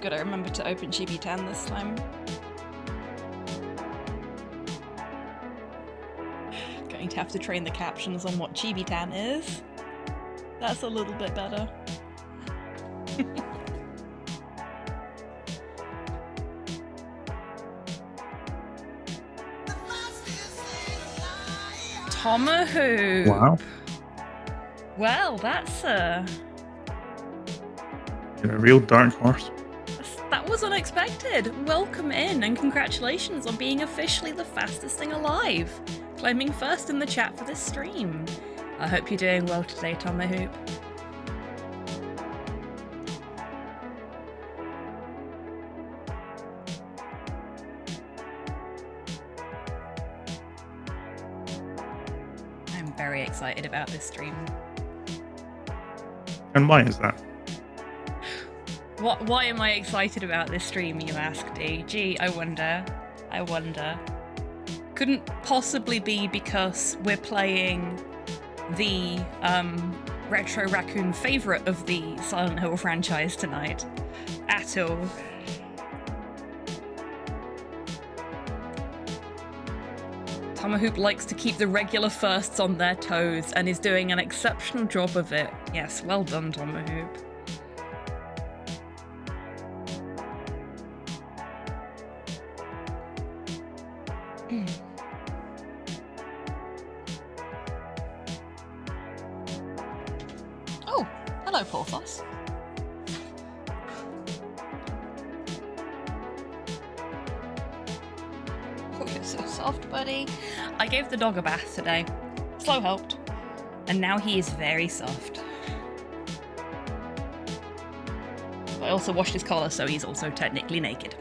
Gotta remember to open Chibi Tan this time. Going to have to train the captions on what Chibi Tan is. That's a little bit better. Tomahawk. Wow. Well, that's You're a real dark horse. that was unexpected. Welcome in and congratulations on being officially the fastest thing alive, claiming first in the chat for this stream. I hope you're doing well today, Tomahawk. I'm very excited about this stream. And why is that? Why am I excited about this stream, you ask, D? Gee, I wonder. Couldn't possibly be because we're playing the Retro Raccoon favourite of the Silent Hill franchise tonight. At all. Tomahawk likes to keep the regular firsts on their toes and is doing an exceptional job of it. Yes, well done, Tomahawk. Oh, hello, Porthos. Oh, you're so soft, buddy. I gave the dog a bath today. Slow helped. And now he is very soft. I also washed his collar, so he's also technically naked.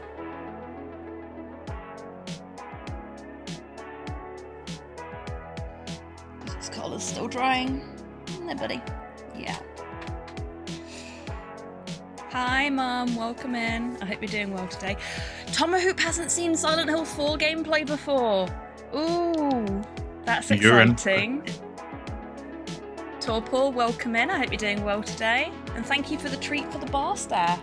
His collar's still drying. There, buddy. Yeah. Hi, Mum. Welcome in. I hope you're doing well today. Tomahawk hasn't seen Silent Hill 4 gameplay before. Ooh, that's exciting. Torpor, welcome in. I hope you're doing well today. And thank you for the treat for the bar staff.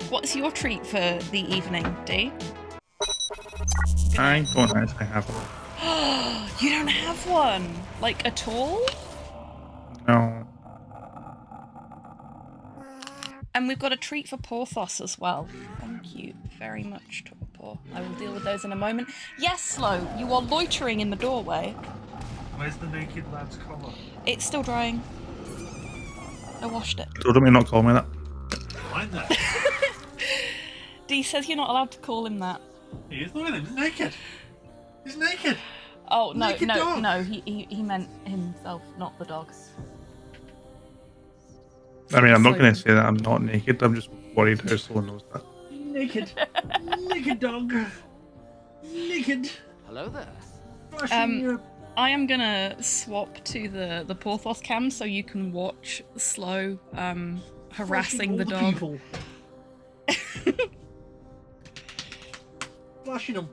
What's your treat for the evening, D? I don't actually have one. You don't have one? Like, at all? No. And we've got a treat for Porthos as well. Thank you very much, Torpor. I will deal with those in a moment. Yes, Slow, you are loitering in the doorway. Where's the naked lad's collar? It's still drying. I washed it. So don't not call me that. Mind that. D says you're not allowed to call him that. He is. Look at him. He's naked. He's naked. Oh, no, Naked dog. no, he meant himself, not the dog. I mean, I'm not going to say that I'm not naked. I'm just worried how someone knows that. Naked. Naked dog. Naked. Hello there. Flashing your... I am gonna swap to the Porthos cam so you can watch Slow harassing the dog. People. Flashing them.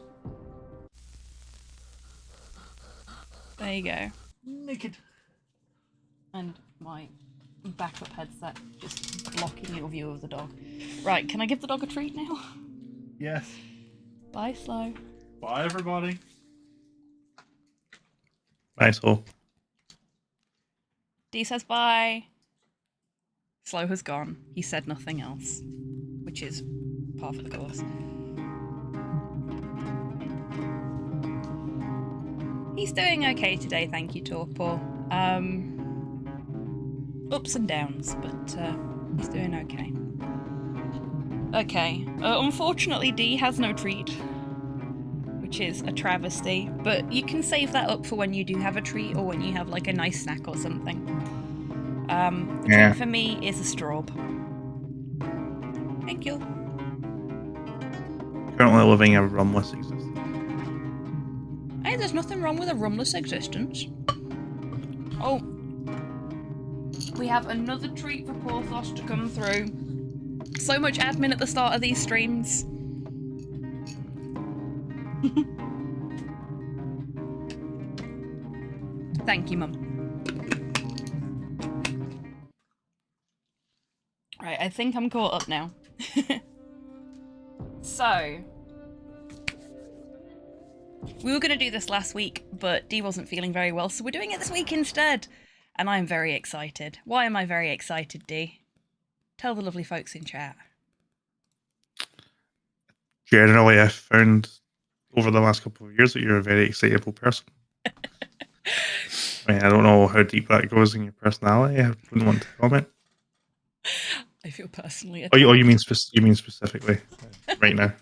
There you go. Naked. And my backup headset just blocking your view of the dog. Right, can I give the dog a treat now? Yes. Bye, Slow. Bye, everybody. Nice hole. D says bye. Slow has gone. He said nothing else, which is par for the course. He's doing okay today, thank you, Torpor. Ups and downs, but he's doing okay. Okay, unfortunately D has no treat, which is a travesty, but you can save that up for when you do have a treat or when you have like a nice snack or something. The treat for me is a straw. Thank you. Currently living a rumless existence. Hey, there's nothing wrong with a rumless existence. Oh, we have another treat for Porthos to come through. So much admin at the start of these streams. Thank you, Mum. Right, I think I'm caught up now. So, we were going to do this last week, but Dee wasn't feeling very well, so we're doing it this week instead. And I'm very excited. Why am I very excited, Dee? Tell the lovely folks in chat. Generally, I've found over the last couple of years that you're a very excitable person. I mean, I don't know how deep that goes in your personality. I wouldn't want to comment. I feel personally Oh, attacked. you mean specifically right now?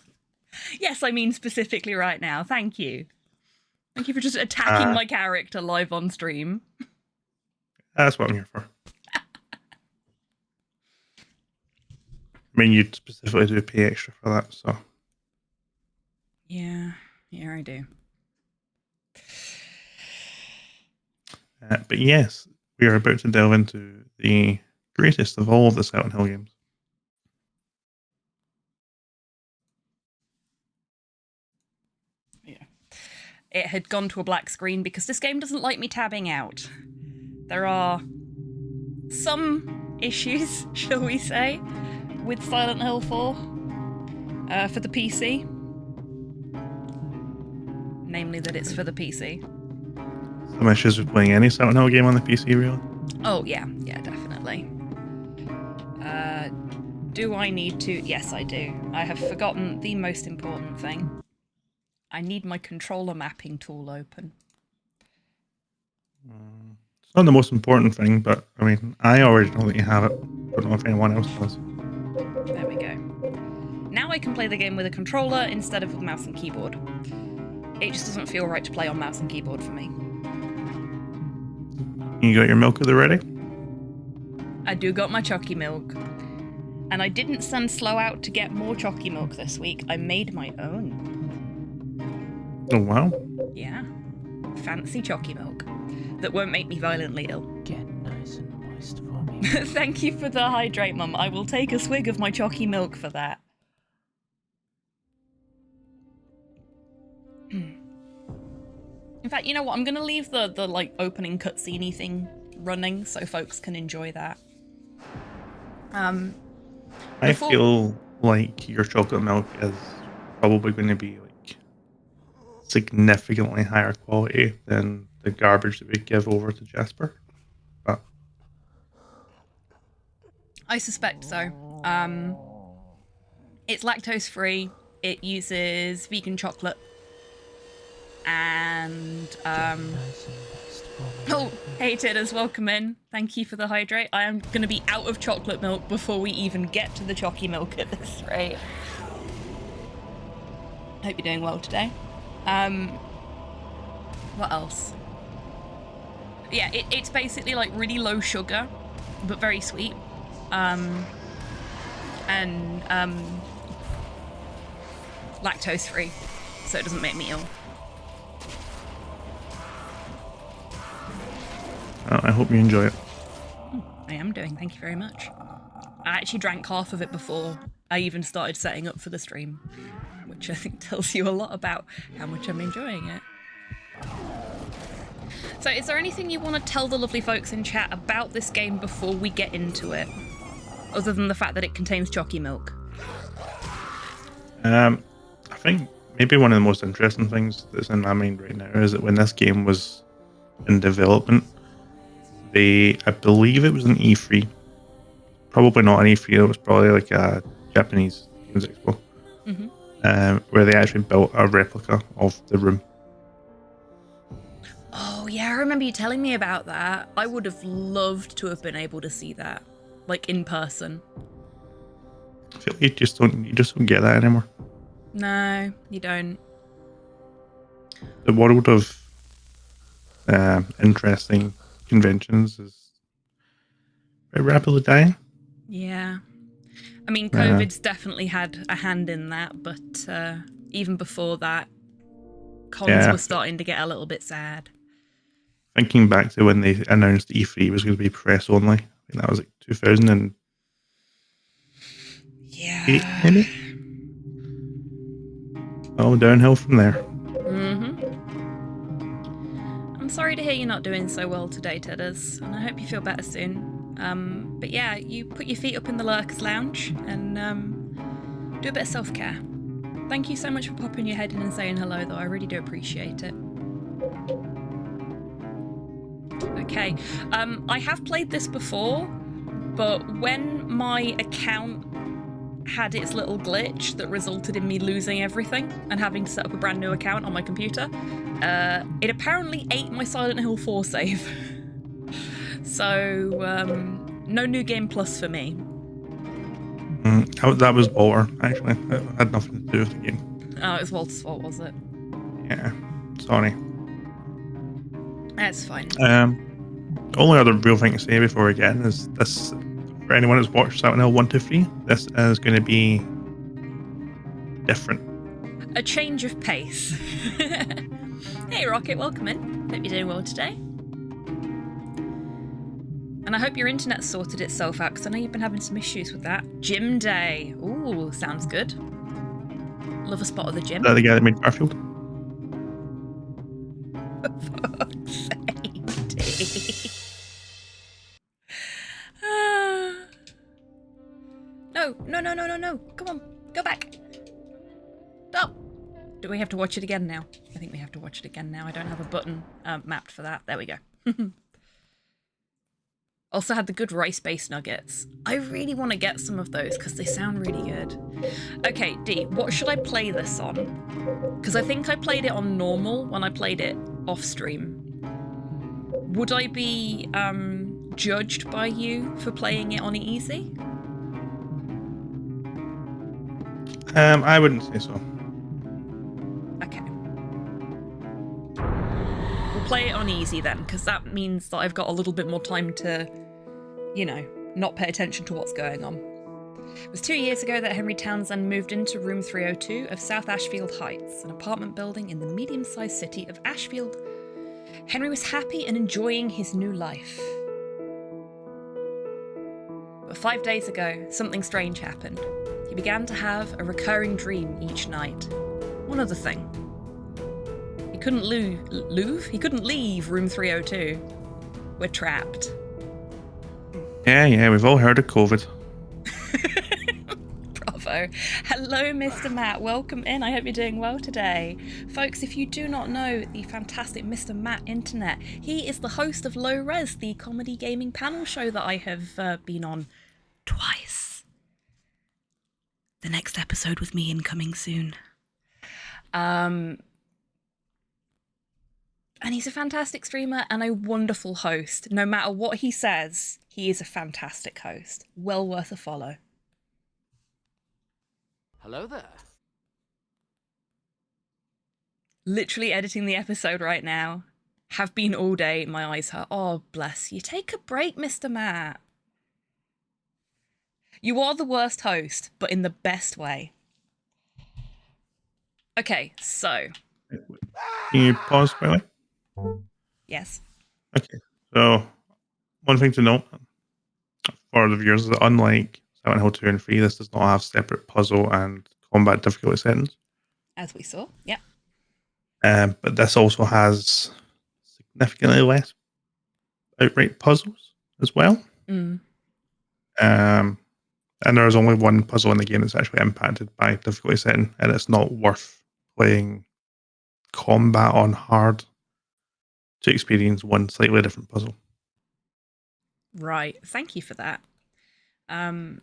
Yes, I mean specifically right now. Thank you. Thank you for just attacking my character live on stream. That's what I'm here for. I mean, you specifically do pay extra for that, so. Yeah, I do. But yes, we are about to delve into the greatest of all of the Silent Hill games. Yeah. It had gone to a black screen because this game doesn't like me tabbing out. There are some issues, shall we say, with Silent Hill 4 for the PC. Namely that it's for the PC. Some issues with playing any Silent Hill game on the PC, really? Oh, yeah, definitely. Do I need to? Yes, I do. I have forgotten the most important thing. I need my controller mapping tool open. It's not the most important thing, but I mean, I already know that you have it. I don't know if anyone else does. There we go. Now I can play the game with a controller instead of with mouse and keyboard. It just doesn't feel right to play on mouse and keyboard for me. You got your milk at the ready? I do got my Choccy milk. And I didn't send Slow out to get more Choccy milk this week. I made my own. Oh, wow. Yeah. Fancy Choccy milk. That won't make me violently ill. Get nice and moist for me. Thank you for the hydrate, Mum. I will take a swig of my Choccy milk for that. In fact, you know what? I'm going to leave the like opening cutscene thing running so folks can enjoy that. I feel like your chocolate milk is probably going to be like significantly higher quality than the garbage that we give over to Jasper. But I suspect so. It's lactose free. It uses vegan chocolate. And Nice and moist for me. oh, hey Tidders, welcome in. Thank you for the hydrate. I am going to be out of chocolate milk before we even get to the Choccy milk at this rate. Hope you're doing well today. What else? Yeah, it's basically like really low sugar, but very sweet. And lactose free, so it doesn't make me ill. I hope you enjoy it. I am doing, thank you very much. I actually drank half of it before I even started setting up for the stream, which I think tells you a lot about how much I'm enjoying it. So is there anything you want to tell the lovely folks in chat about this game before we get into it? Other than the fact that it contains Choccy milk. I think maybe one of the most interesting things that's in my mind right now is that when this game was in development, I believe it was an E3. Probably not an E3, it was probably like a Japanese Games Expo. Mm-hmm. Where they actually built a replica of the room. Oh yeah, I remember you telling me about that. I would have loved to have been able to see that, like in person. I feel like you just don't get that anymore. No, you don't. The world of interesting conventions is very rapidly dying. Yeah. I mean, COVID's definitely had a hand in that, but even before that, cons were starting to get a little bit sad. Thinking back to when they announced E3 was going to be press only, I think that was like 2008, Yeah. maybe? Oh, downhill from there. Mm-hmm. I'm sorry to hear you're not doing so well today, Tidders, and I hope you feel better soon. But yeah, you put your feet up in the Lurkers Lounge and do a bit of self-care. Thank you so much for popping your head in and saying hello, though. I really do appreciate it. Okay, I have played this before, but when my account had its little glitch that resulted in me losing everything and having to set up a brand new account on my computer, it apparently ate my Silent Hill 4 save. So, no New Game Plus for me. That was Walter, actually. It had nothing to do with the game. Oh, it was Walter's fault, was it? Yeah, sorry. That's fine. Only other real thing to say before we get in is this, for anyone who's watched Silent Hill 1, 2, 3, this is going to be different. A change of pace. Hey Rocket, welcome in. Hope you're doing well today. And I hope your internet sorted itself out, because I know you've been having some issues with that. Gym day. Ooh, sounds good. Love a spot at the gym. Is that the guy that made Garfield? For fuck's sake. No. Come on, go back. Stop. Do we have to watch it again now? I think we have to watch it again now. I don't have a button mapped for that. There we go. Also had the good rice-based nuggets. I really want to get some of those because they sound really good. Okay, D, what should I play this on? Because I think I played it on normal when I played it off-stream. Would I be judged by you for playing it on easy? I wouldn't say so. Okay. We'll play it on easy then, because that means that I've got a little bit more time to, you know, not pay attention to what's going on. It was 2 years ago that Henry Townsend moved into room 302 of South Ashfield Heights, an apartment building in the medium-sized city of Ashfield. Henry was happy and enjoying his new life. But 5 days ago, something strange happened. He began to have a recurring dream each night. One other thing. He couldn't He couldn't leave room 302. We're trapped. Yeah, we've all heard of COVID. Bravo. Hello, Mr. Matt. Welcome in. I hope you're doing well today. Folks, if you do not know the fantastic Mr. Matt Internet, he is the host of Low Res, the comedy gaming panel show that I have been on twice. The next episode with me incoming soon. And he's a fantastic streamer and a wonderful host. No matter what he says, he is a fantastic host. Well worth a follow. Hello there. Literally editing the episode right now. Have been all day. My eyes hurt. Oh, bless you. Take a break, Mr. Matt. You are the worst host, but in the best way. Okay, so. Can you pause quickly? Yes. Okay, so one thing to note for the viewers is that unlike Silent Hill 2 and 3, this does not have separate puzzle and combat difficulty settings. As we saw, yep. But this also has significantly less outright puzzles as well. Mm. And there's only one puzzle in the game that's actually impacted by difficulty setting, and it's not worth playing combat on hard to experience one slightly different puzzle. Right. Thank you for that. And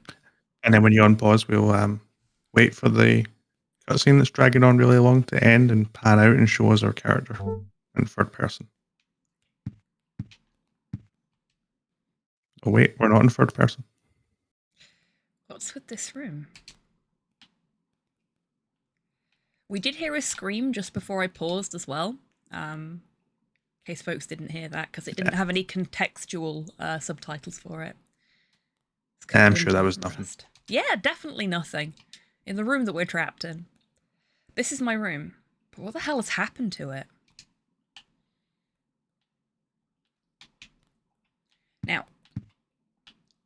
then when you unpause, we'll wait for the cutscene that's dragging on really long to end and pan out and show us our character in third person. Oh wait, we're not in third person. What's with this room? We did hear a scream just before I paused as well. In case folks didn't hear that, because it didn't have any contextual subtitles for it. I'm sure that was nothing. Yeah, definitely nothing. In the room that we're trapped in. This is my room. But what the hell has happened to it? Now,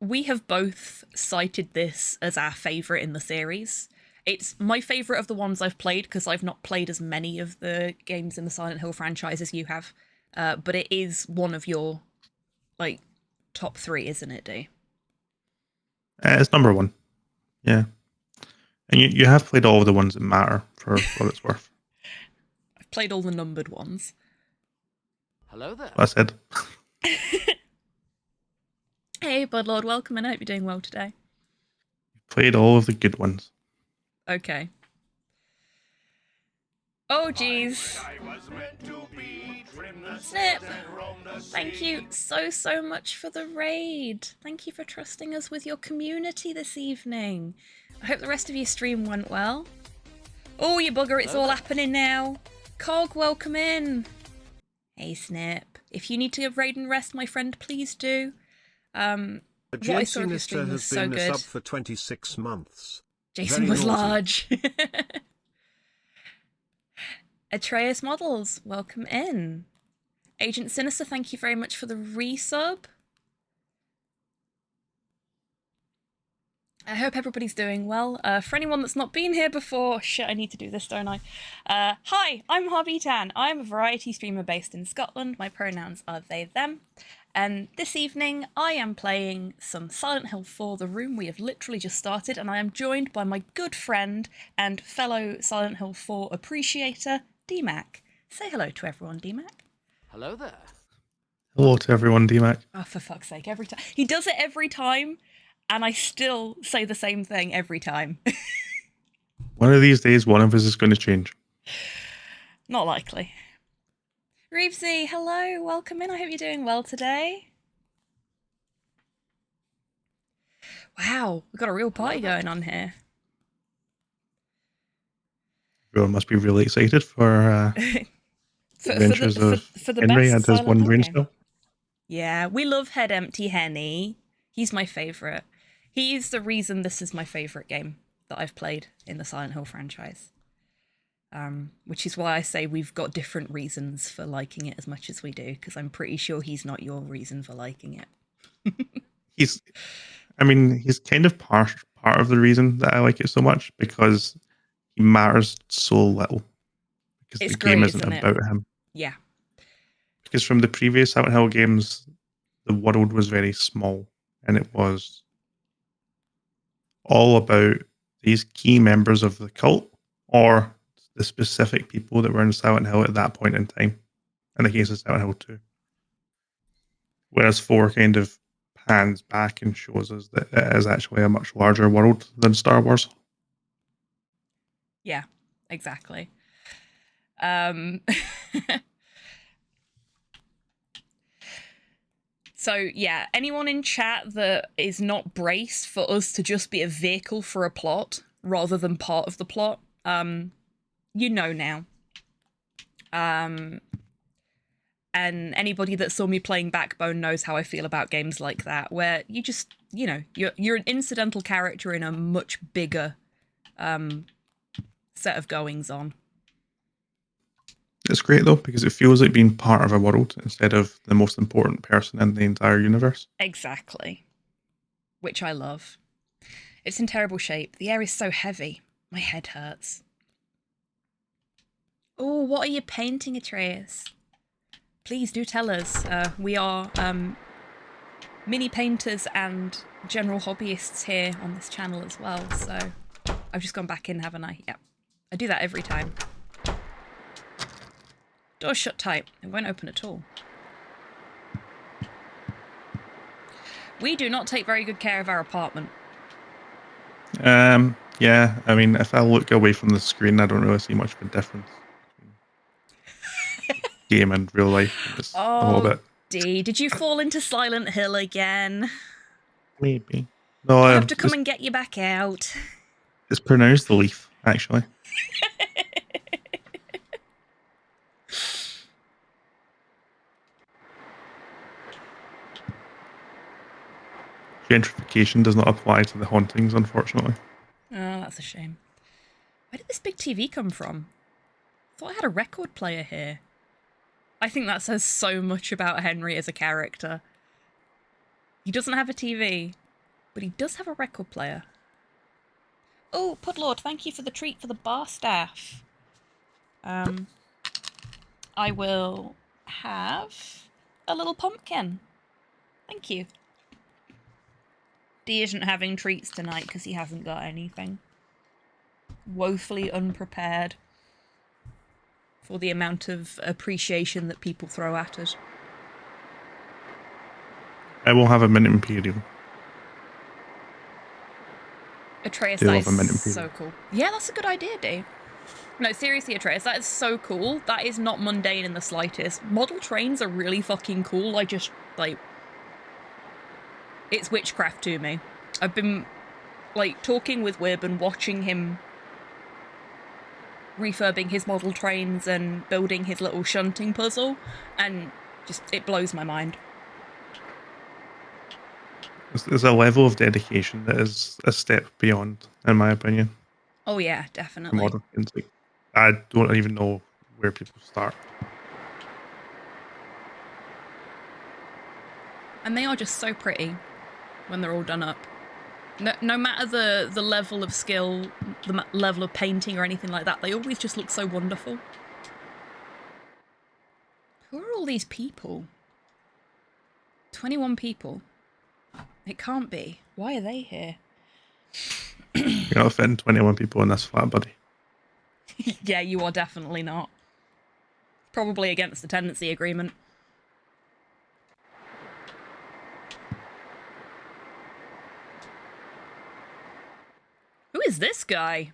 we have both cited this as our favourite in the series. It's my favourite of the ones I've played, because I've not played as many of the games in the Silent Hill franchise as you have. But it is one of your, like, top 3, isn't it, D? It's number 1. Yeah. And you have played all of the ones that matter for what it's worth. I've played all the numbered ones. Hello there. That's it. Hey, Budlord, welcome, and I hope you're doing well today. Played all of the good ones. Okay. Oh, jeez. Snip! Thank you so much for the raid. Thank you for trusting us with your community this evening. I hope the rest of your stream went well. Oh, you bugger, it's all happening now. Cog, welcome in. Hey, Snip. If you need to raid and rest, my friend, please do. What I saw of your stream was so good. Sub for 26 months. Jason Very was naughty. large. Atreus Models, welcome in. Agent Sinister, thank you very much for the resub. I hope everybody's doing well. For anyone that's not been here before, shit, I need to do this, don't I? Hi, I'm Harvey Tan. I'm a variety streamer based in Scotland. My pronouns are they, them. And this evening, I am playing some Silent Hill 4, The Room. We have literally just started, and I am joined by my good friend and fellow Silent Hill 4 appreciator, DMAC. Say hello to everyone, DMAC. Hello there. Hello to everyone, DMAC. Oh, for fuck's sake, every time. He does it every time, and I still say the same thing every time. One of these days, one of us is going to change. Not likely. Reevesy, hello, welcome in. I hope you're doing well today. Wow, we've got a real party going on here. Everyone must be really excited for For adventures of the Henry best and his Silent one Hill brain game. cell. Yeah, we love Head Empty Henny. He's my favourite. He's the reason this is my favourite game that I've played in the Silent Hill franchise. Which is why I say we've got different reasons for liking it as much as we do, because I'm pretty sure he's not your reason for liking it. He's kind of part of the reason that I like it so much, because he matters so little. Because It's the game great, isn't isn't it? about him. Yeah. Because from the previous Silent Hill games, the world was very small, and it was all about these key members of the cult, or the specific people that were in Silent Hill at that point in time, in the case of Silent Hill 2. Whereas 4 kind of pans back and shows us that it is actually a much larger world than Star Wars. Yeah, exactly. So yeah, anyone in chat that is not braced for us to just be a vehicle for a plot rather than part of the plot, you know now. And anybody that saw me playing Backbone knows how I feel about games like that, where you just, you know, you're an incidental character in a much bigger set of goings on. It's great though, because it feels like being part of a world instead of the most important person in the entire universe. Exactly. Which I love. It's in terrible shape. The air is so heavy. My head hurts. Oh, what are you painting, Atreus? Please do tell us. We are mini painters and general hobbyists here on this channel as well, so I've just gone back in, haven't I? Yep. I do that every time. Door's shut tight. It won't open at all. We do not take very good care of our apartment. Yeah, I mean, if I look away from the screen, I don't really see much of a difference between game and real life. It's a little bit. D, did you fall into Silent Hill again? Maybe. No, I have to come and get you back out. it's pronounced Leaf, actually. Gentrification does not apply to the hauntings, unfortunately. Oh, that's a shame. Where did this big TV come from? I thought I had a record player here. I think that says so much about Henry as a character. He doesn't have a TV, but he does have a record player. Oh, Pudlord, thank you for the treat for the bar staff. I will have a little pumpkin. Thank you. D isn't having treats tonight because he hasn't got anything. Woefully unprepared for the amount of appreciation that people throw at us. I will have a mint imperial. Atreus, Do that love a mint is imperial. so cool. Yeah, that's a good idea, D. No, seriously, Atreus, that is so cool. That is not mundane in the slightest. Model trains are really fucking cool. I just, like... It's witchcraft to me. I've been, like, talking with Wib and watching him refurbing his model trains and building his little shunting puzzle, and just, it blows my mind. There's a level of dedication that is a step beyond, in my opinion. Oh yeah, For definitely. modern games. Like, I don't even know where people start. And they are just so pretty when they're all done up. No matter the level of skill, the level of painting or anything like that, they always just look so wonderful. Who are all these people? 21 people. It can't be. Why are they here? You're not fitting 21 people in this flat, buddy. Yeah, you are definitely not. Probably against the tenancy agreement. Who is this guy?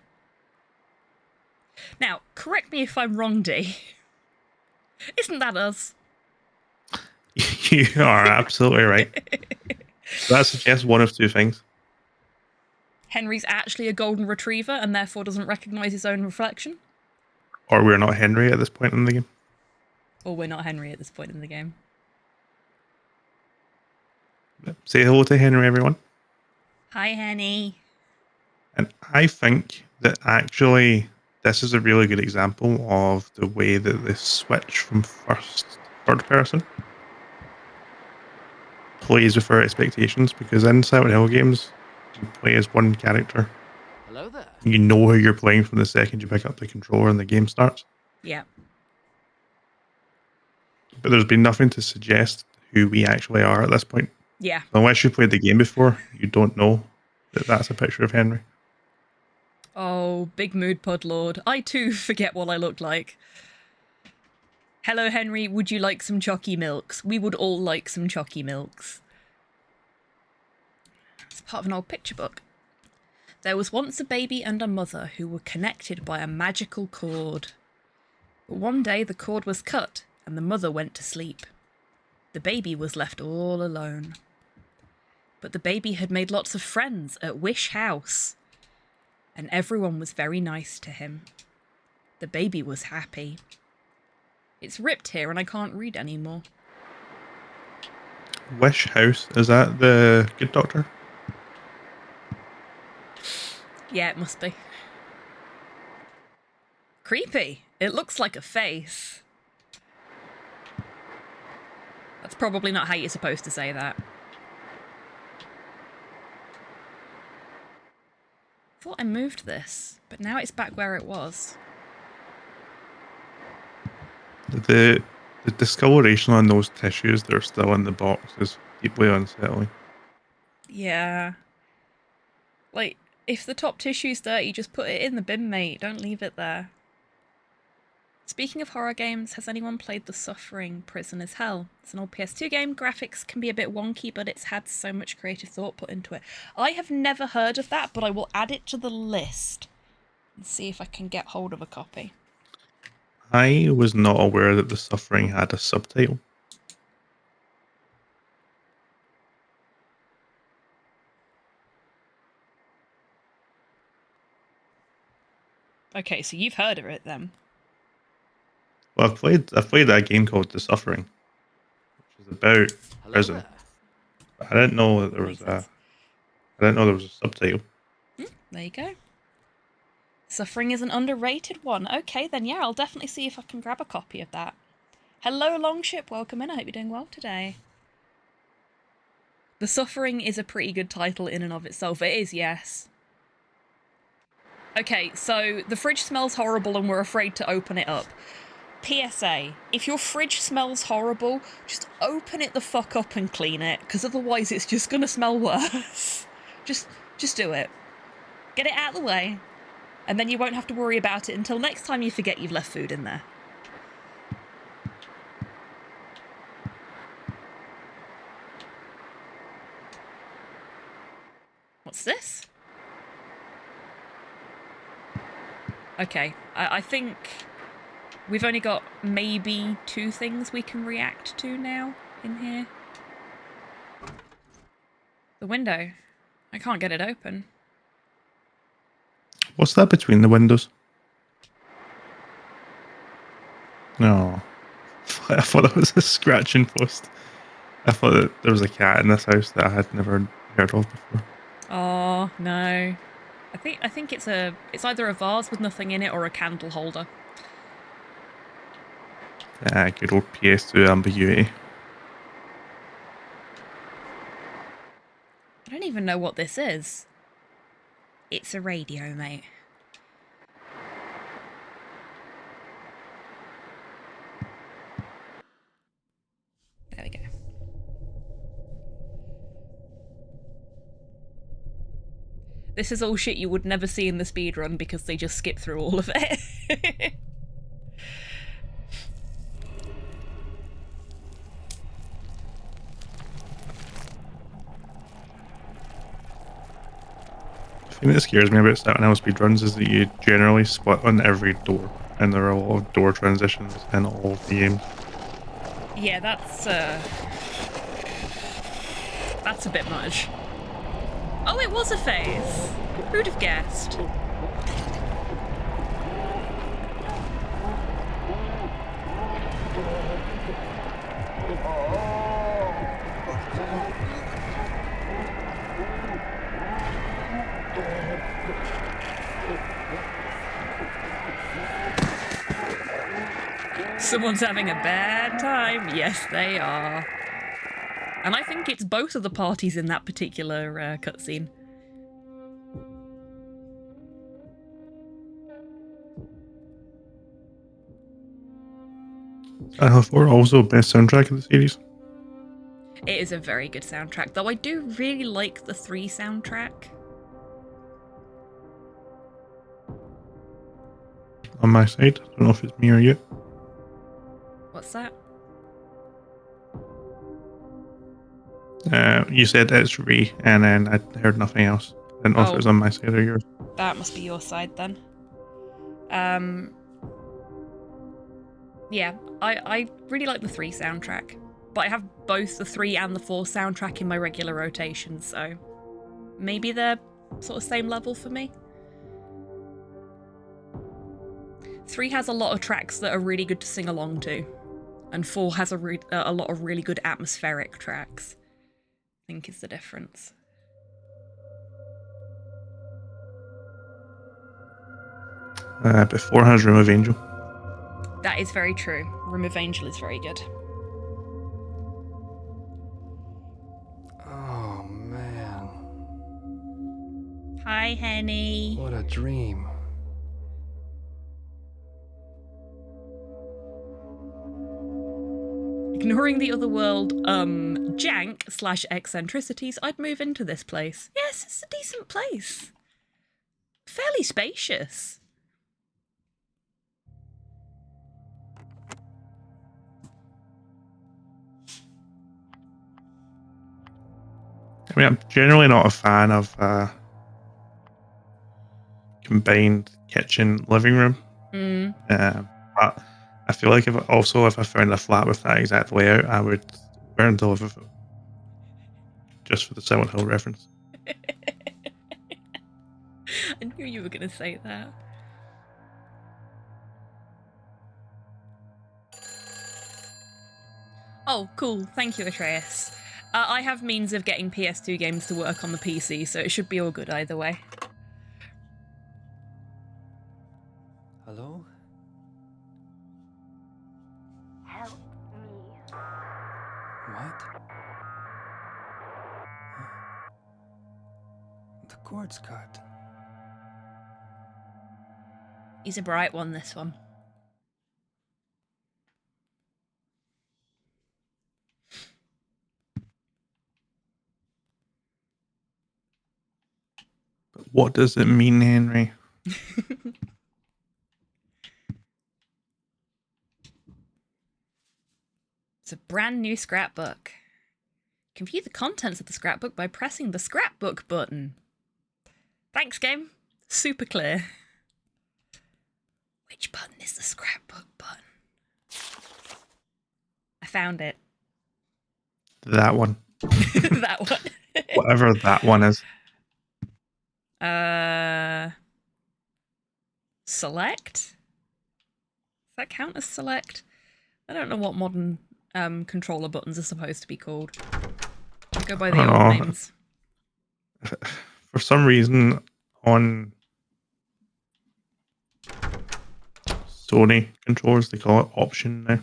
Now, correct me if I'm wrong, D. Isn't that us? You are absolutely right. That suggests one of two things. Henry's actually a golden retriever and therefore doesn't recognise his own reflection? Or we're not Henry at this point in the game. Or we're not Henry at this point in the game. Say hello to Henry, everyone. Hi, Henny. And I think that actually this is a really good example of the way that they switch from first to third person plays with our expectations, because in Silent Hill games, you play as one character. Hello there. You know who you're playing from the second you pick up the controller and the game starts. Yeah. But there's been nothing to suggest who we actually are at this point. Yeah. Unless you played the game before, you don't know that that's a picture of Henry. Oh, big mood pod lord. I too forget what I look like. Hello, Henry. Would you like some Choccy milks? We would all like some Choccy milks. It's part of an old picture book. There was once a baby and a mother who were connected by a magical cord. But one day the cord was cut and the mother went to sleep. The baby was left all alone. But the baby had made lots of friends at Wish House, and everyone was very nice to him. The baby was happy. It's ripped here and I can't read anymore. Wish House, is that the good doctor? Yeah, it must be. Creepy. It looks like a face. That's probably not how you're supposed to say that. Thought I moved this, but now it's back where it was. The discoloration on those tissues that are still in the box is deeply unsettling. Yeah. Like, if the top tissue's dirty, just put it in the bin, mate. Don't leave it there. Speaking of horror games, has anyone played The Suffering: Prison is Hell? It's an old PS2 game. Graphics can be a bit wonky, but it's had so much creative thought put into it. I have never heard of that, but I will add it to the list and see if I can get hold of a copy. I was not aware that The Suffering had a subtitle. Okay, so you've heard of it then. Well, I've played that game called The Suffering, which is about Hello prison. there. But I didn't know that there was Makes sense. I didn't know there was a subtitle. There you go. Suffering is an underrated one. Okay, then yeah, I'll definitely see if I can grab a copy of that. Hello, Longship. Welcome in. I hope you're doing well today. The Suffering is a pretty good title in and of itself. It is, yes. Okay, so the fridge smells horrible and we're afraid to open it up. PSA, if your fridge smells horrible, just open it the fuck up and clean it, because otherwise it's just gonna smell worse. Just do it. Get it out of the way, and then you won't have to worry about it until next time you forget you've left food in there. What's this? Okay, I think we've only got maybe 2 things we can react to now in here. The window. I can't get it open. What's that between the windows? No. I thought it was a scratching post. I thought that there was a cat in this house that I had never heard of before. Oh, no. I think it's either a vase with nothing in it or a candle holder. Good old PS2 ambiguity. I don't even know what this is. It's a radio, mate. There we go. This is all shit you would never see in the speedrun because they just skip through all of it. The thing that scares me about starting out speedruns is that you generally split on every door, and there are a lot of door transitions in all of the games. Yeah, that's a bit much. Oh, it was a phase. Who'd have guessed? Someone's having a bad time. Yes, they are. And I think it's both of the parties in that particular cutscene. For also best soundtrack of the series. It is a very good soundtrack, though I do really like the 3 soundtrack. On my side, I don't know if it's me or you. What's that? You said it's Ray, and then I heard nothing else. I didn't know if it was on my side or yours. That must be your side then. Yeah, I really like the 3 soundtrack, but I have both the 3 and the 4 soundtrack in my regular rotation, so maybe they're sort of same level for me. 3 has a lot of tracks that are really good to sing along to, and 4 has a lot of really good atmospheric tracks, I think is the difference. But 4 has Room of Angel. That is very true. Room of Angel is very good. Oh man, Hi, Henny. what a dream. Ignoring the other world, jank/eccentricities, I'd move into this place. Yes, it's a decent place. Fairly spacious. I mean, I'm generally not a fan of combined kitchen living room. But I feel like if I found a flat with that exact layout, I would burn to live with it. Just for the Silent Hill reference. I knew you were going to say that. Oh, cool. Thank you, Atreus. I have means of getting PS2 games to work on the PC, so it should be all good either way. Hello? Help me. What? The cord's cut. He's a bright one, this one. What does it mean, Henry? It's a brand new scrapbook. You can view the contents of the scrapbook by pressing the scrapbook button. Thanks, game. Super clear. Which button is the scrapbook button? I found it. That one. That one. Whatever that one is. Select? Does that count as select? I don't know what modern controller buttons are supposed to be called. I go by the I don't old know. names. For some reason, on Sony controllers, they call it option now.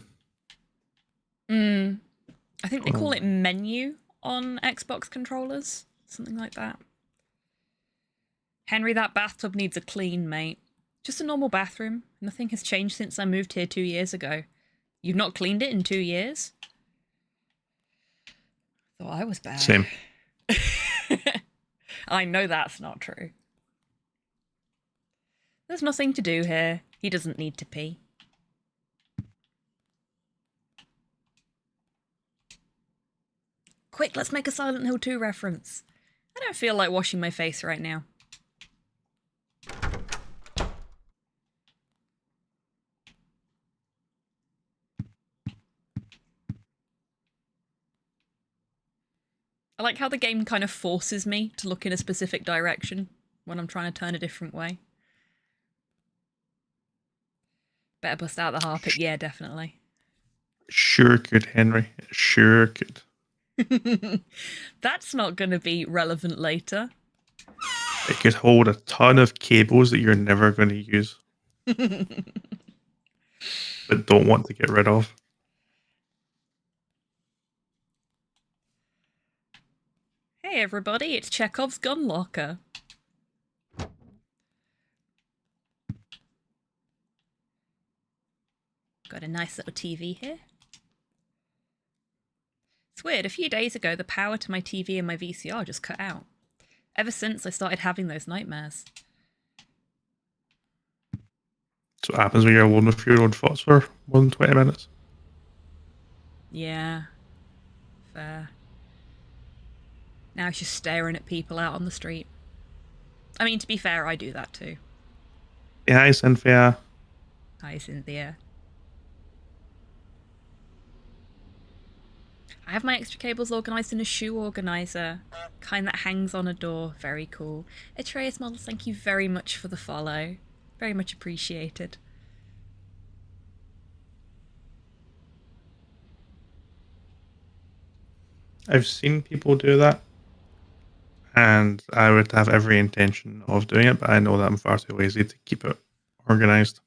I think they call it menu on Xbox controllers. Something like that. Henry, that bathtub needs a clean, mate. Just a normal bathroom. Nothing has changed since I moved here 2 years ago. You've not cleaned it in 2 years? Thought I was bad. Same. I know that's not true. There's nothing to do here. He doesn't need to pee. Quick, let's make a Silent Hill 2 reference. I don't feel like washing my face right now. I like how the game kind of forces me to look in a specific direction when I'm trying to turn a different way. Better bust out the harpic, yeah, definitely. Sure could, Henry. Sure could. That's not going to be relevant later. It could hold a ton of cables that you're never going to use, but don't want to get rid of. Hey everybody, it's Chekhov's gun locker. Got a nice little TV here. It's weird, a few days ago the power to my TV and my VCR just cut out. Ever since I started having those nightmares. That's what happens when you're alone with your own thoughts for more than 20 minutes. Yeah. Fair. Now it's just staring at people out on the street. I mean, to be fair, I do that too. Yeah, hi, Cynthia. Hi, Cynthia. I have my extra cables organised in a shoe organiser. Kind that hangs on a door. Very cool. Atreus Models, thank you very much for the follow. Very much appreciated. I've seen people do that, and I would have every intention of doing it, but I know that I'm far too lazy to keep it organised.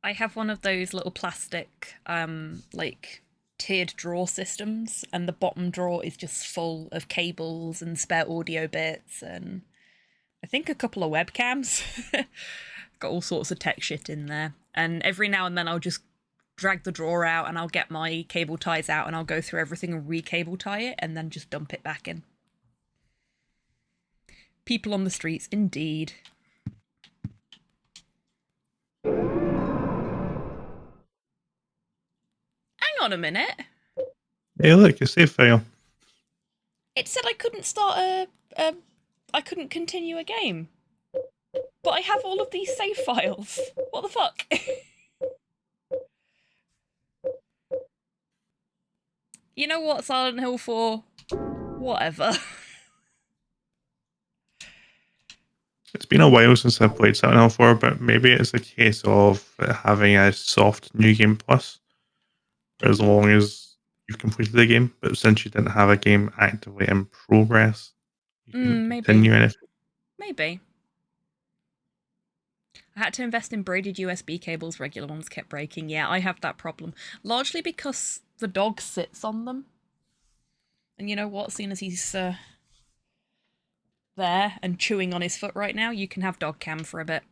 I have one of those little plastic, like, tiered drawer systems, and the bottom drawer is just full of cables and spare audio bits, and I think a couple of webcams. Got all sorts of tech shit in there. And every now and then I'll just drag the drawer out and I'll get my cable ties out and I'll go through everything and re-cable tie it and then just dump it back in. People on the streets, indeed. Hang on a minute. Hey, look, a save file. It said I couldn't start I couldn't continue a game. But I have all of these save files. What the fuck? You know what, Silent Hill 4? Whatever. It's been a while since I've played Silent Hill 4, but maybe it's a case of having a soft New Game Plus for as long as you've completed the game, but since you didn't have a game actively in progress, you can Maybe. continue anything. Maybe. I had to invest in braided USB cables, regular ones kept breaking. Yeah, I have that problem. Largely because the dog sits on them. And you know what? Seeing as he's there and chewing on his foot right now, you can have dog cam for a bit.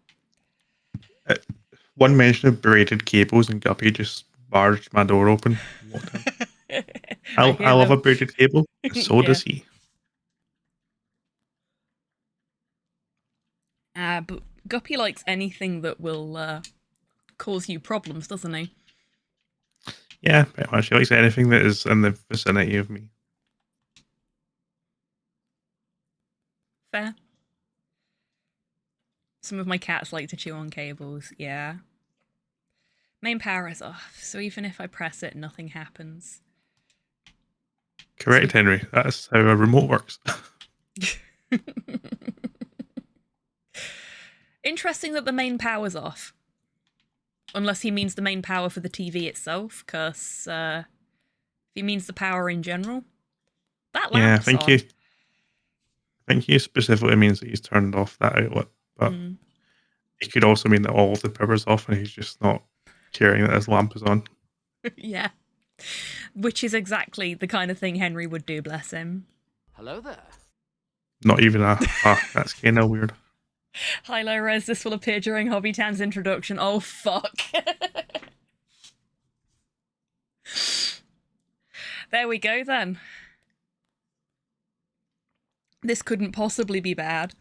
One mention of braided cables and Guppy just barged my door open. I love a braided cable. So does he. But Guppy likes anything that will cause you problems, doesn't he? Yeah, pretty much. He likes anything that is in the vicinity of me. Fair. Some of my cats like to chew on cables, yeah. Main power is off, so even if I press it, nothing happens. Correct, Henry. That's how a remote works. Interesting that the main power's off. Unless he means the main power for the TV itself, because if he means the power in general, that Yeah, I lamp's think on. he specifically means that he's turned off that outlet, but it could also mean that all of the power's off and he's just not caring that his lamp is on. Yeah. Which is exactly the kind of thing Henry would do, bless him. Hello there. Not even that's kind of weird. Hi, low res. This will appear during Hobbytown's introduction. Oh, fuck. There we go, then. This couldn't possibly be bad.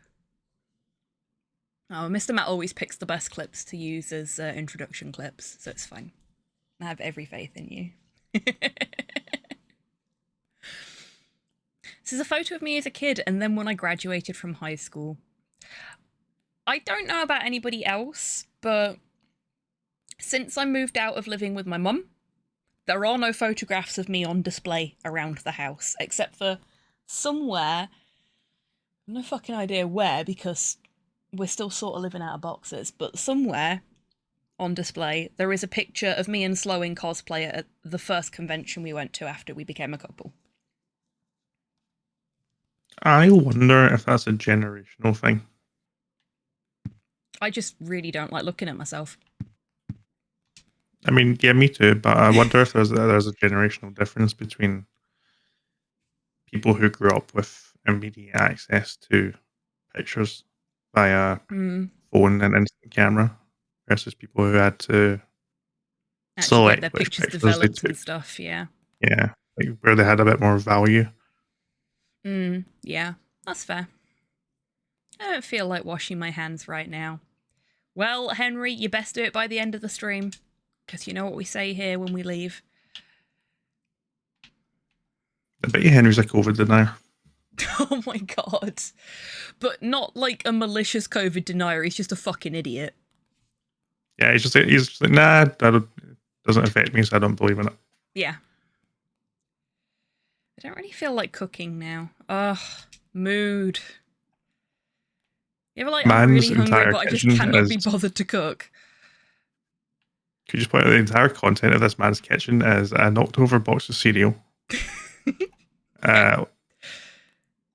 Oh, Mr. Matt always picks the best clips to use as introduction clips, so it's fine. I have every faith in you. This is a photo of me as a kid and then when I graduated from high school. I don't know about anybody else, but since I moved out of living with my mum, there are no photographs of me on display around the house, except for somewhere, no fucking idea where, because we're still sort of living out of boxes, but somewhere on display, there is a picture of me and Slow in cosplay at the first convention we went to after we became a couple. I wonder if that's a generational thing. I just really don't like looking at myself. I mean, yeah, me too, but I wonder if there's a generational difference between people who grew up with immediate access to pictures via phone and instant camera versus people who had to Actually select get their which pictures pictures they developed took. and stuff, yeah. Yeah, like where they had a bit more value. Yeah, that's fair. I don't feel like washing my hands right now. Well, Henry, you best do it by the end of the stream, because you know what we say here when we leave. I bet you Henry's a COVID denier. Oh my god. But not like a malicious COVID denier, he's just a fucking idiot. Yeah, he's just like, nah, it doesn't affect me, so I don't believe in it. Yeah. I don't really feel like cooking now. Ugh, mood. You ever like, I'm Man's really hungry, entire but I just kitchen cannot be is- bothered to cook. Could you just point out the entire content of this man's kitchen is a knocked over box of cereal.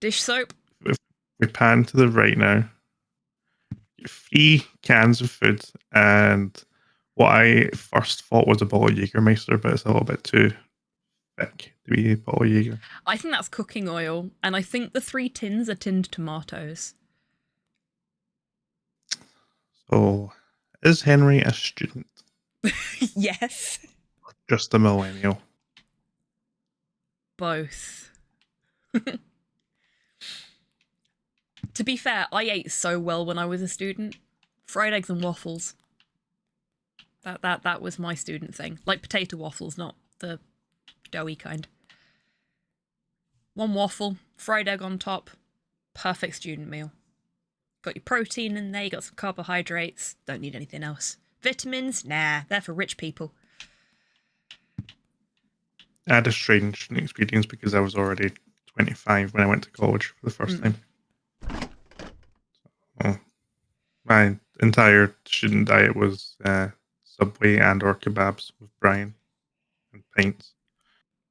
Dish soap? If we pan to the right now, 3 cans of food and what I first thought was a bottle of Jägermeister, but it's a little bit too thick to be a bottle of Jäger. I think that's cooking oil, and I think the 3 tins are tinned tomatoes. So, is Henry a student? Yes. Just a millennial? Both. To be fair, I ate so well when I was a student. Fried eggs and waffles. That was my student thing. Like potato waffles, not the doughy kind. 1 waffle, fried egg on top. Perfect student meal. Got your protein in there, you got some carbohydrates. Don't need anything else. Vitamins? Nah, they're for rich people. I had a strange experience because I was already 25 when I went to college for the first time. So, my entire student diet was Subway and or kebabs with Brian and pints.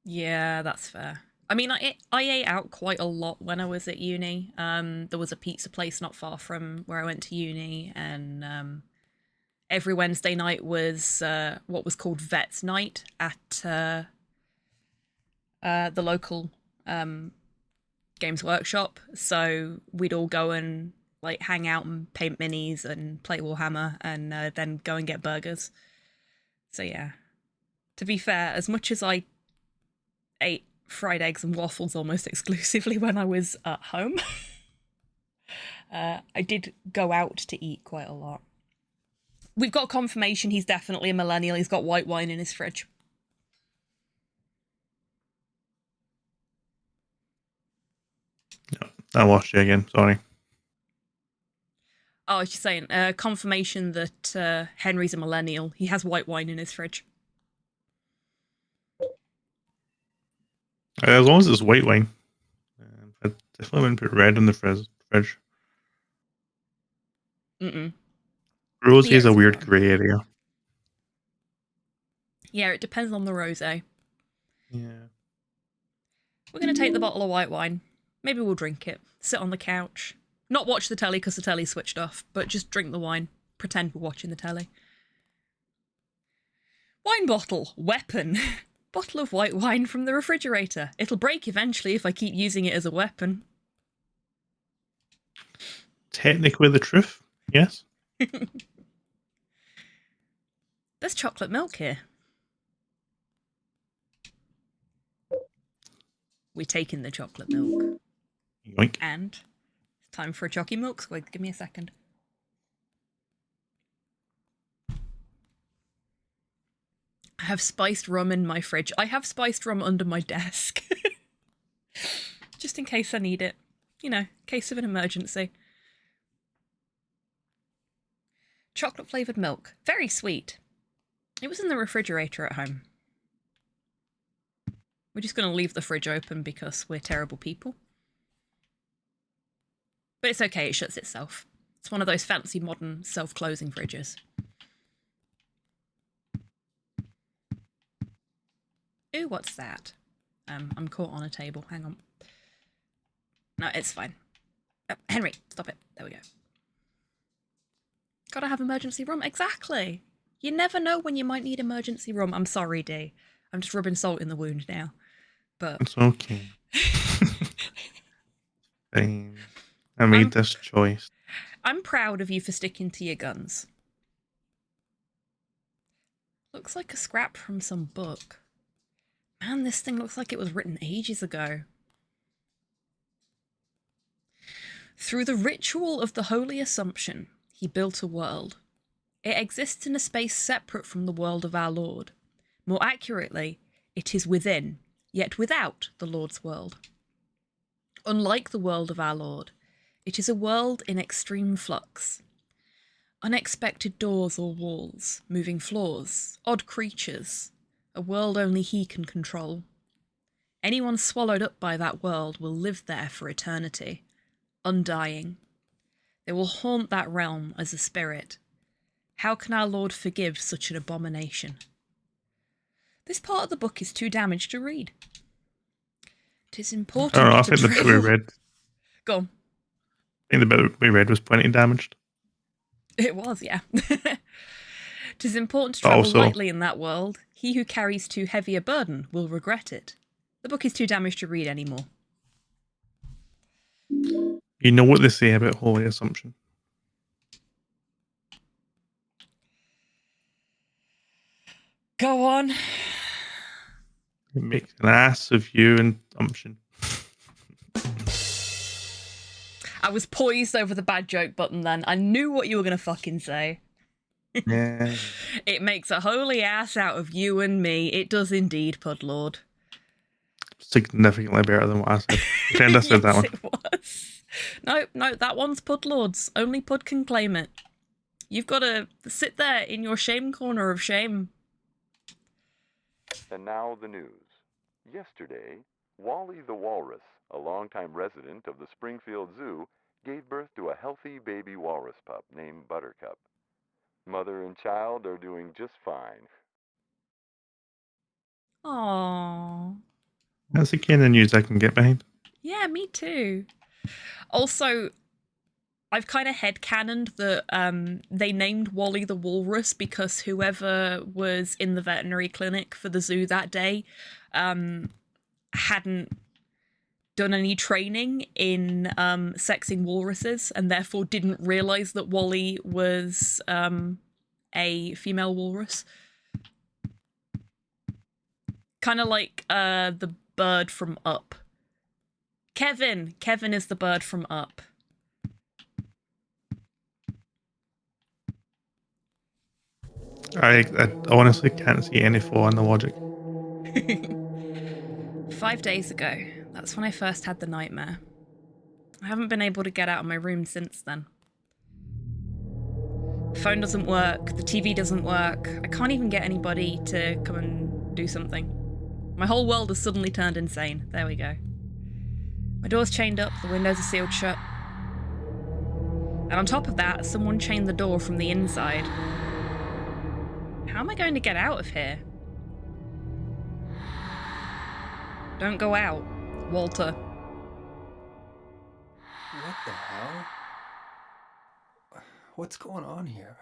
Yeah, that's fair. I mean, I ate out quite a lot when I was at uni. There was a pizza place not far from where I went to uni, and every Wednesday night was what was called Vets Night at the local Games Workshop. So we'd all go and like hang out and paint minis and play Warhammer, and then go and get burgers. So yeah, to be fair, as much as I ate fried eggs and waffles almost exclusively when I was at home, I did go out to eat quite a lot. We've got confirmation he's definitely a millennial. He's got white wine in his fridge. I lost you again. Sorry. Oh, I was just saying, confirmation that Henry's a millennial. He has white wine in his fridge. As long as it's white wine. I definitely wouldn't put red in the fridge. Mm-mm. Rosé is a Here's weird one. grey area. Yeah, it depends on the rosé. Yeah. We're going to take the bottle of white wine. Maybe we'll drink it. Sit on the couch. Not watch the telly because the telly's switched off, but just drink the wine. Pretend we're watching the telly. Wine bottle. Weapon. Bottle of white wine from the refrigerator. It'll break eventually if I keep using it as a weapon. Technically the truth, yes. There's chocolate milk here. We're taking the chocolate milk. Yoink. And it's time for a Choccy milk squig. Give me a second. I have spiced rum in my fridge. I have spiced rum under my desk. Just in case I need it. You know, case of an emergency. Chocolate flavoured milk. Very sweet. It was in the refrigerator at home. We're just going to leave the fridge open because we're terrible people. But it's okay, it shuts itself. It's one of those fancy modern self-closing fridges. Ooh, what's that? I'm caught on a table. Hang on. No, it's fine. Henry, stop it. There we go. Gotta have emergency rum. Exactly. You never know when you might need emergency rum. I'm sorry, D. I'm just rubbing salt in the wound now. But It's okay. Fine. I made this choice. I'm proud of you for sticking to your guns. Looks like a scrap from some book. Man, this thing looks like it was written ages ago. Through the ritual of the Holy Assumption, he built a world. It exists in a space separate from the world of our Lord. More accurately, it is within, yet without the Lord's world. Unlike the world of our Lord, it is a world in extreme flux. Unexpected doors or walls, moving floors, odd creatures, a world only he can control. Anyone swallowed up by that world will live there for eternity, undying. They will haunt that realm as a spirit. How can our Lord forgive such an abomination? This part of the book is too damaged to read. It is important I don't know, I to think the bit we travel... read, Go on. I think the bit we read was plenty damaged. It was, yeah. It is important to But travel also- lightly in that world. He who carries too heavy a burden will regret it. The book is too damaged to read anymore. You know what they say about Holy Assumption. Go on. It makes an ass of you and Assumption. I was poised over the bad joke button then. I knew what you were going to fucking say. Yeah. It makes a holy ass out of you and me. It does indeed, Pudlord. Significantly better than what I said. Pretend I said that Yes, one. it was. No, that one's Pudlord's. Only Pud can claim it. You've got to sit there in your shame corner of shame. And now the news. Yesterday, Wally the Walrus, a longtime resident of the Springfield Zoo, gave birth to a healthy baby walrus pup named Buttercup. Mother and child are doing just fine. Aww. That's the kind of news I can get behind. Yeah, me too. Also, I've kind of headcanoned that they named Wally the Walrus because whoever was in the veterinary clinic for the zoo that day hadn't done any training in sexing walruses and therefore didn't realise that Wally was a female walrus. Kind of like the bird from Up. Kevin is the bird from Up. I honestly can't see any flaw in the logic. 5 days ago, that's when I first had the nightmare. I haven't been able to get out of my room since then. The phone doesn't work, the TV doesn't work, I can't even get anybody to come and do something. My whole world has suddenly turned insane. There we go. My door's chained up, the windows are sealed shut. And on top of that, someone chained the door from the inside. How am I going to get out of here? Don't go out, Walter. What the hell? What's going on here?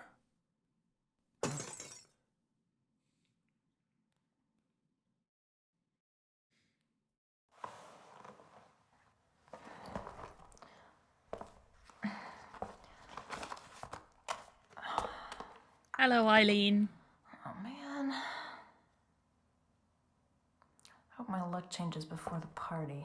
Hello, Eileen. Oh man. Hope my luck changes before the party.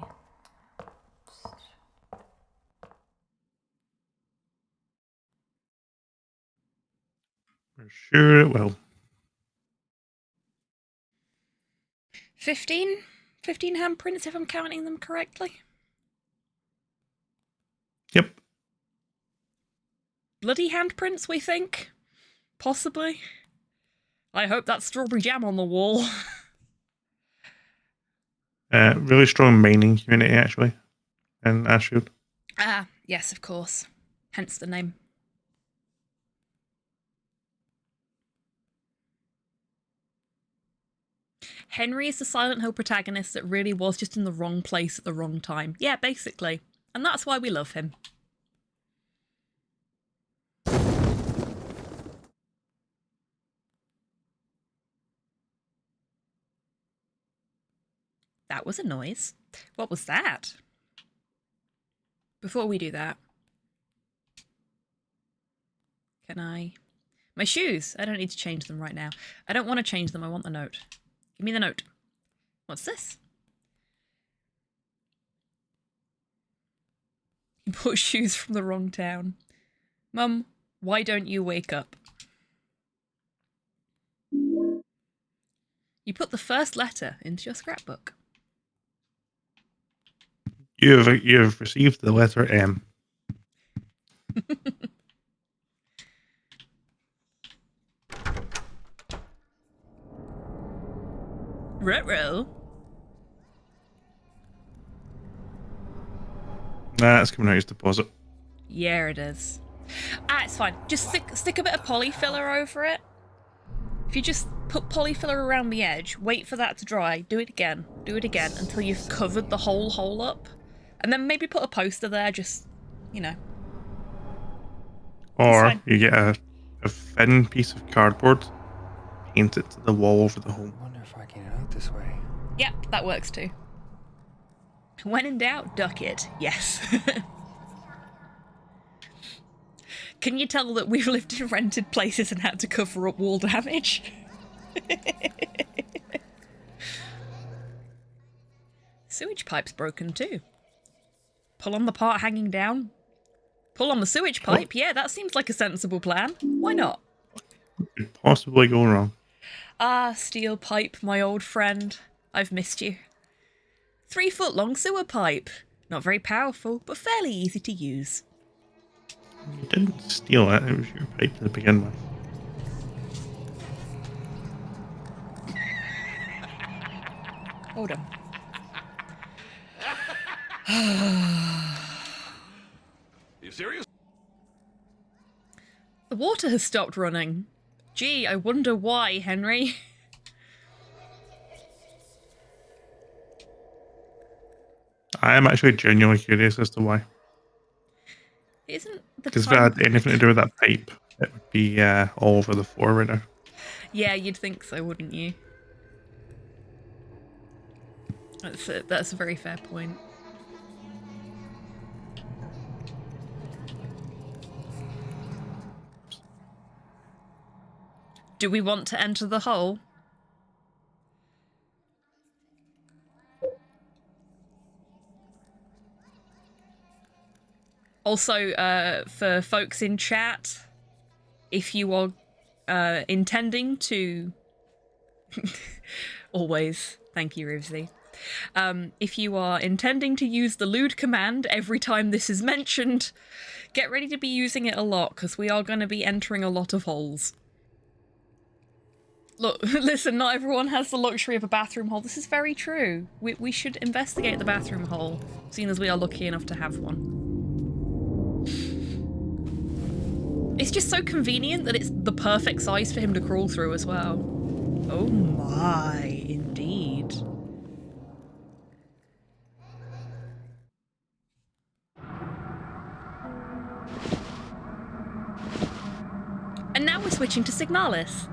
For sure it will. 15? 15 handprints, if I'm counting them correctly. Yep. Bloody handprints, we think? Possibly. I hope that's strawberry jam on the wall. Really strong mining community, actually, in Ashfield. Ah, yes, of course. Hence the name. Henry is the Silent Hill protagonist that really was just in the wrong place at the wrong time. Yeah, basically. And that's why we love him. That was a noise. What was that? Before we do that, can I... My shoes! I don't need to change them right now. I don't want to change them, I want the note. Give me the note. What's this? You bought shoes from the wrong town. Mum, why don't you wake up? You put the first letter into your scrapbook. You have received the letter M. Ruh-roh. Nah, it's coming out as deposit. Yeah, it is. Ah, it's fine. Just stick a bit of polyfiller over it. If you just put polyfiller around the edge, wait for that to dry, do it again until you've covered the whole hole up. And then maybe put a poster there, just, you know. Or you get a thin piece of cardboard, paint it to the wall over the hole. I wonder if I can get out this way. Yep, that works too. When in doubt, duck it. Yes. Can you tell that we've lived in rented places and had to cover up wall damage? Sewage pipe's broken too. Pull on the part hanging down. Pull on the sewage pipe. Yeah, that seems like a sensible plan. Why not? What could possibly go wrong? Ah, steel pipe, my old friend. I've missed you. 3-foot-long sewer pipe. Not very powerful, but fairly easy to use. You didn't steal it. It was your pipe to begin with. Hold on. You serious? The water has stopped running. Gee, I wonder why, Henry. I am actually genuinely curious as to why. Isn't the Because if it time... had anything to do with that pipe, it would be all over the floor right now. Yeah, you'd think so, wouldn't you? That's a very fair point. Do we want to enter the hole? Also, for folks in chat, if you are intending to... Always. Thank you, Rivesy. If you are intending to use the lewd command every time this is mentioned, get ready to be using it a lot, because we are going to be entering a lot of holes. Look, listen, not everyone has the luxury of a bathroom hole. This is very true. We should investigate the bathroom hole, seeing as we are lucky enough to have one. It's just so convenient that it's the perfect size for him to crawl through as well. Oh my, indeed. And now we're switching to Signalis.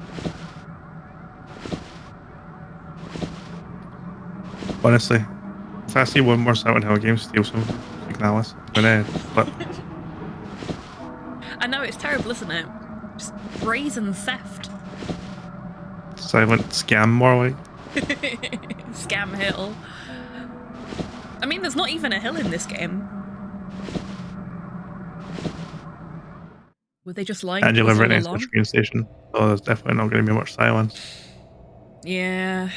Honestly, if I see one more Silent Hill game steal some Signalis, I'm gonna flip. I know, it's terrible, isn't it? Just brazen theft. Silent scam, more like. Scam hill. I mean, there's not even a hill in this game. Were they just lying And to you us live right all next to the along? train station, so there's definitely not going to be much silence. Yeah.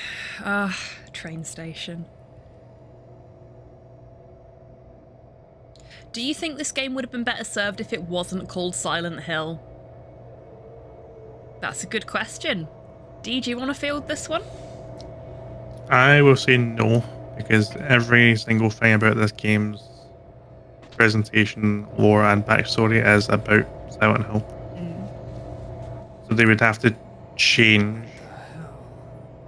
Train station. Do you think this game would have been better served if it wasn't called Silent Hill? That's a good question. Dee, do you want to field this one? I will say no, because every single thing about this game's presentation, lore, and backstory is about Silent Hill. So they would have to change.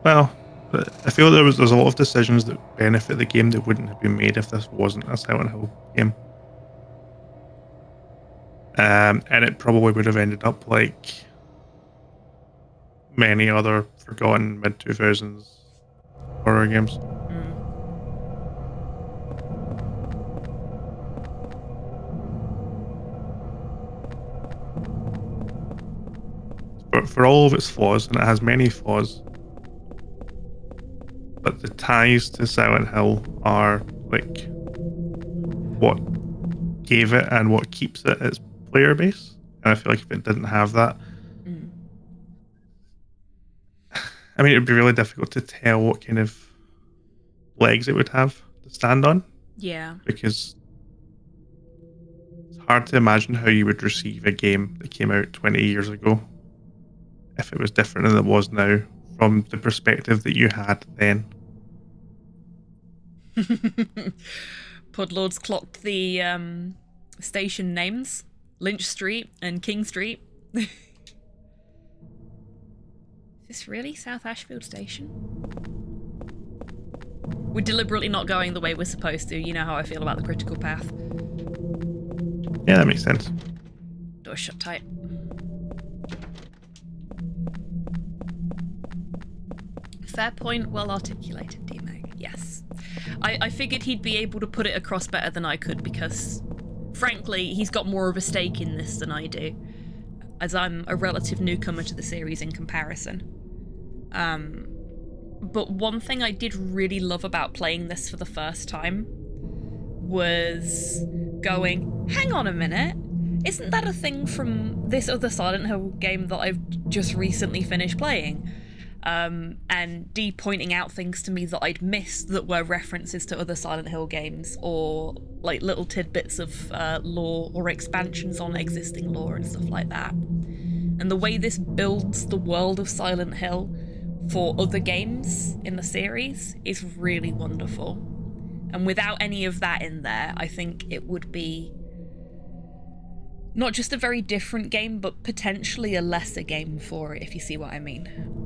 Well, but I feel there's a lot of decisions that benefit the game that wouldn't have been made if this wasn't a Silent Hill game. And it probably would have ended up like many other forgotten mid-2000s horror games. But for all of its flaws, and it has many flaws, but the ties to Silent Hill are like what gave it and what keeps it its player base. And I feel like if it didn't have that, I mean, it would be really difficult to tell what kind of legs it would have to stand on. Yeah. Because it's hard to imagine how you would receive a game that came out 20 years ago if it was different than it was now from the perspective that you had then. Podlords clocked the station names. Lynch Street and King Street. Is this really South Ashfield Station? We're deliberately not going the way we're supposed to. You know how I feel about the critical path. Yeah, that makes sense. Door shut tight. Fair point, well articulated, DMAC. Yes. I figured he'd be able to put it across better than I could because, frankly, he's got more of a stake in this than I do, as I'm a relative newcomer to the series in comparison. But one thing I did really love about playing this for the first time was going, hang on a minute, isn't that a thing from this other Silent Hill game that I've just recently finished playing? And Dee pointing out things to me that I'd missed that were references to other Silent Hill games, or like little tidbits of lore or expansions on existing lore and stuff like that. And the way this builds the world of Silent Hill for other games in the series is really wonderful. And without any of that in there, I think it would be not just a very different game, but potentially a lesser game for it, if you see what I mean.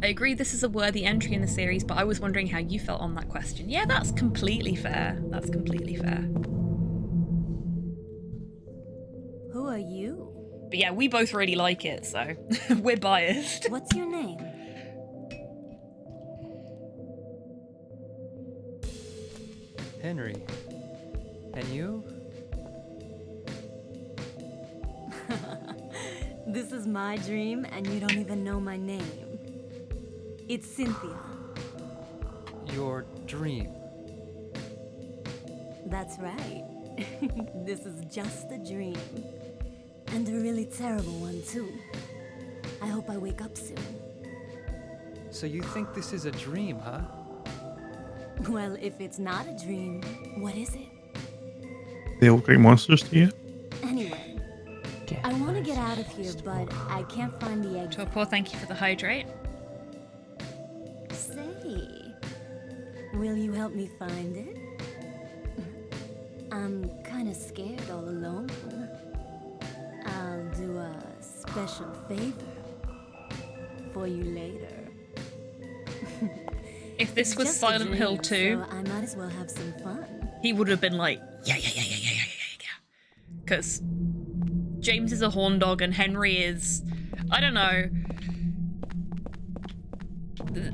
I agree this is a worthy entry in the series, but I was wondering how you felt on that question. Yeah, that's completely fair. That's completely fair. Who are you? But yeah, we both really like it, so we're biased. What's your name? Henry. And you? This is my dream, and you don't even know my name. It's Cynthia. Your dream. That's right. This is just a dream. And a really terrible one, too. I hope I wake up soon. So you think this is a dream, huh? Well, if it's not a dream, what is it? They look like monsters to you? Anyway, I want to get out of here, but I can't find the exit. Torpor, thank you for the hydrate. Say, will you help me find it? I'm kind of scared all alone. I'll do a special favor for you later. If this It's was just a Silent Hill dream, 2, so I might as well have some fun. he would have been like, yeah. Because James is a horn dog and Henry is, I don't know.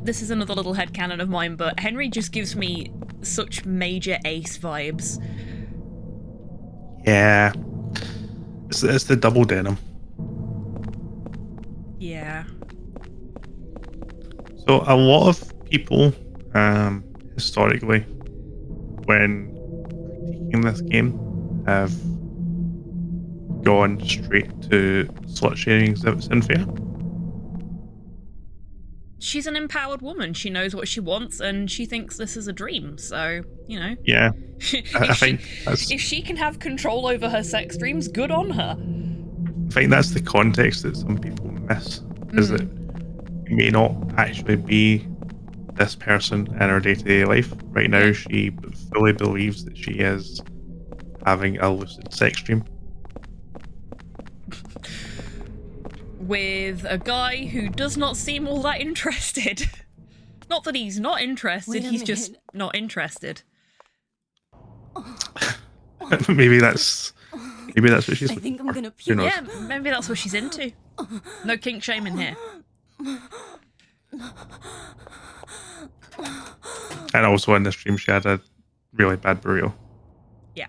This is another little headcanon of mine, but Henry just gives me such major Ace vibes. Yeah. It's the double denim. Yeah. So a lot of people, historically, when critiquing this game, have gone straight to slut shaming Cynthia. She's an empowered woman. She knows what she wants and she thinks this is a dream. So, you know. Yeah. I think if she can have control over her sex dreams, good on her. I think that's the context that some people miss. Is that it may not actually be this person in her day-to-day life. Right now, she fully believes that she is having a lucid sex dream. With a guy who does not seem all that interested. Not that he's not interested, he's just not interested. maybe that's what she's. I think I'm gonna puke. Yeah, maybe that's what she's into. No kink shaming here. And also in this dream, she had a really bad burrito. Yeah.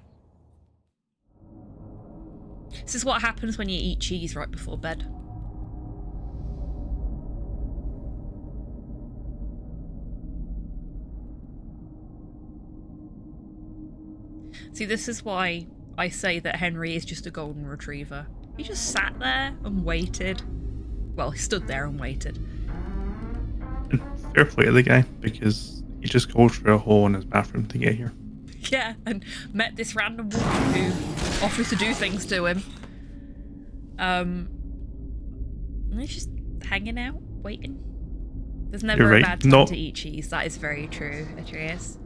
This is what happens when you eat cheese right before bed. See, this is why I say that Henry is just a golden retriever. He just sat there and waited. Well, he stood there and waited. And fair play to the guy, because he just goes through a hole in his bathroom to get here. Yeah, and met this random woman who offers to do things to him. And he's just hanging out, waiting. There's never You're a right. bad time to eat cheese. That is very true, Atreus.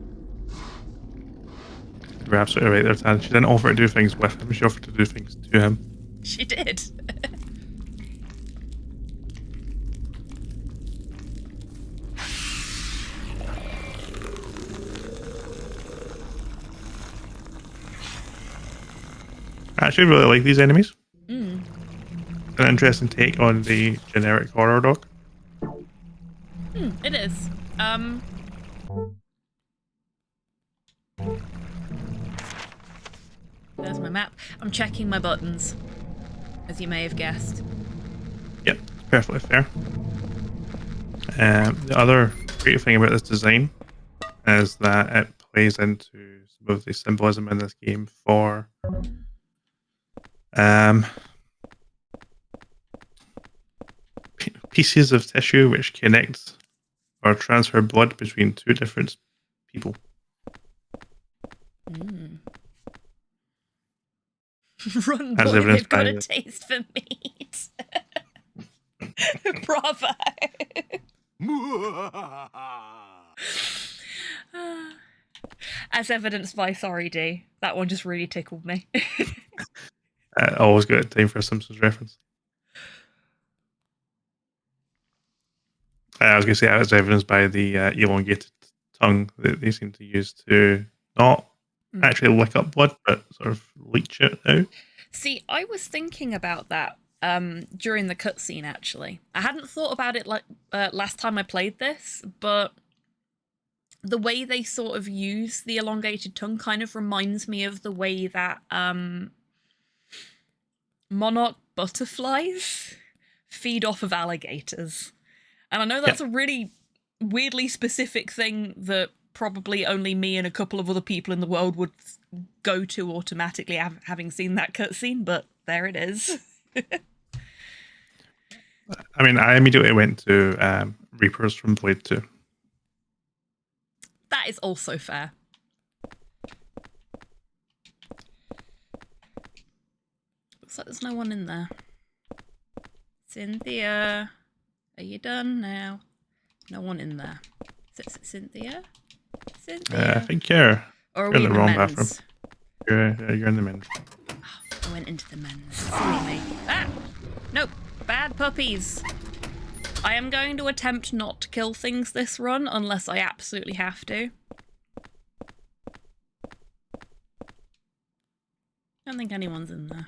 You're absolutely right there, Tan. She didn't offer to do things with him, she offered to do things to him. She did. I actually really like these enemies. Mm. An interesting take on the generic horror dog. It is. There's my map. I'm checking my buttons, as you may have guessed. Yep, perfectly fair. The other great thing about this design is that it plays into some of the symbolism in this game for pieces of tissue which connect or transfer blood between two different people. Run, As boy, evidenced they've got by a the- taste for meat. Bravo. As evidenced by Sorry D. That one just really tickled me. Always got time for a Simpsons reference. I was going to say, as evidenced by the elongated tongue that they seem to use to not actually lick up blood, but sort of leach it out. See, I was thinking about that during the cutscene, actually. I hadn't thought about it like last time I played this, but the way they sort of use the elongated tongue kind of reminds me of the way that monarch butterflies feed off of alligators. And I know that's a really weirdly specific thing that probably only me and a couple of other people in the world would go to automatically having seen that cutscene, but there it is. I mean, I immediately went to Reapers from Blade 2. That is also fair. Looks like there's no one in there. Cynthia, are you done now? No one in there. Cynthia? Cynthia? I think you're Or are in we the in the wrong men's? bathroom. You're in the men's. Oh, I went into the men's. Silly me. Ah! Nope. Bad puppies. I am going to attempt not to kill things this run unless I absolutely have to. I don't think anyone's in there.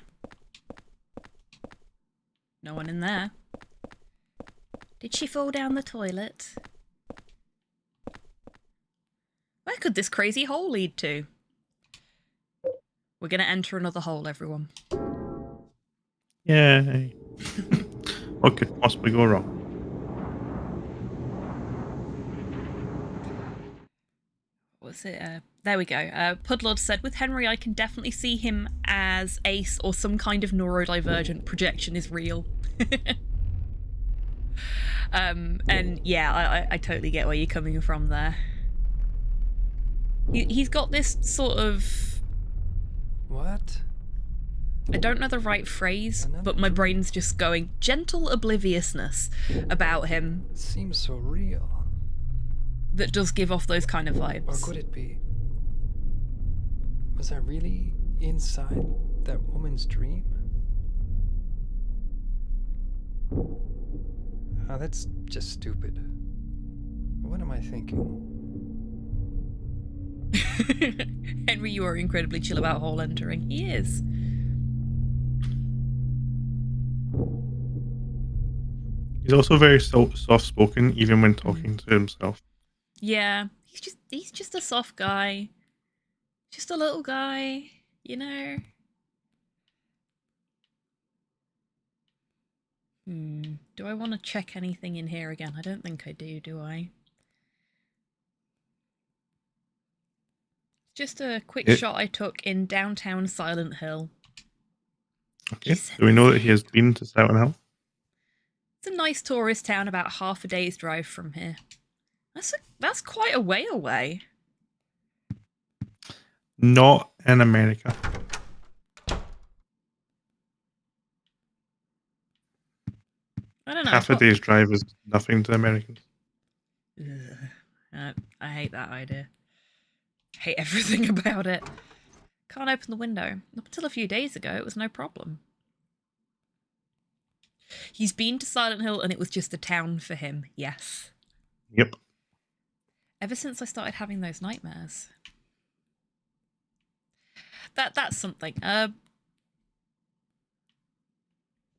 No one in there. Did she fall down the toilet? Where could this crazy hole lead to? We're gonna enter another hole, everyone. Yay. What could possibly go wrong? What's it? There we go. Pudlord said, with Henry, I can definitely see him as Ace or some kind of neurodivergent. Projection is real. And yeah, I totally get where you're coming from there. He's got this sort of... What? I don't know the right phrase, but my brain's just going gentle obliviousness about him. It seems so real. That does give off those kind of vibes. Or could it be? Was I really inside that woman's dream? Oh, that's just stupid. What am I thinking? Henry, you are incredibly chill about hole entering. He is. He's also very soft-spoken, even when talking to himself. Yeah, he's just a soft guy. Just a little guy, you know? Do I want to check anything in here again? I don't think I do I? Just a quick shot I took in downtown Silent Hill. Okay, do we know that he has been to Silent Hill? It's a nice tourist town about half a day's drive from here. That's quite a way away. Not in America. I don't know. Half a day's drive is nothing to Americans. I hate that idea. Hate everything about it. Can't open the window. Up until a few days ago, it was no problem. He's been to Silent Hill and it was just a town for him, yes. Yep. Ever since I started having those nightmares. That's something.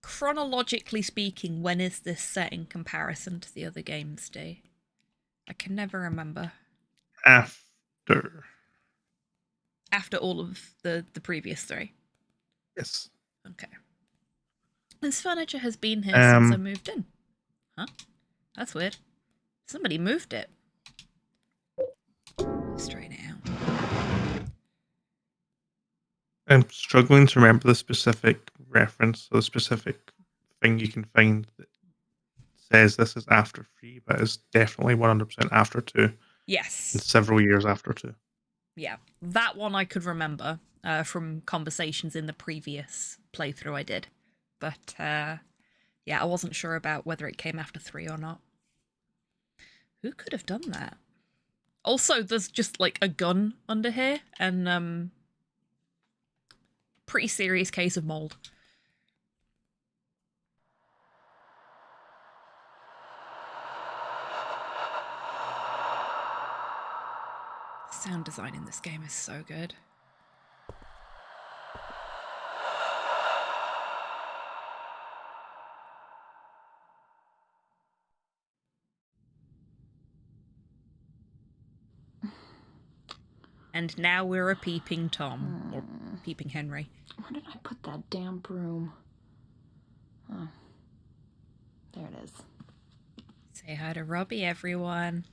Chronologically speaking, when is this set in comparison to the other games, Dee? I can never remember. After all of the previous three? Yes. Okay. This furniture has been here since I moved in. Huh? That's weird. Somebody moved it. Straighten it out. I'm struggling to remember the specific reference or the specific thing you can find that says this is after 3, but it's definitely 100% after 2. Yes. And several years after 2. Yeah, that one I could remember from conversations in the previous playthrough I did. But, yeah, I wasn't sure about whether it came after 3 or not. Who could have done that? Also, there's just, like, a gun under here, and, pretty serious case of mold. Sound design in this game is so good. And now we're a peeping Tom. Or peeping Henry. Where did I put that damn broom? Oh. There it is. Say hi to Robbie, everyone.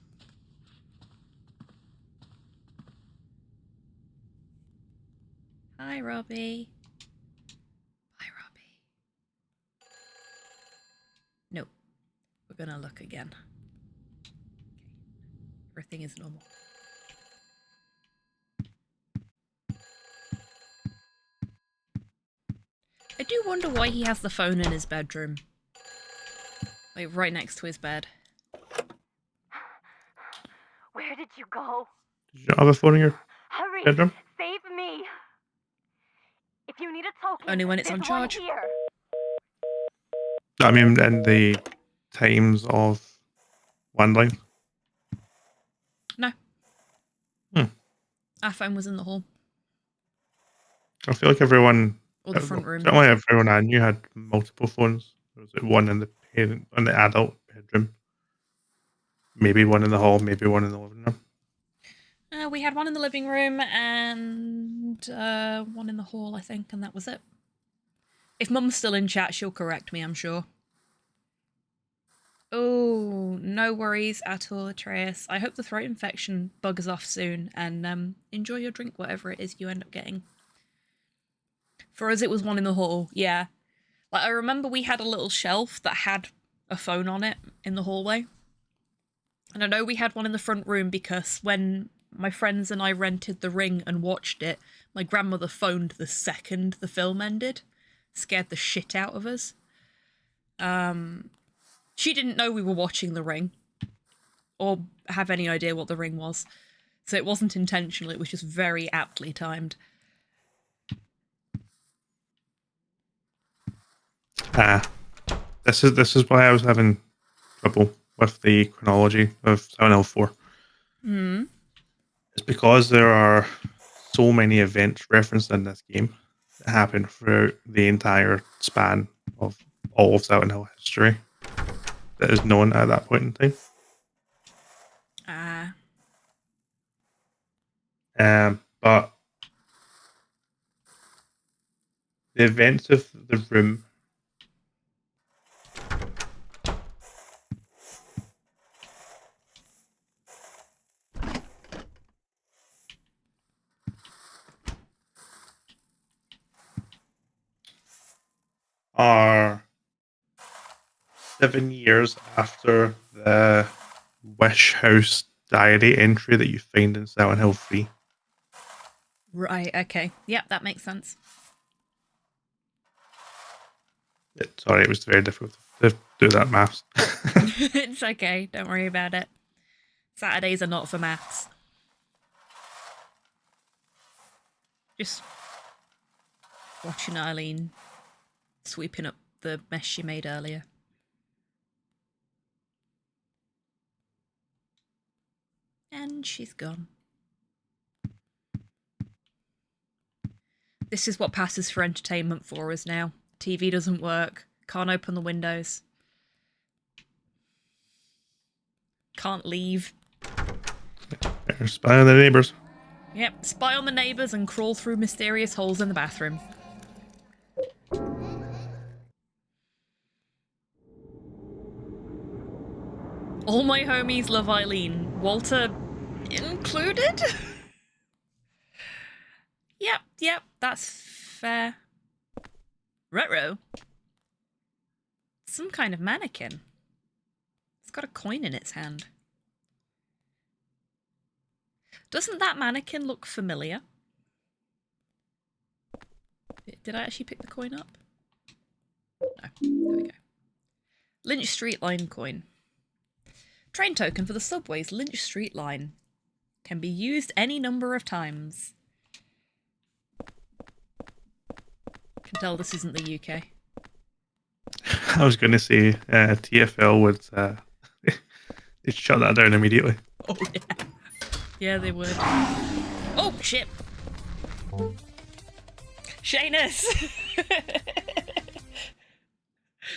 Hi, Robbie. Hi, Robbie. No, we're gonna look again. Okay. Everything is normal. I do wonder why he has the phone in his bedroom. Like, right next to his bed. Where did you go? Did you not have a phone in your Hurry! bedroom? Save me! If you need a token, Only when it's there's on charge. one here. I mean, in the times of landline. No. Hmm. Our phone was in the hall. I feel like everyone, Or the front room. certainly everyone I knew had multiple phones. There was one in the adult bedroom, maybe one in the hall, maybe one in the living room. We had one in the living room and one in the hall, I think, and that was it. If Mum's still in chat, she'll correct me, I'm sure. Oh, no worries at all, Atreus. I hope the throat infection buggers off soon, and enjoy your drink, whatever it is you end up getting. For us, it was one in the hall, yeah. Like, I remember we had a little shelf that had a phone on it in the hallway. And I know we had one in the front room because when my friends and I rented The Ring and watched it, my grandmother phoned the second the film ended. Scared the shit out of us. She didn't know we were watching The Ring. Or have any idea what The Ring was. So it wasn't intentional, it was just very aptly timed. This is why I was having trouble with the chronology of Silent Hill 4. Hmm. It's because there are so many events referenced in this game that happen throughout the entire span of all of Silent Hill history that is known at that point in time. But the events of the room are 7 years after the Wish House diary entry that you find in Silent Hill 3. Right, okay. Yep, that makes sense. Sorry, it was very difficult to do that maths. It's okay, don't worry about it. Saturdays are not for maths. Just watching Eileen sweeping up the mess she made earlier. And she's gone. This is what passes for entertainment for us now. TV doesn't work. Can't open the windows. Can't leave. Spy on the neighbours. Yep, spy on the neighbours and crawl through mysterious holes in the bathroom. All my homies love Eileen. Walter included? Yep, that's fair. Retro? Some kind of mannequin. It's got a coin in its hand. Doesn't that mannequin look familiar? Did I actually pick the coin up? No. There we go. Lynch Street Line coin. Train token for the subway's Lynch Street Line. Can be used any number of times. Can tell this isn't the UK. I was going to say TFL would they'd shut that down immediately. Oh yeah. Yeah, they would. Oh shit! Shanus!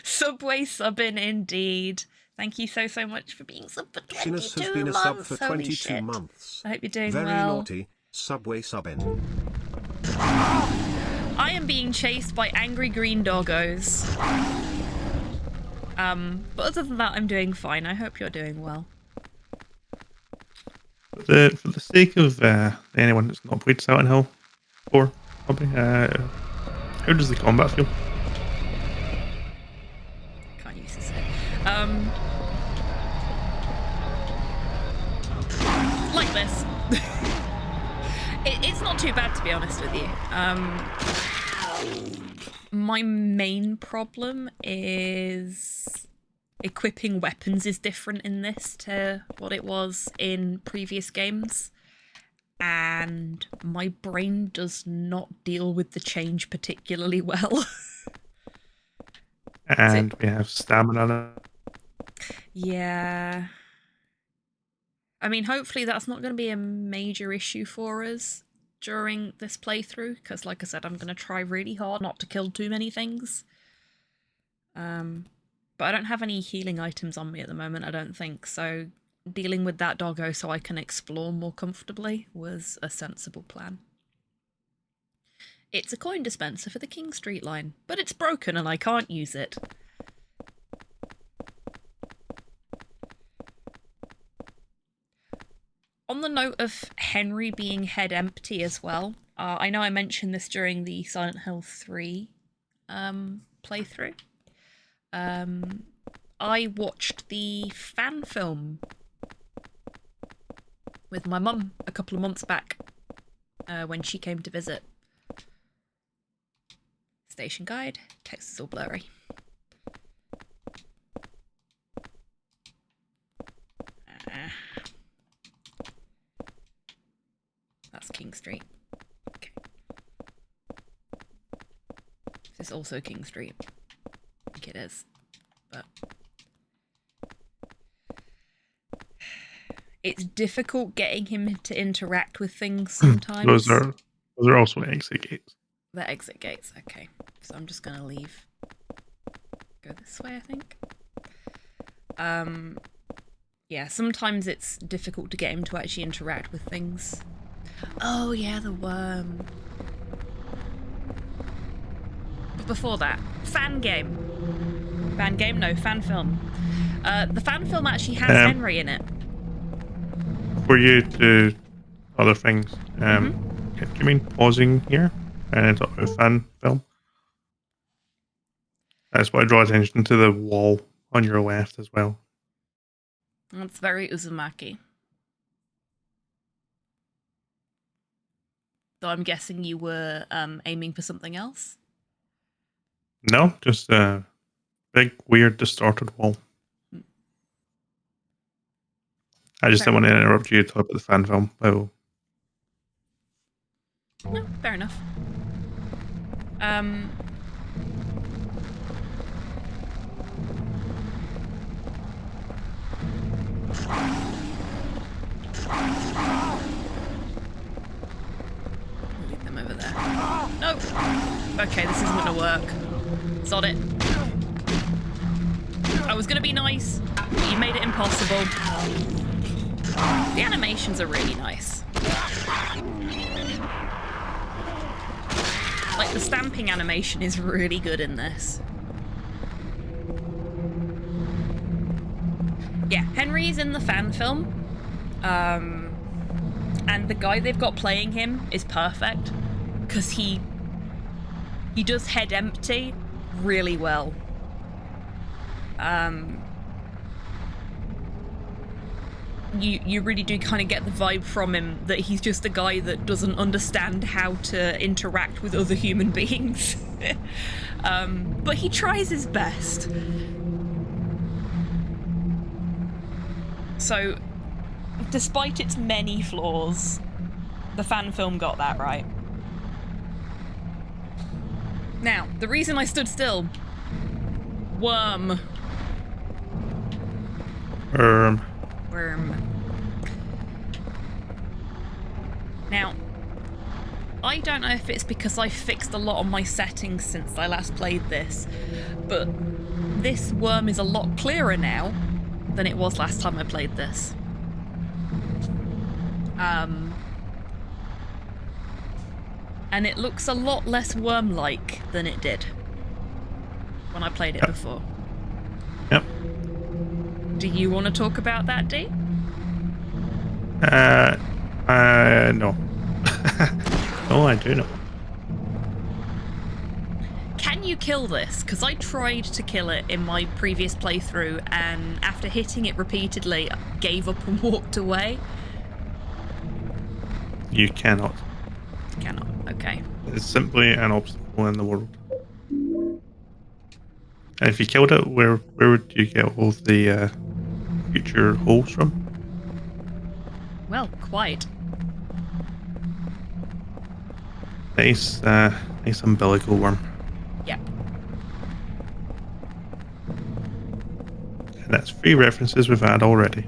Subway subbing indeed. Thank you so much for being sub for 22 Shinus has been a months. sub for Holy 22 shit. months. I hope you're doing Very well. naughty. Subway subbing. I am being chased by angry green doggos. But other than that, I'm doing fine. I hope you're doing well. For the sake of anyone that's not played Silent Hill 4, Probably. How does the combat feel? Can't use this head. Like this. It's not too bad, to be honest with you. My main problem is equipping weapons is different in this to what it was in previous games. And my brain does not deal with the change particularly well. And we have stamina. Yeah. I mean, hopefully that's not going to be a major issue for us during this playthrough, because like I said, I'm going to try really hard not to kill too many things. But I don't have any healing items on me at the moment, I don't think, so dealing with that doggo so I can explore more comfortably was a sensible plan. It's a coin dispenser for the King Street line, but it's broken and I can't use it. On the note of Henry being head empty as well, I know I mentioned this during the Silent Hill 3 playthrough. I watched the fan film with my mum a couple of months back when she came to visit. Station guide, text is all blurry. That's King Street. Okay. Is this also King Street? I think it is, but it's difficult getting him to interact with things sometimes. Those are also exit gates. The exit gates, okay. So I'm just gonna leave. Go this way, I think. Yeah, sometimes it's difficult to get him to actually interact with things. Oh yeah, the worm. But before that, fan game. Fan game? No, fan film. The fan film actually has Henry in it. For you to other things, do you mean pausing here and talk about fan film? That's what I draw attention to the wall on your left as well. That's very Uzumaki. So I'm guessing you were aiming for something else? No, just a big, weird, distorted wall. I just didn't want to interrupt you to talk about the fan film. Oh. No, fair enough. Leave them over there. Nope. Okay, this isn't gonna work. Sod it. I was gonna be nice, but you made it impossible. The animations are really nice. Like, the stamping animation is really good in this. Yeah, Henry's in the fan film. And the guy they've got playing him is perfect, because he does head empty really well. You really do kind of get the vibe from him that he's just a guy that doesn't understand how to interact with other human beings. But he tries his best. So, despite its many flaws, the fan film got that right. Now, the reason I stood still... Worm. Worm. Now, I don't know if it's because I fixed a lot on my settings since I last played this, but this worm is a lot clearer now than it was last time I played this. And it looks a lot less worm-like than it did when I played it before. Yep. Do you want to talk about that, D? No. No, I do not. you kill this? Because I tried to kill it in my previous playthrough, and after hitting it repeatedly, gave up and walked away. You cannot. Cannot. Okay. It's simply an obstacle in the world. And if you killed it, where would you get all the future holes from? Well, quite. Nice umbilical worm. Yeah. And that's 3 references we've had already.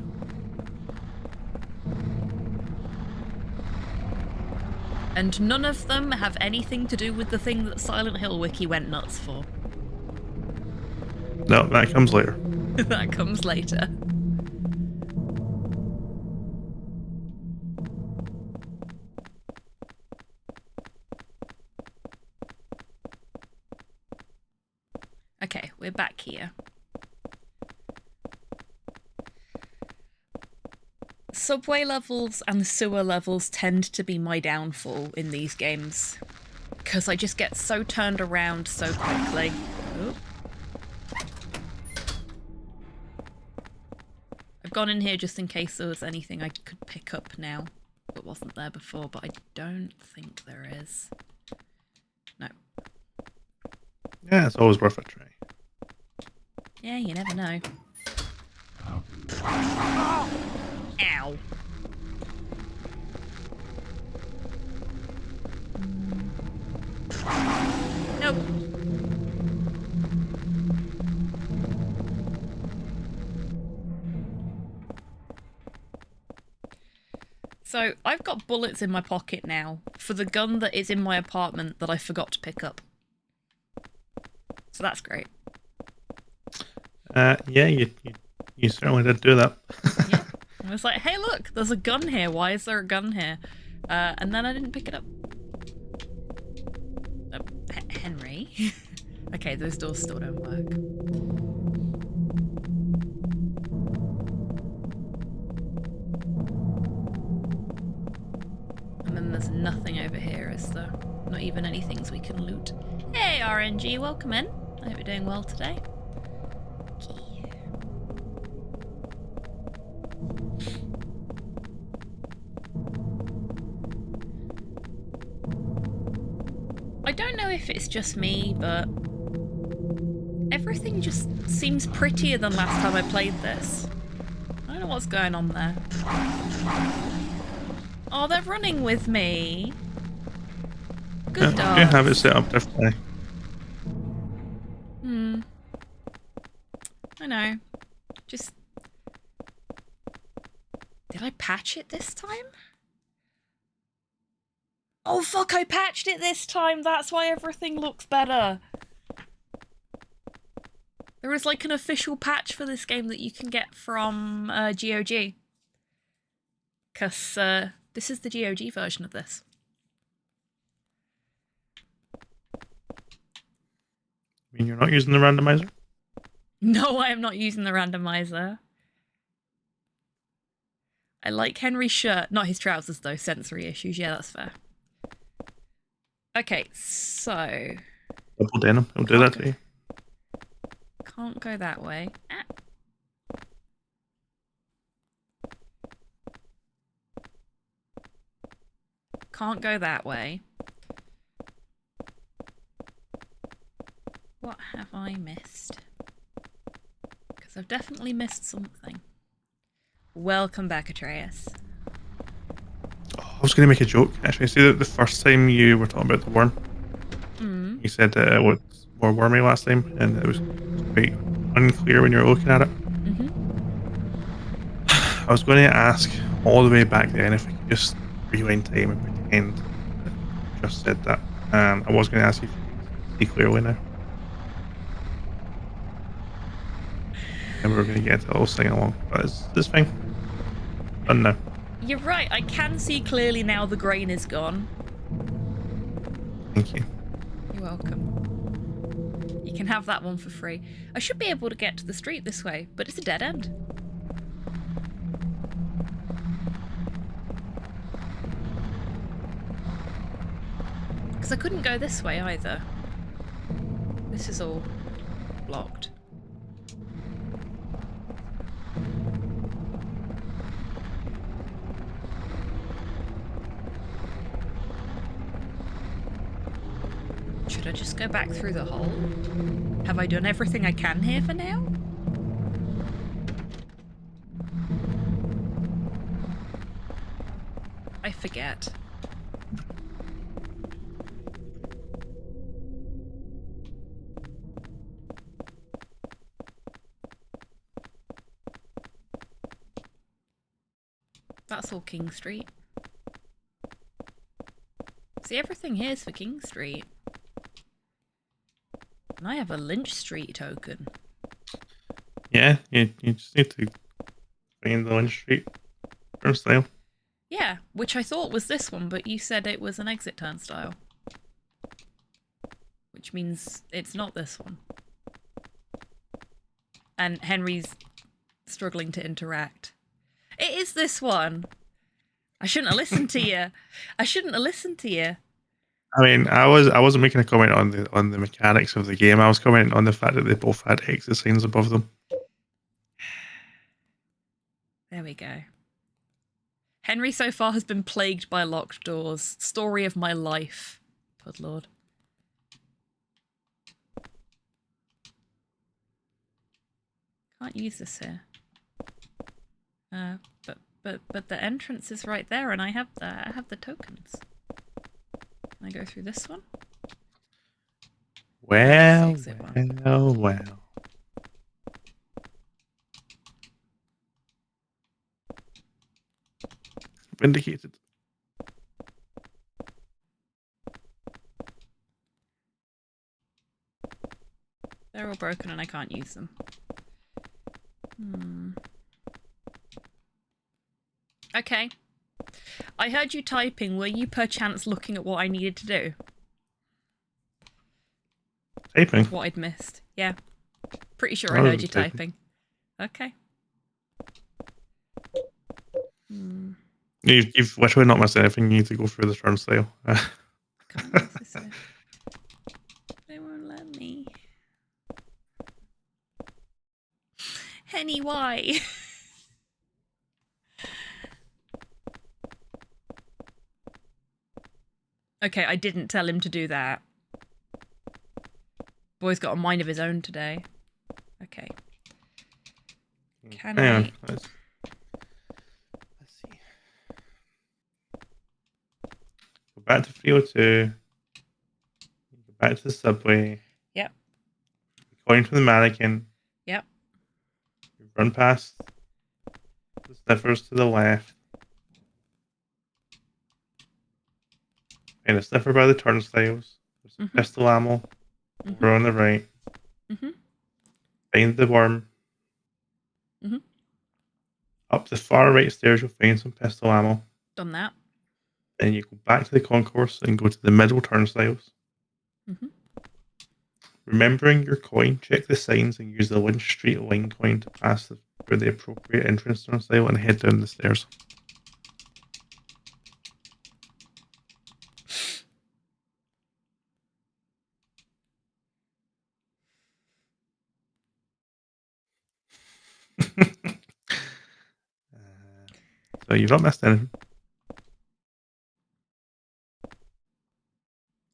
And none of them have anything to do with the thing that Silent Hill Wiki went nuts for. No, that comes later. That comes later. Okay, we're back here. Subway levels and sewer levels tend to be my downfall in these games, because I just get so turned around so quickly. Ooh. I've gone in here just in case there was anything I could pick up now that wasn't there before, but I don't think there is. No. Yeah, it's always worth a try. Yeah, you never know. Ow. Nope. So, I've got bullets in my pocket now for the gun that is in my apartment that I forgot to pick up. So that's great. Yeah, you certainly did do that. Yeah. I was like, hey look, there's a gun here. Why is there a gun here? And then I didn't pick it up. Oh, Henry. Okay, those doors still don't work. And then there's nothing over here, is there? Not even any things we can loot. Hey RNG, welcome in. I hope you're doing well today. I don't know if it's just me, but everything just seems prettier than last time I played this. I don't know what's going on there. Oh, they're running with me. Good dogs. You have it set up differently. I know. Just... Did I patch it this time? Oh fuck, I patched it this time! That's why everything looks better! There is like an official patch for this game that you can get from GOG. Because this is the GOG version of this. I mean, you're not using the randomizer? No, I am not using the randomizer. I like Henry's shirt. Not his trousers though, sensory issues. Yeah, that's fair. Okay, so... Double denim, it'll do that to you. Can't go that way. Ah. Can't go that way. What have I missed? Because I've definitely missed something. Welcome back, Atreus. I was going to make a joke, actually. See, the first time you were talking about the worm, you said that it was more wormy last time, and it was quite unclear when you were looking at it. I was going to ask all the way back then if I could just rewind time and pretend that I just said that. I was going to ask you if you could see clearly now. And we were going to get into a little sing along, but it's fine. Done now. You're right, I can see clearly now the grain is gone. Thank you. You're welcome. You can have that one for free. I should be able to get to the street this way, but it's a dead end. Because I couldn't go this way either. This is all blocked. Should I just go back through the hole? Have I done everything I can here for now? I forget. That's all King Street. See, everything here's for King Street. And I have a Lynch Street token. Yeah, you just need to find the Lynch Street turnstile. Yeah, which I thought was this one, but you said it was an exit turnstile. Which means it's not this one. And Henry's struggling to interact. It is this one! I shouldn't have listened to you. I shouldn't have listened to you. I mean, I wasn't making a comment on the mechanics of the game. I was commenting on the fact that they both had exit signs above them. There we go. Henry so far has been plagued by locked doors. Story of my life. Good lord. Can't use this here. But the entrance is right there, and I have the tokens. Can I go through this one? Well. Vindicated. They're all broken and I can't use them. Okay. I heard you typing. Were you perchance looking at what I needed to do? Typing? What I'd missed. Yeah. Pretty sure I heard you typing. Okay. You've literally not missed anything. You need to go through the turnstile. Can't use this here. They won't let me. Henny, why? Okay, I didn't tell him to do that. Boy's got a mind of his own today. Okay. Can I... Let's see. Go back to 302. Go back to the subway. Yep. Coin from the mannequin. Yep. You run past the sniffers to the left. And a sniffer by the turnstiles. There's some pistol ammo. Over on the right. Find the worm. Up the far right stairs, you'll find some pistol ammo. Done that. Then you go back to the concourse and go to the middle turnstiles. Remembering your coin, check the signs and use the Lynch Street line coin to pass through the appropriate entrance turnstile and head down the stairs. So you've not missed anything.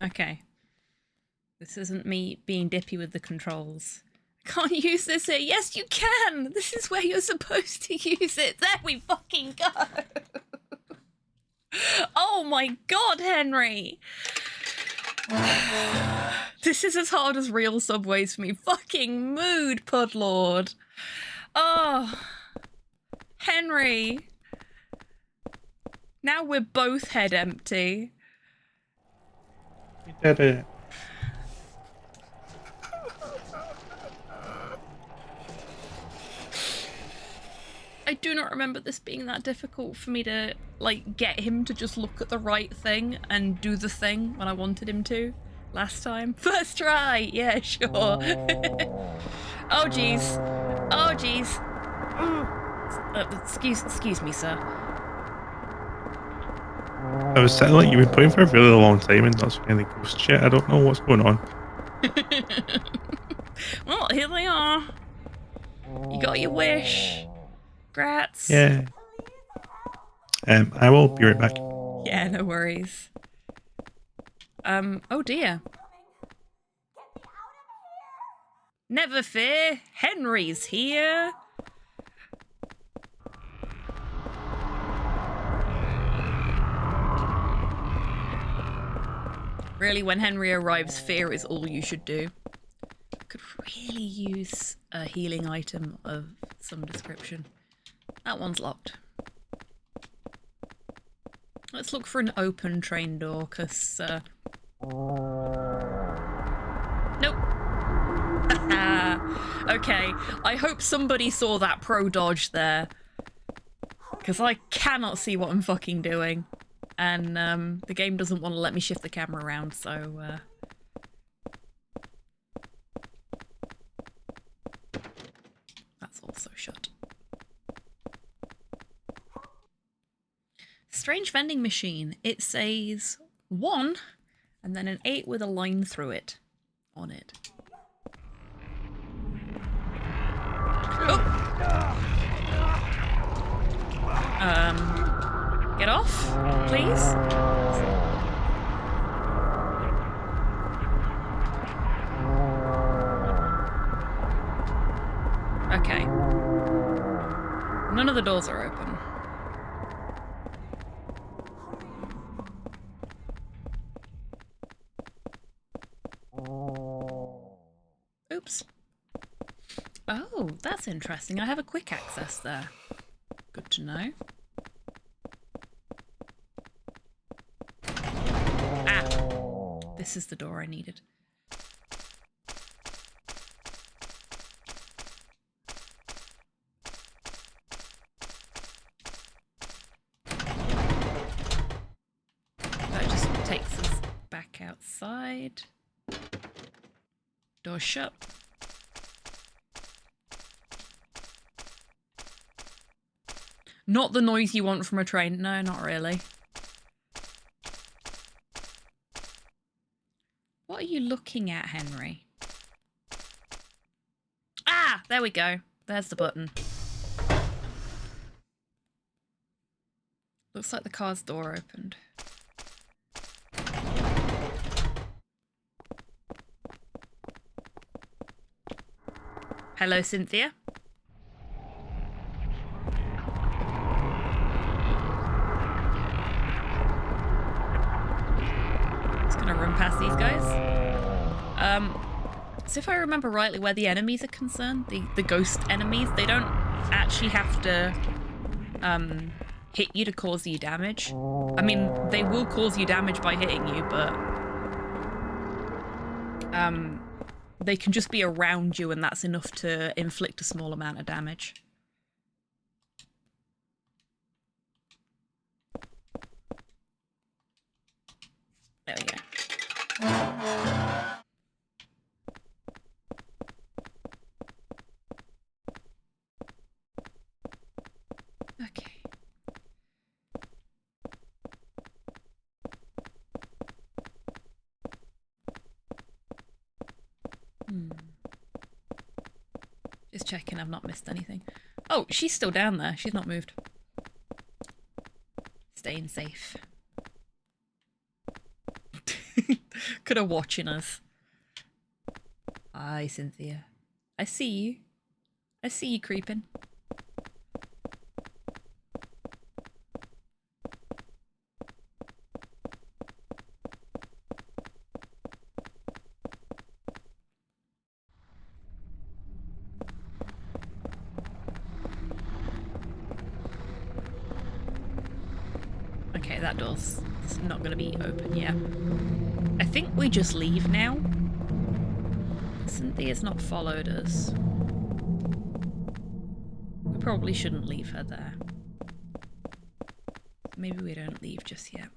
Okay. This isn't me being dippy with the controls. I can't use this here. Yes, you can! This is where you're supposed to use it. There we fucking go! Oh my god, Henry! This is as hard as real subways for me. Fucking mood, Pudlord. Oh. Henry. Now we're both head empty. We did it. I do not remember this being that difficult for me to, like, get him to just look at the right thing and do the thing when I wanted him to last time. First try! Yeah, sure. Oh, jeez. Oh, jeez. Excuse me, sir. I was sitting like you've been playing for a really long time and not seeing any ghost shit. I don't know what's going on. Well, here they are. You got your wish. Grats. Yeah. I will be right back. Yeah, no worries. Oh dear. Never fear, Henry's here. Really, when Henry arrives, fear is all you should do. Could really use a healing item of some description. That one's locked. Let's look for an open train door, because, nope. Okay, I hope somebody saw that pro dodge there. Because I cannot see what I'm fucking doing. And, the game doesn't want to let me shift the camera around, so, that's also shut. Strange vending machine. It says 1 and then an 8 with a line through it on it. Oh! Get off, please. Okay. None of the doors are open. Oops. Oh, that's interesting. I have a quick access there. Good to know. Ah! This is the door I needed. That just takes us back outside. Door shut. Not the noise you want from a train. No, not really. What are you looking at, Henry? Ah, there we go. There's the button. Looks like the car's door opened. Hello, Cynthia. Just gonna run past these guys. So if I remember rightly, where the enemies are concerned, the ghost enemies, they don't actually have to hit you to cause you damage. I mean, they will cause you damage by hitting you, but they can just be around you and that's enough to inflict a small amount of damage. There we go. Okay. Just checking I've not missed anything. Oh, she's still down there. She's not moved. Staying safe. Could have watching us. Hi, Cynthia. I see you. I see you creeping. Okay, that door's not going to be open yet. I think we just leave now. Cynthia's not followed us. We probably shouldn't leave her there. Maybe we don't leave just yet.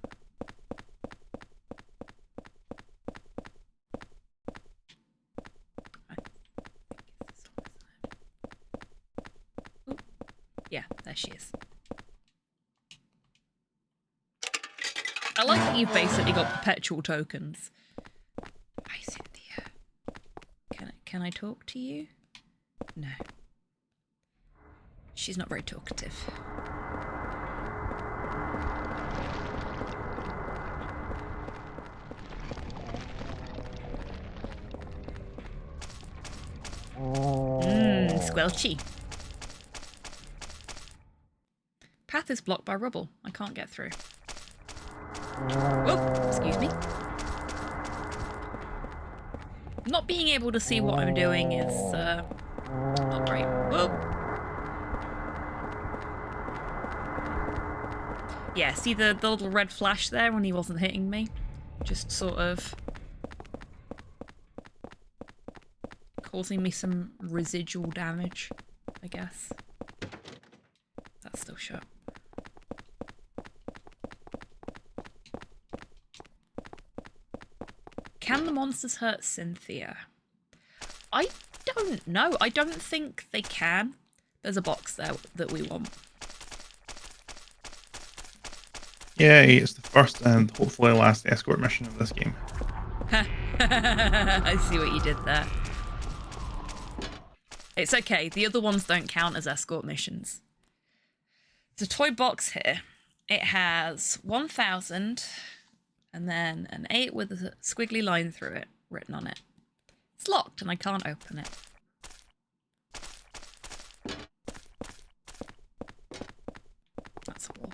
Ooh. Yeah, there she is. I like that you've basically got perpetual tokens. Hi, Cynthia. Can I talk to you? No. She's not very talkative. Squelchy. Path is blocked by rubble. I can't get through. Oh, excuse me. Not being able to see what I'm doing is not great. Whoa. Yeah, see the little red flash there when he wasn't hitting me? Just sort of causing me some residual damage, I guess. That's still shut. Can the monsters hurt Cynthia? I don't know. I don't think they can. There's a box there that we want. Yay, it's the first and hopefully last escort mission of this game. I see what you did there. It's okay, the other ones don't count as escort missions. There's a toy box here. It has 1000 and then an 8 with a squiggly line through it written on it. It's locked and I can't open it. That's a wall.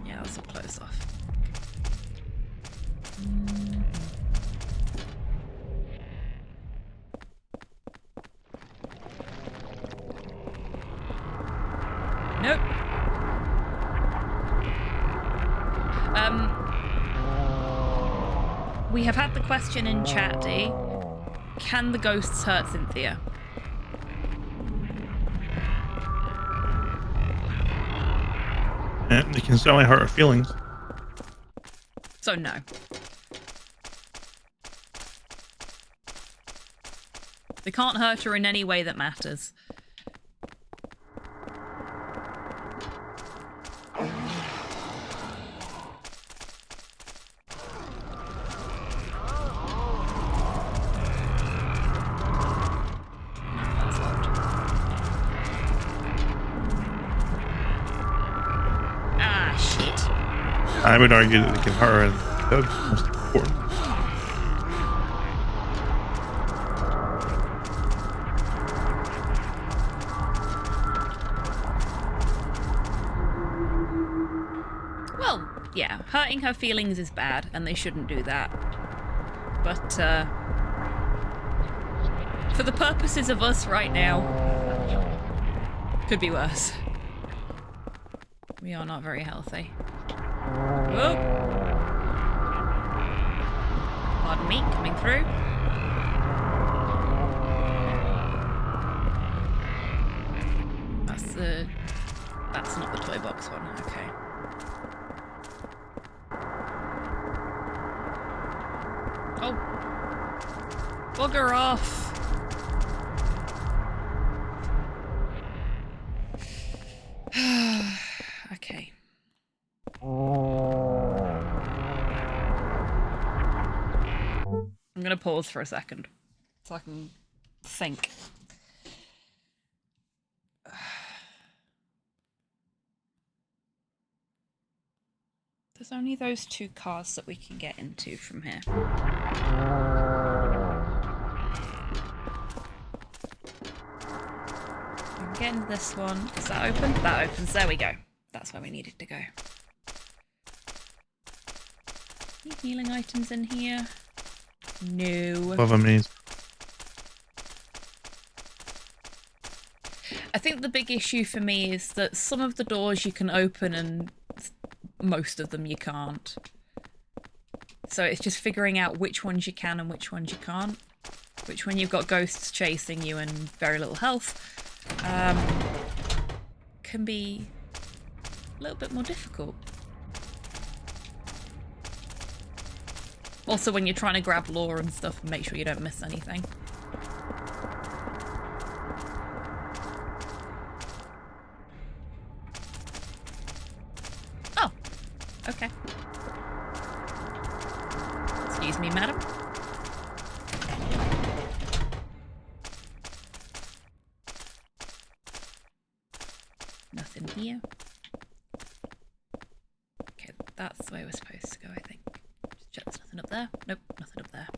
Yeah, that's all closed off. Nope. We have had the question in chat, D. Can the ghosts hurt Cynthia? They can certainly hurt her feelings. So no. They can't hurt her in any way that matters. I would argue that they can hurt her, and that's most important. Well, yeah, hurting her feelings is bad, and they shouldn't do that. But, for the purposes of us right now, could be worse. We are not very healthy. Whoa. Pardon me, coming through. That's not the toy box one, okay. Oh. Bugger off. Okay. I'm gonna pause for a second so I can think. There's only those 2 cars that we can get into from here. We can get into this one. Is that open? That opens. There we go. That's where we needed to go. Any healing items in here? No. Love a maze. I think the big issue for me is that some of the doors you can open and most of them you can't. So it's just figuring out which ones you can and which ones you can't. Which one you've got ghosts chasing you and very little health can be a little bit more difficult. Also when you're trying to grab lore and stuff, make sure you don't miss anything. Oh, Okay. Excuse me, madam. Nothing here. Okay, that's the way we're supposed to go, I think. Just check there's nothing up there. Nope, nothing up there.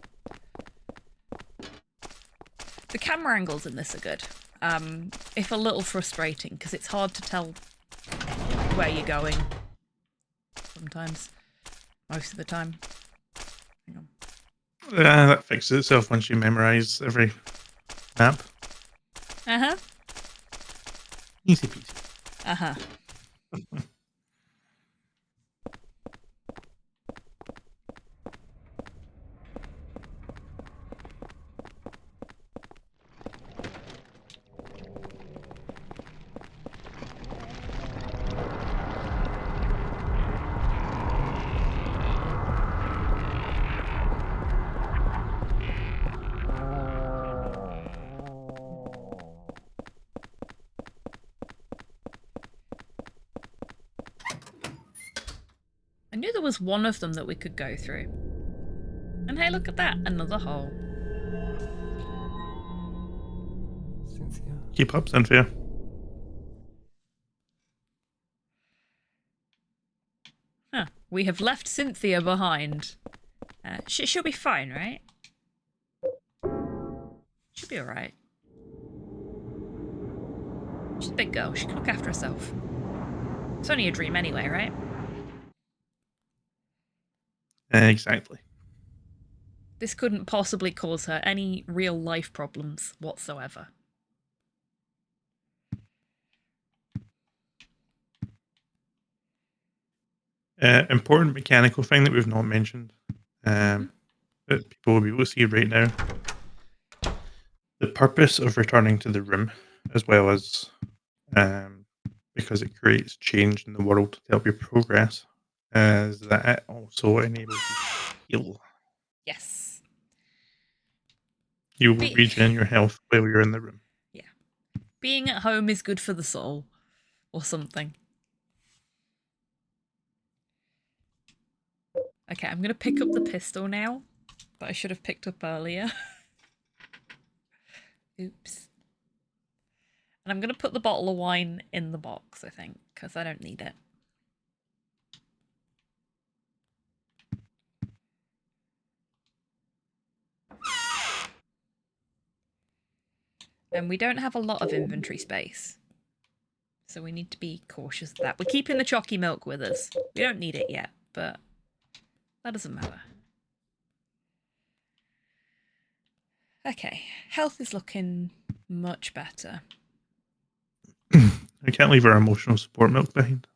The camera angles in this are good. If a little frustrating, because it's hard to tell where you're going. Sometimes. Most of the time. Hang on. That fixes itself once you memorize every map. Uh-huh. Easy peasy. Uh-huh. I knew there was one of them that we could go through. And hey, look at that, another hole. Cynthia. Keep up, Cynthia. Huh. We have left Cynthia behind. She'll be fine, right? She'll be alright. She's a big girl. She can look after herself. It's only a dream anyway, right? Exactly. This couldn't possibly cause her any real life problems whatsoever. Important mechanical thing that we've not mentioned. That people will be able to see right now. The purpose of returning to the room, as well as because it creates change in the world to help you progress, is that it also enables you to heal. Yes. You will regen your health while you're in the room. Yeah. Being at home is good for the soul. Or something. Okay, I'm going to pick up the pistol now. That I should have picked up earlier. Oops. And I'm going to put the bottle of wine in the box, I think. Because I don't need it. And we don't have a lot of inventory space. So we need to be cautious of that. We're keeping the Choccy milk with us. We don't need it yet, but that doesn't matter. Okay, health is looking much better. I can't leave our emotional support milk behind.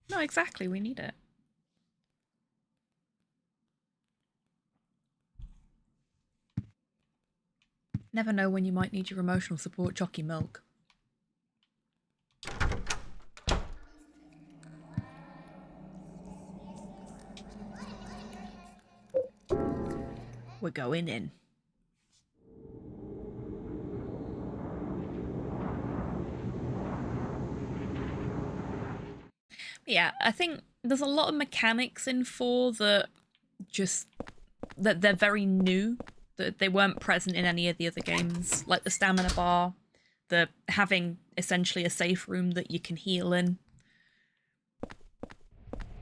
No, exactly, we need it. Never know when you might need your emotional support Choccy milk. We're going in. Yeah, I think there's a lot of mechanics in 4 that they're very new, that they weren't present in any of the other games, like the stamina bar, the having essentially a safe room that you can heal in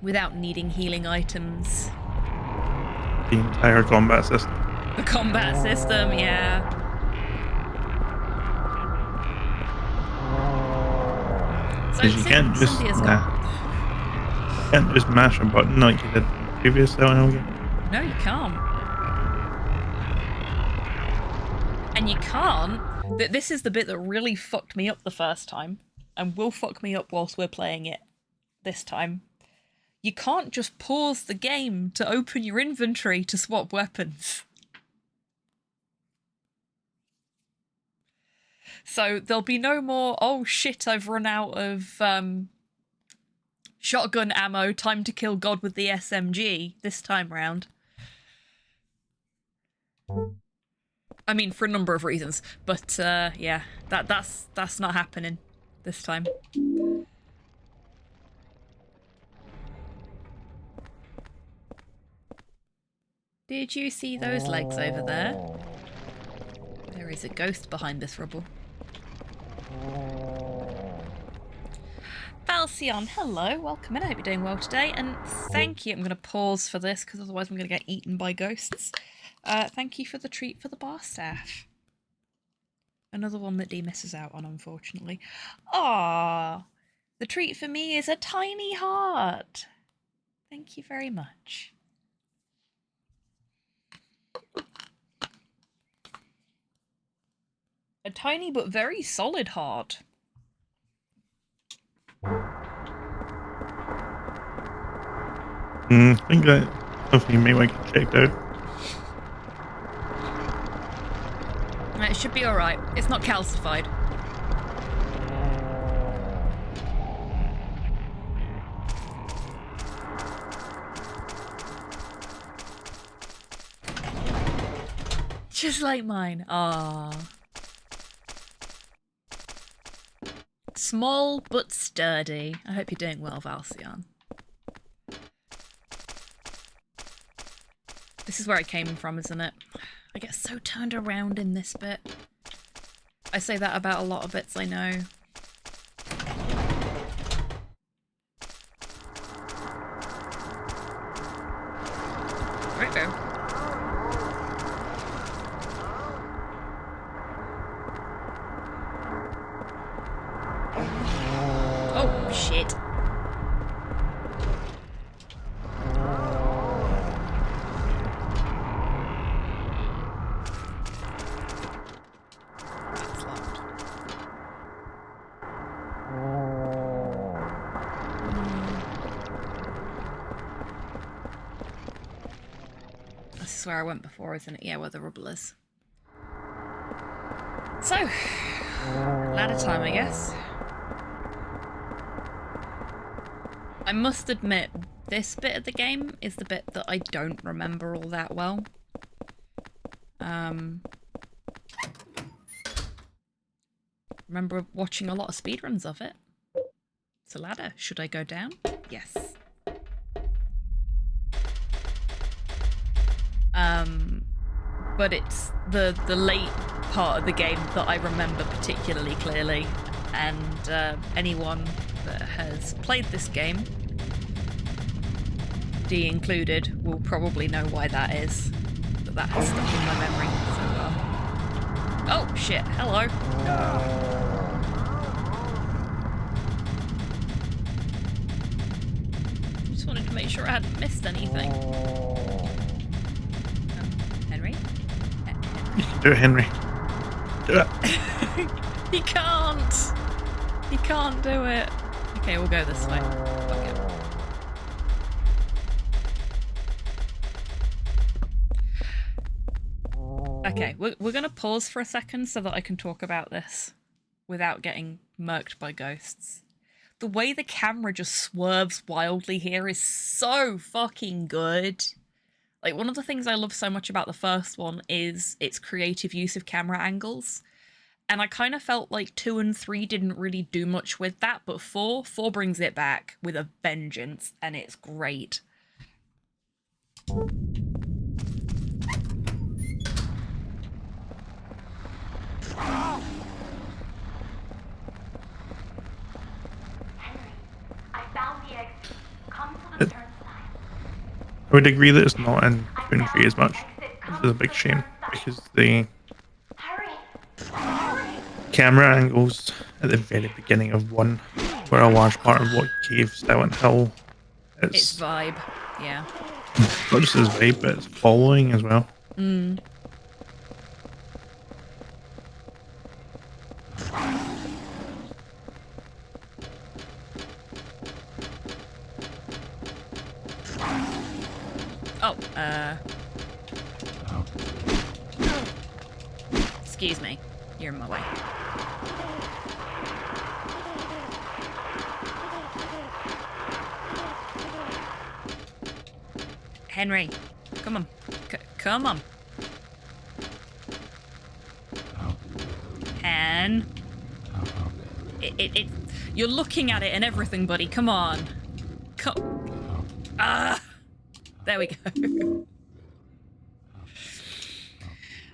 without needing healing items. The entire combat system. The combat system, yeah. So You can't just mash a button like you did in the previous Silent Hill game. No, you can't. And you can't. This is the bit that really fucked me up the first time, and will fuck me up whilst we're playing it this time. You can't just pause the game to open your inventory to swap weapons. So there'll be no more, oh shit, I've run out of shotgun ammo, time to kill God with the SMG this time round. I mean, for a number of reasons, but yeah, that's not happening this time. Did you see those legs over there? There is a ghost behind this rubble. Falcion, hello, welcome in. I hope you're doing well today, and thank you. I'm going to pause for this because otherwise I'm going to get eaten by ghosts. Thank you for the treat for the bar staff. Another one that Dee misses out on, unfortunately. Ah, the treat for me is a tiny heart. Thank you very much. A tiny but very solid heart. I think that something you may want to get checked out. It should be alright. It's not calcified. Just like mine. Ah. Small but sturdy. I hope you're doing well, Valcian. This is where it came from, isn't it? I get so turned around in this bit. I say that about a lot of bits, I know. Right go. Oh, shit. Where I went before, isn't it? Yeah, where the rubble is. So, ladder time, I guess. I must admit, this bit of the game is the bit that I don't remember all that well. Remember watching a lot of speedruns of it. It's a ladder. Should I go down? Yes. But it's the late part of the game that I remember particularly clearly, and anyone that has played this game, D included, will probably know why that is. That has stuck in my memory so well. Oh shit, hello. Just wanted to make sure I hadn't missed anything. Henry? Do it, Henry. Do it. He can't. He can't do it. Okay, we'll go this way. Okay, we're going to pause for a second so that I can talk about this without getting murked by ghosts. The way the camera just swerves wildly here is so fucking good. Like, one of the things I love so much about the first one is its creative use of camera angles. And I kind of felt like 2 and 3 didn't really do much with that, but 4 brings it back with a vengeance, and it's great. I would agree that it's not in 2 and 3 as much. This is a big shame because the camera angles at the very beginning of 1 were a large part of what gave Silent Hill Its vibe, yeah. Not just its vibe, but its following as well. Mm. Oh, excuse me. You're in my way. Henry, come on. Come on. Hen. You're looking at it and everything, buddy. Come on. Come. Ah! There we go.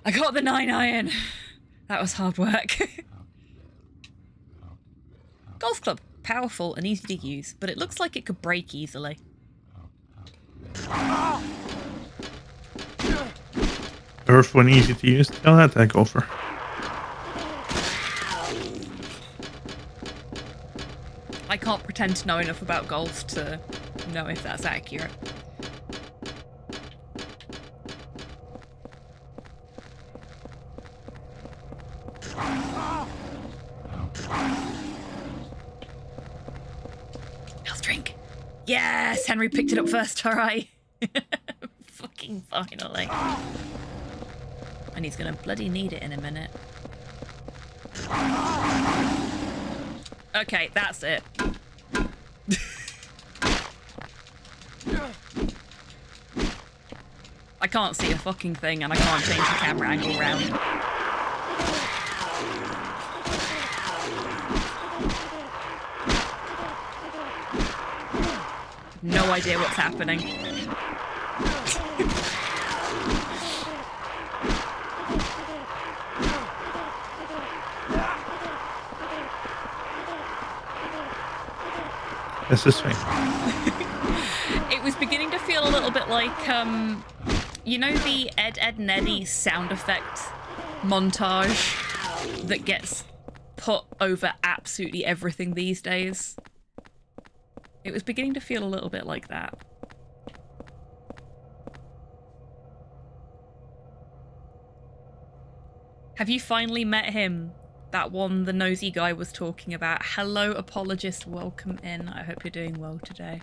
I got the 9 iron. That was hard work. Golf club. Powerful and easy to use, but it looks like it could break easily. Powerful and easy to use. Tell that to that golfer. I can't pretend to know enough about golf to know if that's accurate. Health drink. Yes, Henry picked it up first, alright. Fucking finally. And he's gonna bloody need it in a minute. Okay, that's it. I can't see a fucking thing and I can't change the camera angle round. No idea what's happening. This is fine. It was beginning to feel a little bit like, you know the Ed, Edd n Eddy sound effect montage that gets put over absolutely everything these days? It was beginning to feel a little bit like that. Have you finally met him? That one the nosy guy was talking about. Hello, apologist, welcome in. I hope you're doing well today.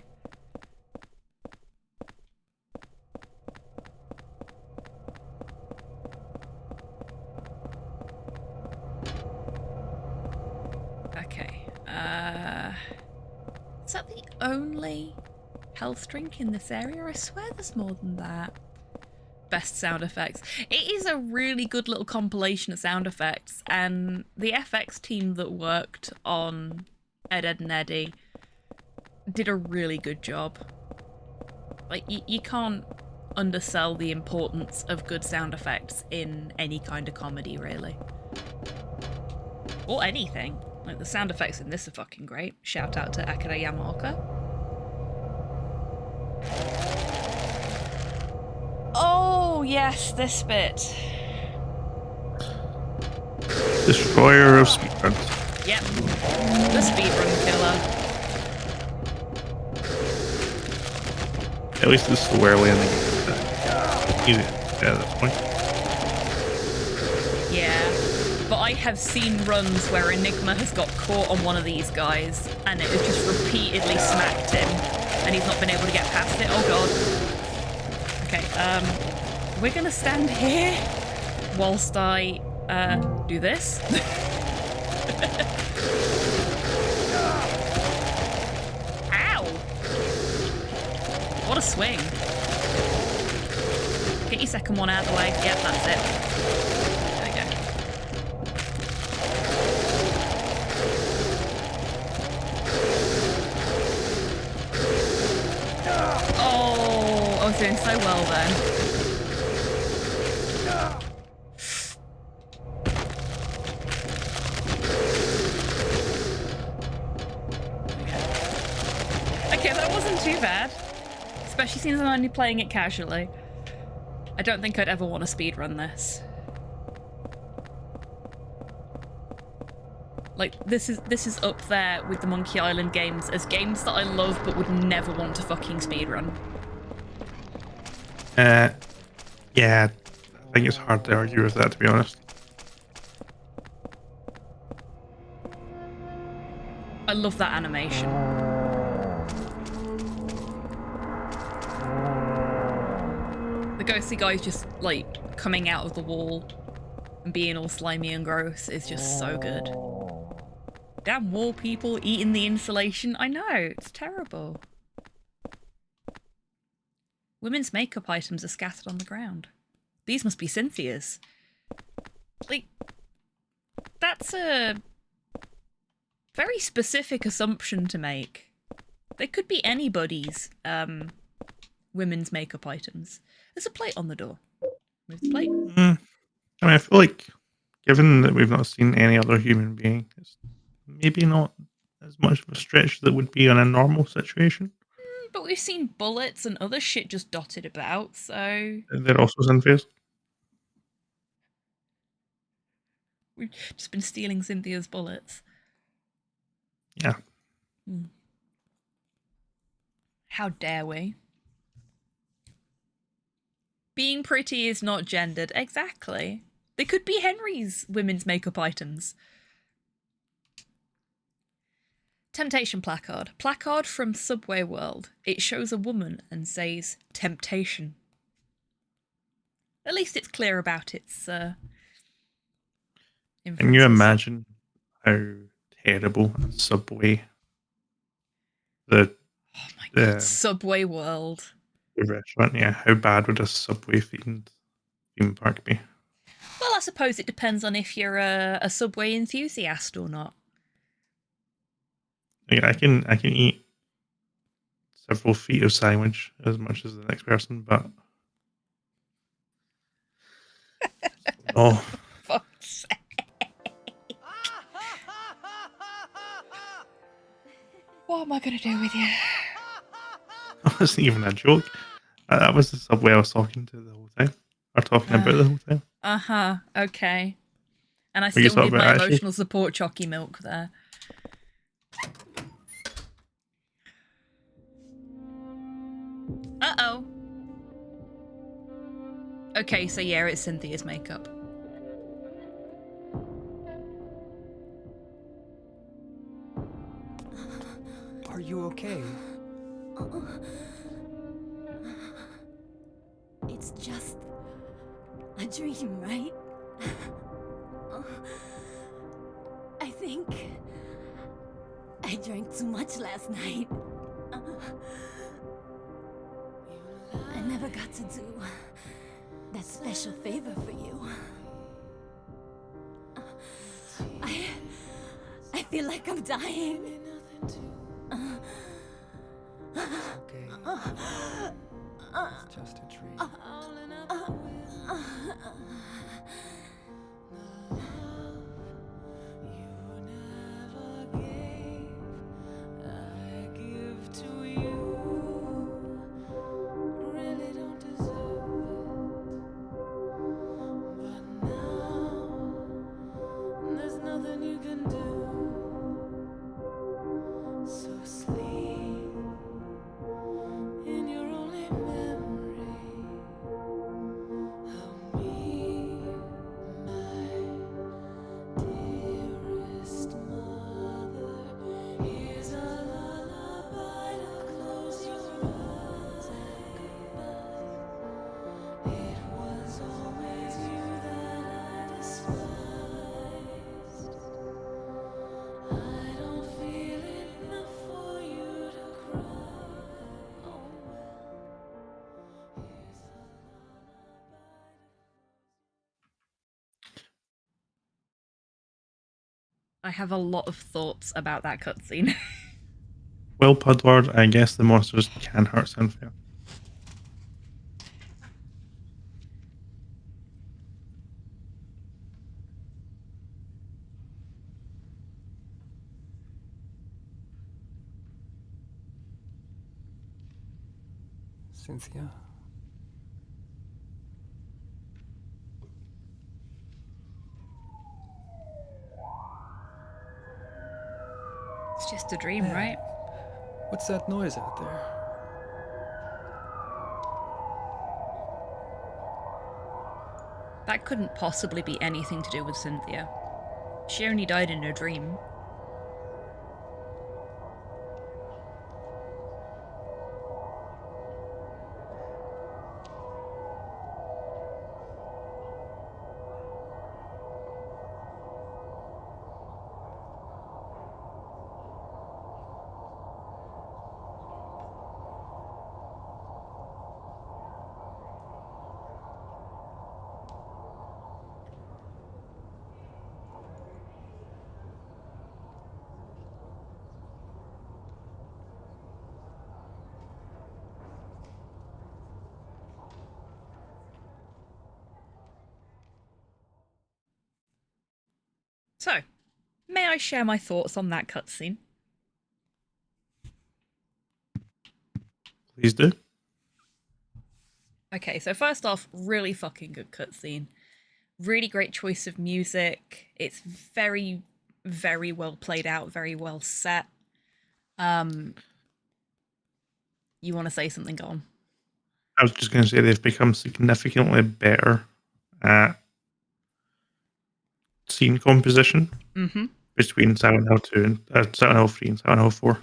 Okay, is that the only health drink in this area? I swear there's more than that. Best sound effects. It is a really good little compilation of sound effects, and the FX team that worked on Ed, Edd n Eddy did a really good job. Like, you can't undersell the importance of good sound effects in any kind of comedy, really. Or anything. Like, the sound effects in this are fucking great. Shout out to Akira Yamaoka. Oh, yes, this bit. Destroyer of speedruns. Yep. The speedrun killer. At least this is where landing is easy at this point. Yeah. But I have seen runs where Enigma has got caught on one of these guys and it has just repeatedly smacked him and he's not been able to get past it. Oh god. Okay, we're gonna stand here whilst I do this. Ow! What a swing. Get your second one out of the way. Yep, that's it. There we go. Oh, I was doing so well then. Okay, that wasn't too bad. Especially since I'm only playing it casually. I don't think I'd ever want to speedrun this. Like, this is up there with the Monkey Island games as games that I love but would never want to fucking speedrun. Yeah, I think it's hard to argue with that, to be honest. I love that animation. The ghostly guy's just, like, coming out of the wall and being all slimy and gross is just so good. Damn wall people eating the insulation. I know, it's terrible. Women's makeup items are scattered on the ground. These must be Cynthia's. Like, that's a very specific assumption to make. They could be anybody's women's makeup items. There's a plate on the door. Move the plate. I mean, I feel like, given that we've not seen any other human being, it's maybe not as much of a stretch that would be in a normal situation. But we've seen bullets and other shit just dotted about, so They're also Cynthia's. we've just been stealing Cynthia's bullets. Yeah. How dare we? Being pretty is not gendered. Exactly. They could be Henry's women's makeup items. Temptation placard. Placard from Subway World. It shows a woman and says, temptation. At least it's clear about its Can you influences. imagine how terrible Subway, the Oh my god, the Subway World. restaurant, yeah, how bad would a Subway themed theme park be? Well, I suppose it depends on if you're a Subway enthusiast or not. Like, I can eat several feet of sandwich as much as the next person, but oh, Fuck's sake. What am I gonna do with you? that wasn't even a joke. That was the Subway I was talking to the whole time, or talking about the whole time. Okay. And I What you still thought need about my it, actually? emotional support Choccy milk there. Uh-oh. Okay, so yeah, it's Cynthia's makeup. Are you okay? It's just a dream, right? I think I drank too much last night. I never got to do that special favor for you. I feel like I'm dying. Okay. It's just a dream. I have a lot of thoughts about that cutscene. Well, Pudward, I guess the monsters can hurt Cynthia. Cynthia? It's just a dream, right? What's that noise out there? That couldn't possibly be anything to do with Cynthia. She only died in her dream. So, may I share my thoughts on that cutscene? Please do. Okay, so first off, really fucking good cutscene. Really great choice of music. It's very, very well played out, very well set. You want to say something, go on. I was just going to say they've become significantly better at scene composition between Silent Hill 2 and Silent Hill 3 and Silent Hill 4.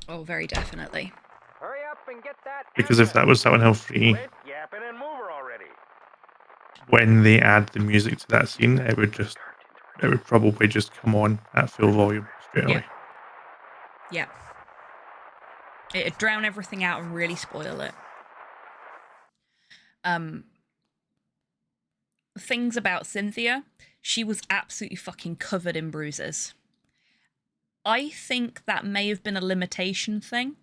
Oh, very definitely. Hurry up and get that. Because if that was Silent Hill 3, Quit yapping and move her already. when they add the music to that scene, it would probably just come on at full volume straight away. Yeah. It'd drown everything out and really spoil it. Things about Cynthia, she was absolutely fucking covered in bruises. I think that may have been a limitation thing,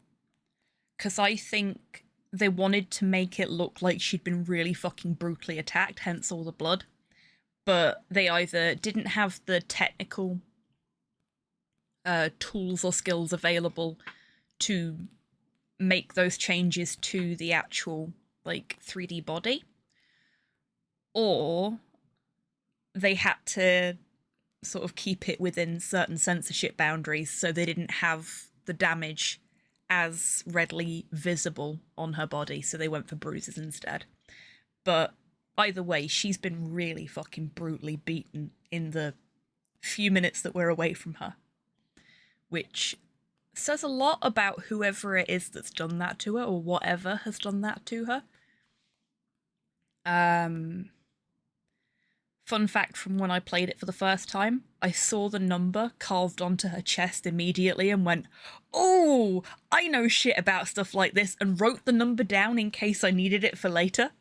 because I think they wanted to make it look like she'd been really fucking brutally attacked, hence all the blood. But they either didn't have the technical tools or skills available to make those changes to the actual, like, 3D body, or they had to sort of keep it within certain censorship boundaries so they didn't have the damage as readily visible on her body, so they went for bruises instead. But either way, she's been really fucking brutally beaten in the few minutes that we're away from her, which says a lot about whoever it is that's done that to her, or whatever has done that to her. Fun fact from when I played it for the first time, I saw the number carved onto her chest immediately and went, oh, I know shit about stuff like this, and wrote the number down in case I needed it for later.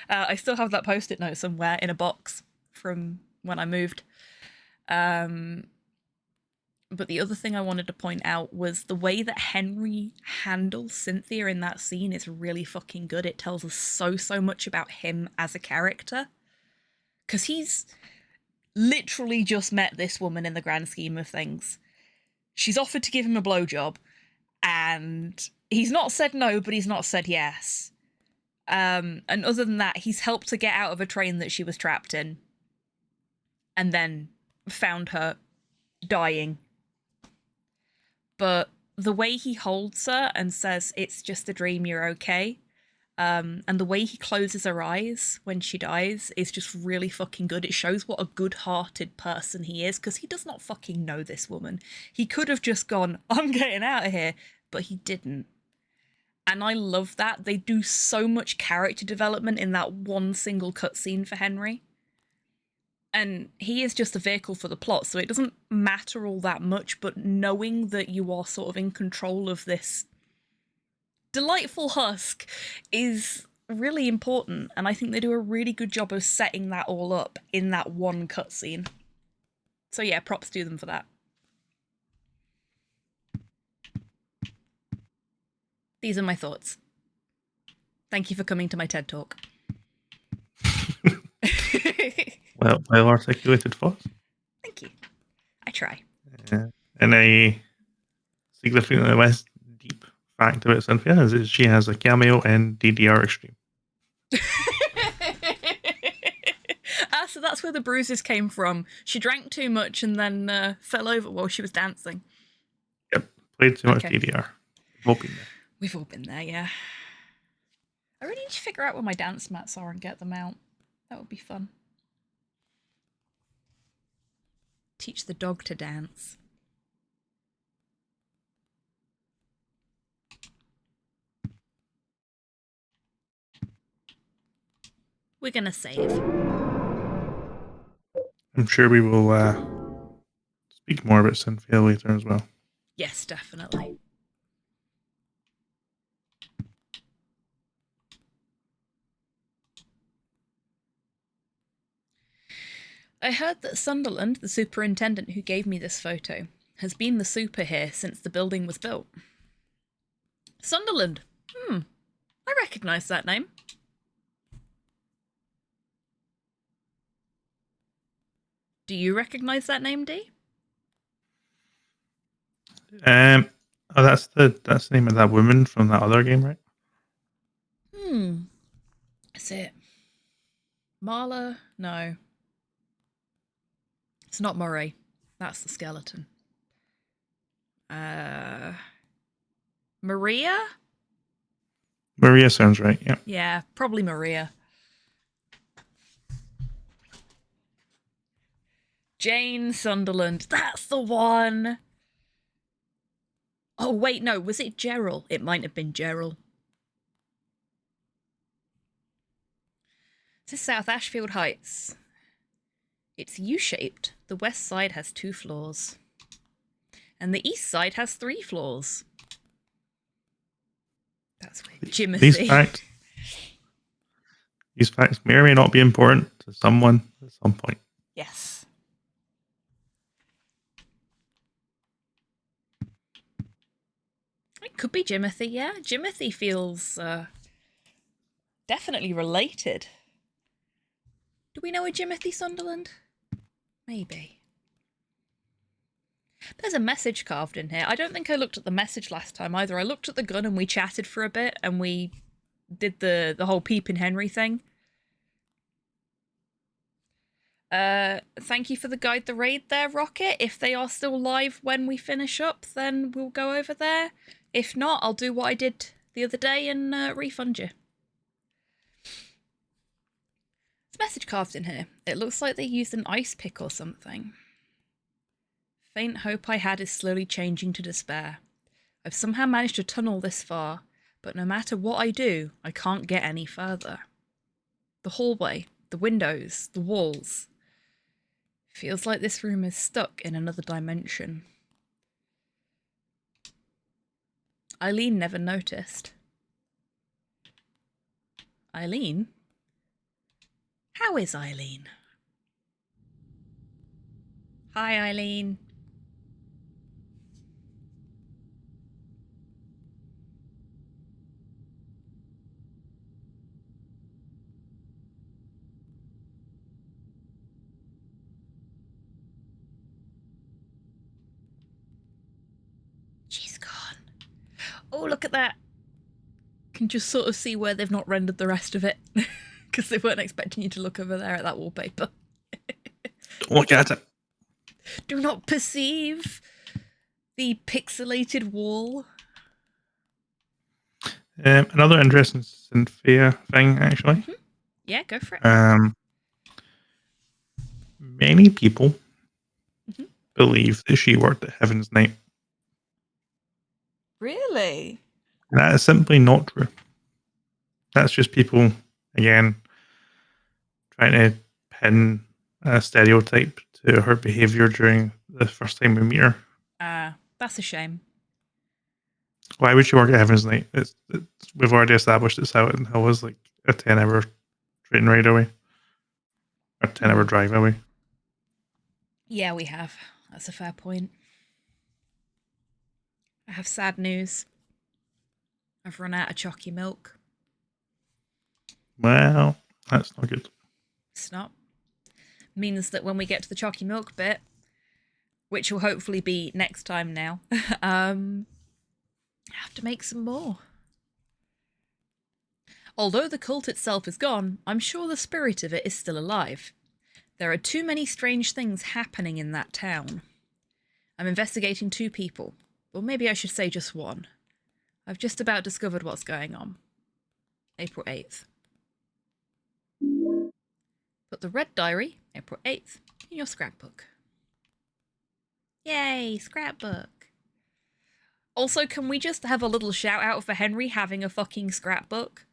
I still have that post-it note somewhere in a box from when I moved. But the other thing I wanted to point out was the way that Henry handles Cynthia in that scene is really fucking good. It tells us so much about him as a character. Because he's literally just met this woman in the grand scheme of things. She's offered to give him a blowjob, and he's not said no, but he's not said yes. And other than that, he's helped her get out of a train that she was trapped in, and then found her dying. But the way he holds her and says, it's just a dream, you're okay, and the way he closes her eyes when she dies is just really fucking good. It shows what a good-hearted person he is, because he does not fucking know this woman. He could have just gone, I'm getting out of here, but he didn't. And I love that. They do so much character development in that one single cutscene for Henry. And he is just a vehicle for the plot, so it doesn't matter all that much, but knowing that you are sort of in control of this delightful husk is really important, and I think they do a really good job of setting that all up in that one cutscene. So yeah, props to them for that. These are my thoughts. Thank you for coming to my TED Talk. Well articulated thoughts. Thank you. I try. And a significantly less deep fact about Cynthia is that she has a cameo in DDR Extreme. So that's where the bruises came from. She drank too much and then fell over while she was dancing. Yep, played too much DDR. We've all been there. We've all been there, yeah. I really need to figure out where my dance mats are and get them out. That would be fun. Teach the dog to dance. We're gonna save. I'm sure we will speak more about Cynthia later as well. Yes, definitely. I heard that Sunderland, the superintendent who gave me this photo, has been the super here since the building was built. Sunderland? I recognise that name. Do you recognise that name, D? Oh, that's the name of that woman from that other game, right? Is it Marla? No. It's not Murray. That's the skeleton. Maria? Maria sounds right. Yeah. Yeah, probably Maria. Jane Sunderland. That's the one. Oh, wait, no. Was it Gerald? It might have been Gerald. This is South Ashfield Heights. It's U-shaped. The west side has 2 floors. And the east side has 3 floors. That's weird. Jimothy. These facts may or may not be important to someone at some point. Yes. It could be Jimothy, yeah. Jimothy feels definitely related. Do we know a Jimothy Sunderland? Maybe. There's a message carved in here. I don't think I looked at the message last time either. I looked at the gun and we chatted for a bit and we did the whole Peepin' Henry thing. Thank you for the guide the raid there, Rocket. If they are still live when we finish up, then we'll go over there. If not, I'll do what I did the other day and refund you. There's a message carved in here. It looks like they used an ice pick or something. Faint hope I had is slowly changing to despair. I've somehow managed to tunnel this far, but no matter what I do, I can't get any further. The hallway, the windows, the walls. Feels like this room is stuck in another dimension. Eileen never noticed. Eileen? How is Eileen? Hi, Eileen. She's gone. Oh, look at that. Can just sort of see where they've not rendered the rest of it. Because they weren't expecting you to look over there at that wallpaper. Don't look at it. Do not perceive the pixelated wall. Another interesting Cynthia thing, actually. Mm-hmm. Yeah, go for it. Many people believe that she worked at Heaven's Night. Really? That is simply not true. That's just people, again, trying to pin a stereotype to her behaviour during the first time we meet her. That's a shame. Why would she work at Heaven's Night? We've already established it's how it was like a 10-hour train ride away. Or 10-hour drive away. Yeah, we have. That's a fair point. I have sad news. I've run out of Choccy milk. Well, that's not good. It's not. Means that when we get to the Choccy milk bit, which will hopefully be next time now, I have to make some more. Although the cult itself is gone, I'm sure the spirit of it is still alive. There are too many strange things happening in that town. I'm investigating 2 people. Or maybe I should say just 1. I've just about discovered what's going on. April 8th. Put the red diary, April 8th, in your scrapbook. Yay, scrapbook. Also, can we just have a little shout out for Henry having a fucking scrapbook?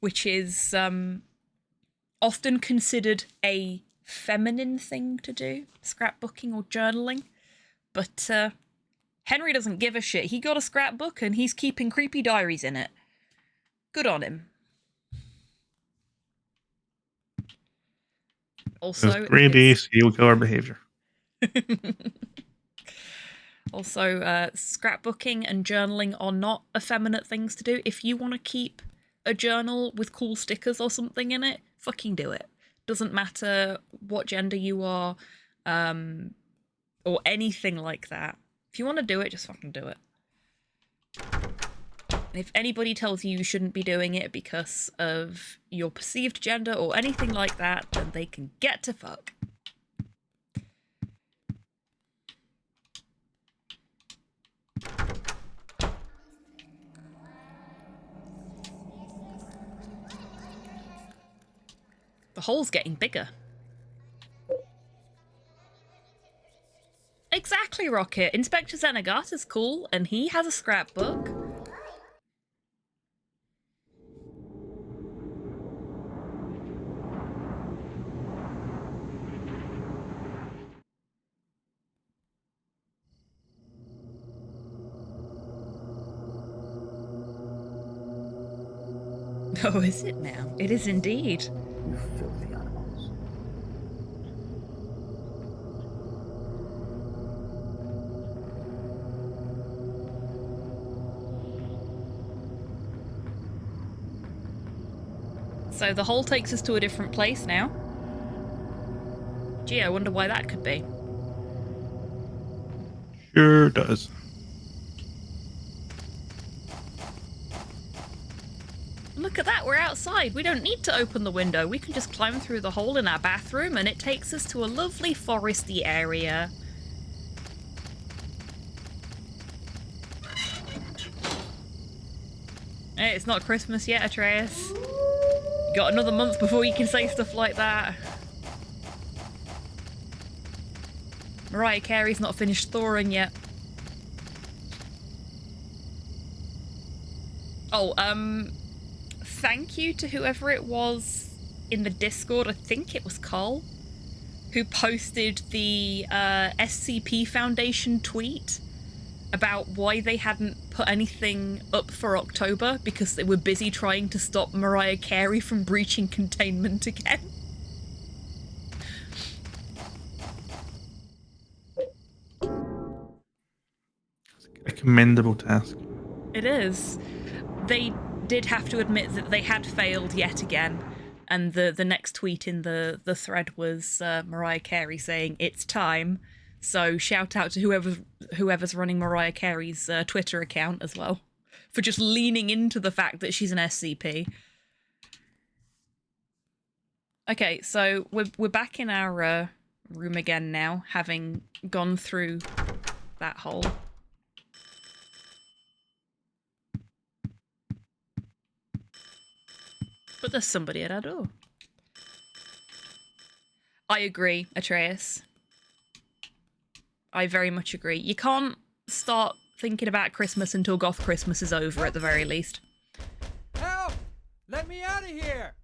Which is often considered a feminine thing to do, scrapbooking or journaling. But Henry doesn't give a shit. He got a scrapbook and he's keeping creepy diaries in it. Good on him. Also, grade A serial killer behaviour. Also, scrapbooking and journaling are not effeminate things to do. If you want to keep a journal with cool stickers or something in it, fucking do it. Doesn't matter what gender you are, or anything like that. If you want to do it, just fucking do it. And if anybody tells you you shouldn't be doing it because of your perceived gender or anything like that, then they can get to fuck. The hole's getting bigger. Exactly, Rocket. Inspector Zenigata's cool, and he has a scrapbook. Oh, is it now? It is indeed. You filthy animals. So the hole takes us to a different place now. Gee, I wonder why that could be. Sure does. Look at that, we're outside. We don't need to open the window. We can just climb through the hole in our bathroom and it takes us to a lovely foresty area. Hey, it's not Christmas yet, Atreus. You got another month before you can say stuff like that. Mariah Carey's not finished thawing yet. Oh, thank you to whoever it was in the Discord, I think it was Carl, who posted the SCP Foundation tweet about why they hadn't put anything up for October because they were busy trying to stop Mariah Carey from breaching containment again. A commendable task. It is. They did have to admit that they had failed yet again, and the next tweet in the thread was Mariah Carey saying it's time. So shout out to whoever's running Mariah Carey's Twitter account as well for just leaning into the fact that she's an SCP. Okay, so we're back in our room again now, having gone through that hole. But there's somebody at our door. I agree, Atreus. I very much agree. You can't start thinking about Christmas until Goth Christmas is over, at the very least. Help! Let me out of here!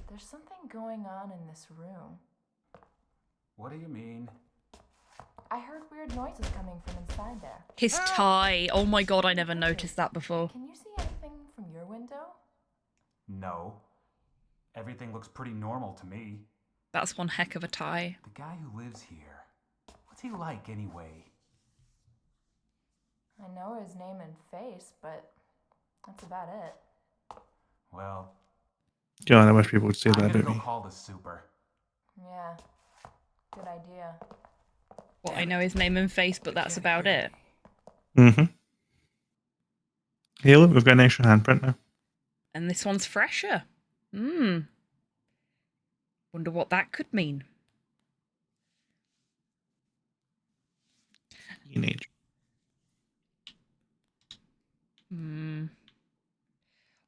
There's something going on in this room. What do you mean? I heard weird noises coming from inside there. His tie. Oh my god, I never noticed that before. Can you see anything from your window? No. Everything looks pretty normal to me. That's one heck of a tie. The guy who lives here, what's he like anyway? I know his name and face, but that's about it. Well, God, I wish people would say I'm that gonna about go me. call the super. Yeah, good idea. Well, I know his name and face, but that's about it. Mm-hmm. Hey, look, we've got an extra handprint now. And this one's fresher. Wonder what that could mean. Teenage.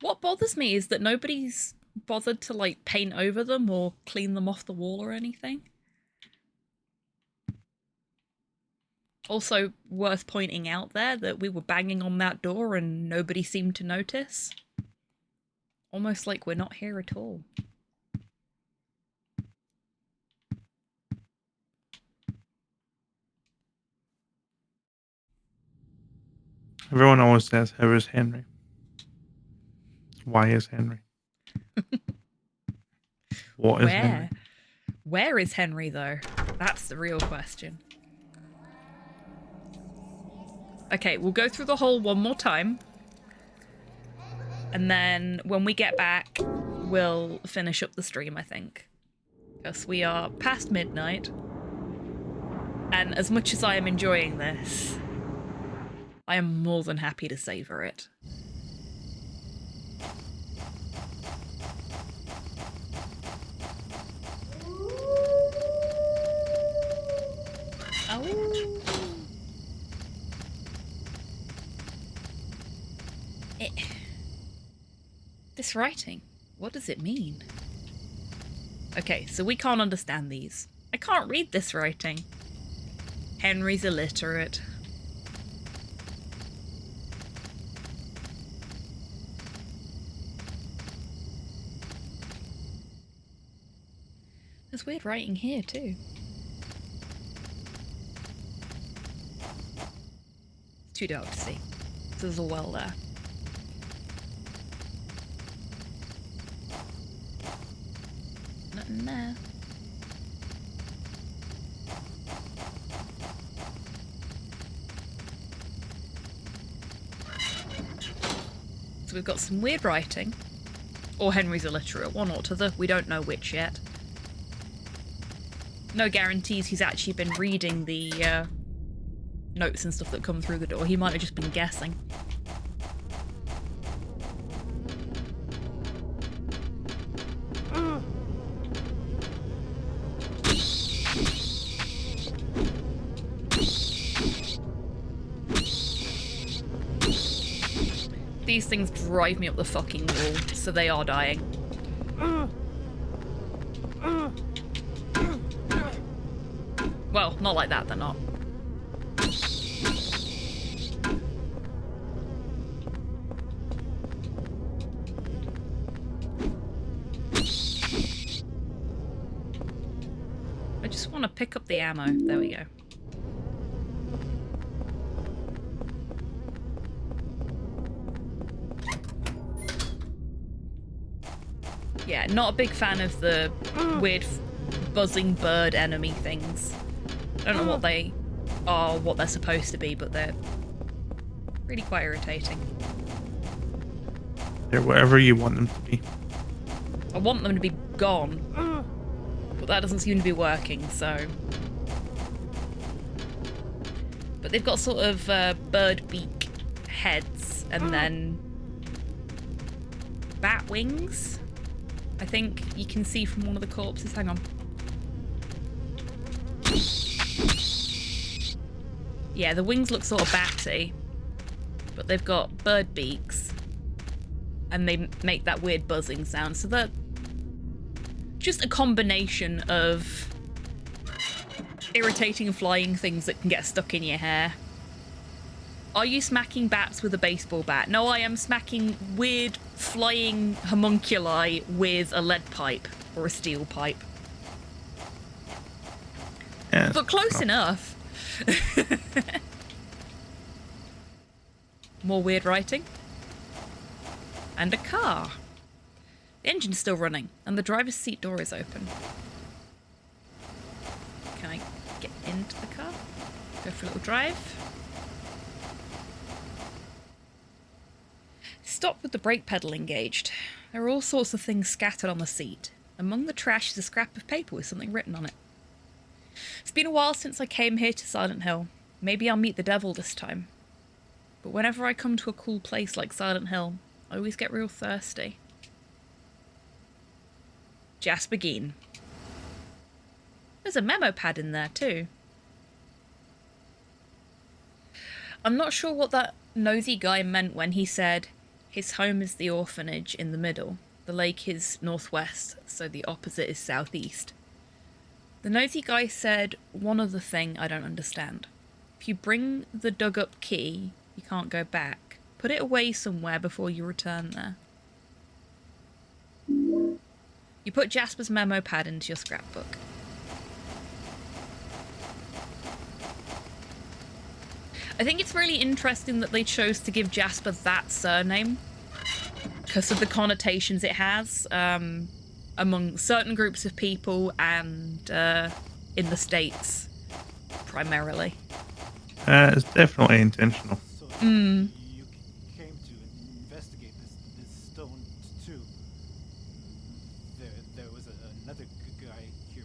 What bothers me is that nobody's bothered to, like, paint over them or clean them off the wall or anything. Also, worth pointing out there that we were banging on that door and nobody seemed to notice. Almost like we're not here at all. Everyone always says, how is Henry? Why is Henry? What is Henry? Where is Henry, though? That's the real question. Okay, we'll go through the hole one more time. And then when we get back, we'll finish up the stream, I think. Because we are past midnight. And as much as I am enjoying this, I am more than happy to savor it. Oh. This writing, what does it mean? Okay, so we can't understand these. I can't read this writing. Henry's illiterate. There's weird writing here too. It's too dark to see. So there's a well there. Nothing there. So we've got some weird writing. Or Henry's illiterate, one or t'other. We don't know which yet. No guarantees he's actually been reading the notes and stuff that come through the door. He might have just been guessing. These things drive me up the fucking wall, so they are dying. Well, not like that, they're not. I just want to pick up the ammo. There we go. Yeah, not a big fan of the weird buzzing bird enemy things. I don't know what they are, what they're supposed to be, but they're really quite irritating. They're whatever you want them to be. I want them to be gone, but that doesn't seem to be working, so... But they've got sort of bird beak heads, and then bat wings, I think you can see from one of the corpses. Hang on. Yeah, the wings look sort of batty, but they've got bird beaks, and they make that weird buzzing sound, so they're just a combination of irritating flying things that can get stuck in your hair. Are you smacking bats with a baseball bat? No, I am smacking weird flying homunculi with a lead pipe or a steel pipe. Yeah, but close enough. More weird writing. And a car. The engine's still running, and the driver's seat door is open. Can I get into the car? Go for a little drive. Stop with the brake pedal engaged. There are all sorts of things scattered on the seat. Among the trash is a scrap of paper with something written on it. It's been a while since I came here to Silent Hill. Maybe I'll meet the devil this time. But whenever I come to a cool place like Silent Hill, I always get real thirsty. Jasper Geen. There's a memo pad in there too. I'm not sure what that nosy guy meant when he said his home is the orphanage in the middle, the lake is northwest, so the opposite is southeast. The nosy guy said one other thing I don't understand. If you bring the dug-up key, you can't go back. Put it away somewhere before you return there. You put Jasper's memo pad into your scrapbook. I think it's really interesting that they chose to give Jasper that surname because of the connotations it has among certain groups of people and in the States, primarily. It's definitely intentional. So you came to investigate this stone too. There was another guy here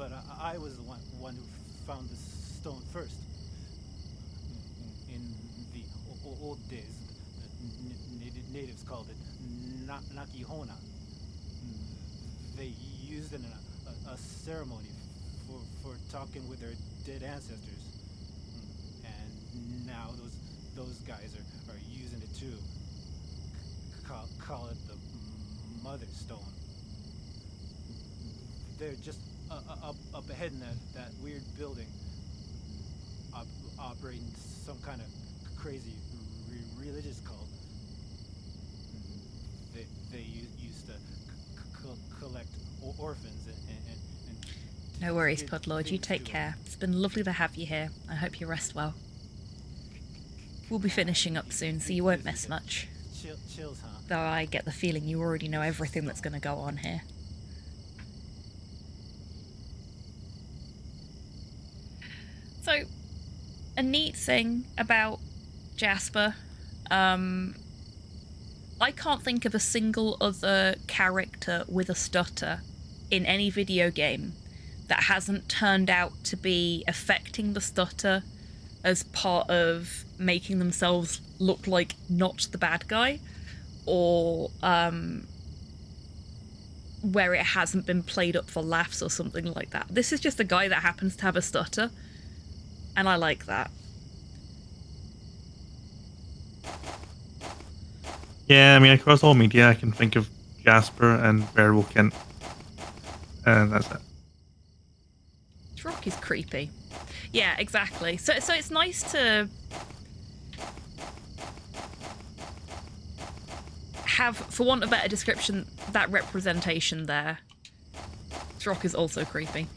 but I was the one who found the stone first. In the old days, the natives called it Nakihona. They used it in a ceremony for talking with their dead ancestors. And now those guys are using it too. Call it the Mother Stone. They're just up ahead in that weird building, operating some kind of crazy religious cult. They used to collect orphans and No worries, Podlord. You take care. It's been lovely to have you here. I hope you rest well. We'll be finishing up soon, so you won't miss much. Chills, huh? Though I get the feeling you already know everything that's going to go on here. So, a neat thing about Jasper, I can't think of a single other character with a stutter in any video game that hasn't turned out to be affecting the stutter as part of making themselves look like not the bad guy, or where it hasn't been played up for laughs or something like that. This is just a guy that happens to have a stutter, and I like that. Yeah, I mean, across all media, I can think of Jasper and Bearable Kent, and that's it. Rock is creepy. Yeah, exactly. So it's nice to have, for want of a better description, that representation there. Rock is also creepy.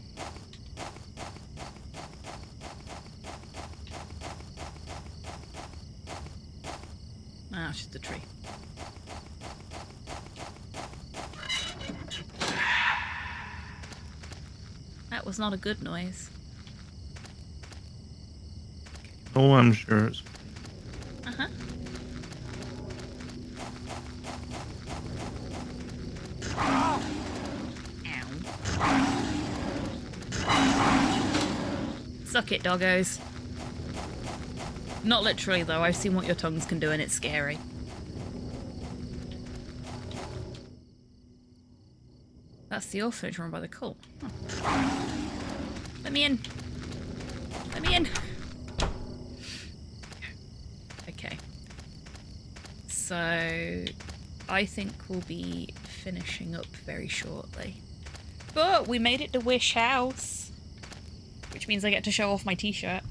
Ah, it's just a tree. That was not a good noise. Oh, I'm sure it's... Uh-huh. Ow. Suck it, doggos. Not literally, though. I've seen what your tongues can do, and it's scary. That's the orphanage run by the cult. Huh. Let me in. Let me in. Okay. So, I think we'll be finishing up very shortly. But we made it to Wish House, which means I get to show off my t-shirt.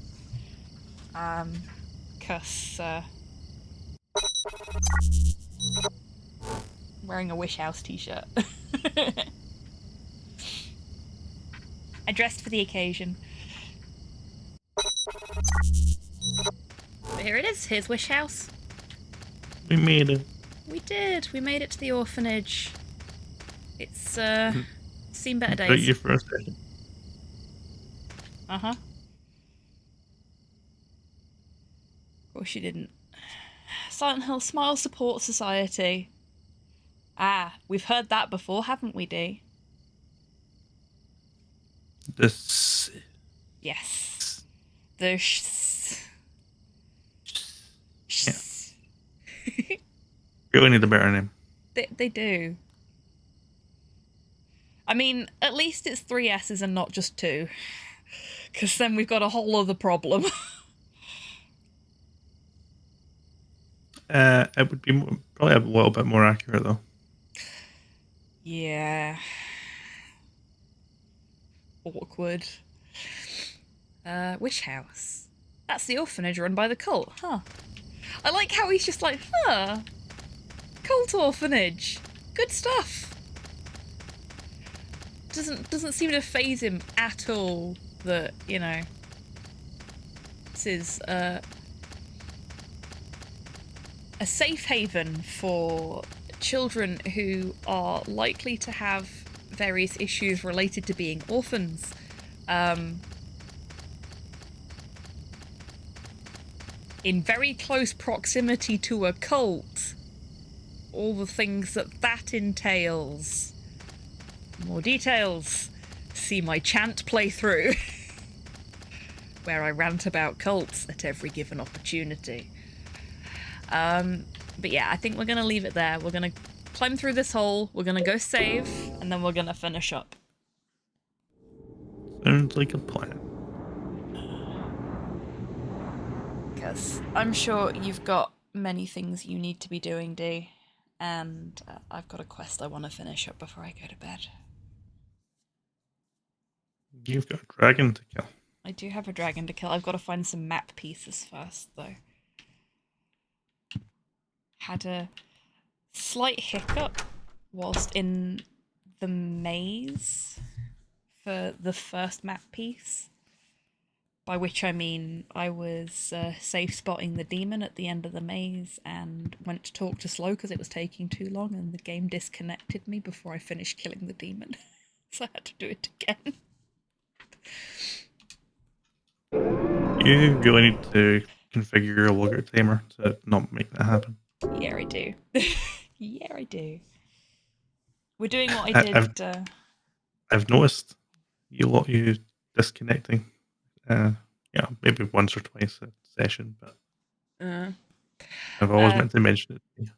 Cause, wearing a Wish House t-shirt. I dressed for the occasion. But here it is. Here's Wish House. We made it. We did. We made it to the orphanage. It's, seen better days. Got you for a second. Uh-huh. Of course you didn't. Silent Hill Smile Support Society. Ah, we've heard that before, haven't we, Dee? This... Yes. The Yeah. Really need a better name. They do. I mean, at least it's 3 S's and not just 2. Because then we've got a whole other problem. It would be probably a little bit more accurate, though. Yeah. Awkward. Wish House. That's the orphanage run by the cult, huh? I like how he's just like, huh. Cult orphanage. Good stuff. Doesn't seem to faze him at all that, you know, this is a safe haven for children who are likely to have various issues related to being orphans. In very close proximity to a cult. All the things that entails. More details. see my chant playthrough, where I rant about cults at every given opportunity. But yeah, I think we're going to leave it there. We're going to climb through this hole, we're going to go save, and then we're going to finish up. Sounds like a plan. Because I'm sure you've got many things you need to be doing, Dee, and I've got a quest I want to finish up before I go to bed. You've got a dragon to kill. I do have a dragon to kill. I've got to find some map pieces first, though. Had a slight hiccup whilst in the maze for the first map piece. By which I mean I was safe spotting the demon at the end of the maze and went to talk to Slow because it was taking too long and the game disconnected me before I finished killing the demon. So I had to do it again. You really need to configure your logger timer to not make that happen. Yeah, I do. Yeah, I do. We're doing what I did. I've noticed you disconnecting. Yeah, maybe once or twice a session, but I've always meant to mention it.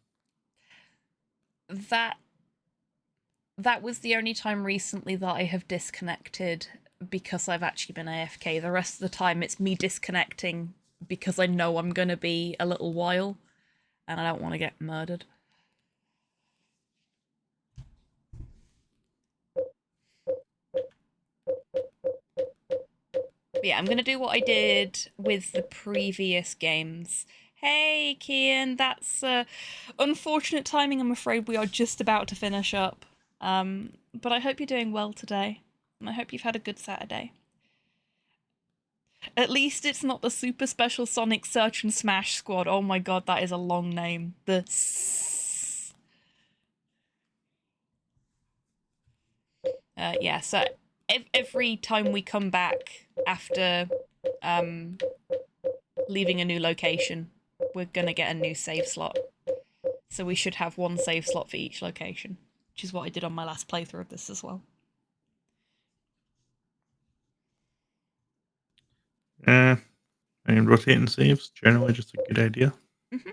That was the only time recently that I have disconnected because I've actually been AFK. The rest of the time it's me disconnecting because I know I'm going to be a little while and I don't want to get murdered. But yeah, I'm going to do what I did with the previous games. Hey, Kian, that's unfortunate timing. I'm afraid we are just about to finish up. But I hope you're doing well today. And I hope you've had a good Saturday. At least it's not the Super Special Sonic Search and Smash Squad. Oh my god, that is a long name. Yeah, so every time we come back after leaving a new location, we're gonna get a new save slot. So we should have one save slot for each location, which is what I did on my last playthrough of this as well. I mean, rotating saves, generally just a good idea. Mm-hmm.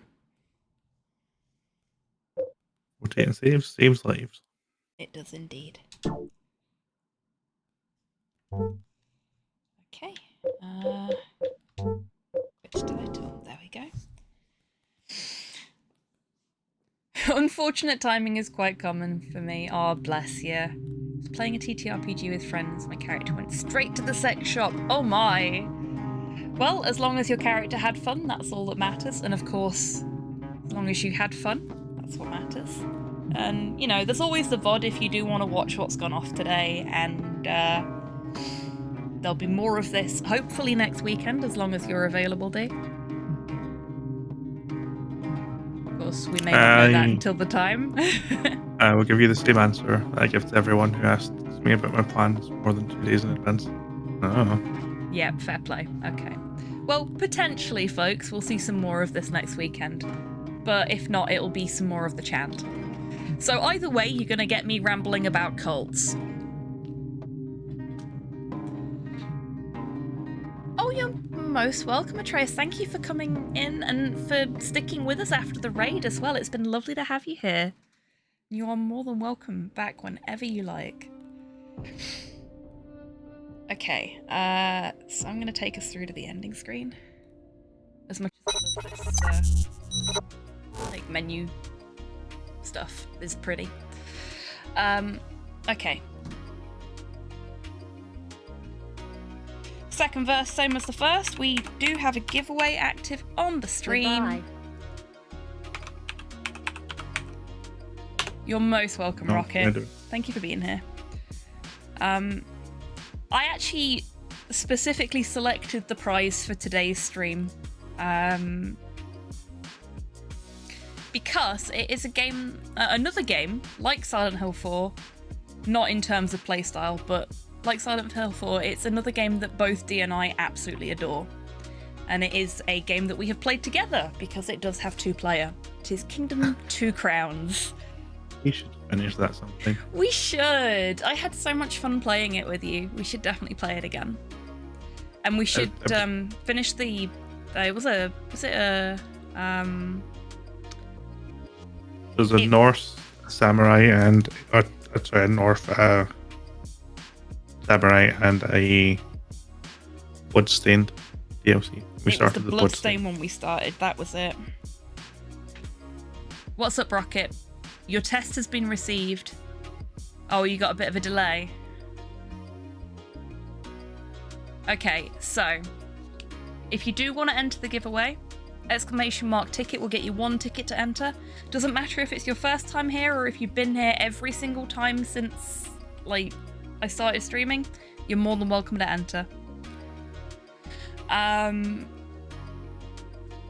Rotating saves lives. It does indeed. Okay. Which title? There we go. Unfortunate timing is quite common for me. Oh, bless you. I was playing a TTRPG with friends. My character went straight to the sex shop. Oh my. Well, as long as your character had fun, that's all that matters. And of course, as long as you had fun, that's what matters. And, you know, there's always the VOD if you do want to watch what's gone off today. And there'll be more of this, hopefully next weekend, as long as you're available, Dee. Of course, we may not know that until the time. I will give you the same answer I give to everyone who asks me about my plans more than 2 days in advance. Oh. Yeah, fair play. Okay. Well, potentially, folks, we'll see some more of this next weekend. But if not, it'll be some more of the chant. So either way, you're going to get me rambling about cults. Oh, you're most welcome, Atreus. Thank you for coming in and for sticking with us after the raid as well. It's been lovely to have you here. You are more than welcome back whenever you like. Okay, so I'm going to take us through to the ending screen. As much as all of this, like, menu stuff is pretty. Okay. Second verse, same as the first. We do have a giveaway active on the stream. Goodbye. You're most welcome, No, Rocket. Thank you for being here. I actually specifically selected the prize for today's stream because it is a game, another game like Silent Hill 4, not in terms of playstyle, but like Silent Hill 4, it's another game that both Dee and I absolutely adore. And it is a game that we have played together because it does have 2-player. It is Kingdom 2 Crowns. You should finish that sometime. We should. I had so much fun playing it with you. We should definitely play it again. And we should finish the. Was it a There's a Norse samurai and a North samurai and a Bloodstained DLC. We started the Bloodstained one we started. That was it. What's up, Rocket? Your test has been received. Oh, you got a bit of a delay. Okay, so if you do want to enter the giveaway, !ticket will get you 1 ticket to enter. Doesn't matter if it's your first time here or if you've been here every single time since, like, I started streaming, you're more than welcome to enter.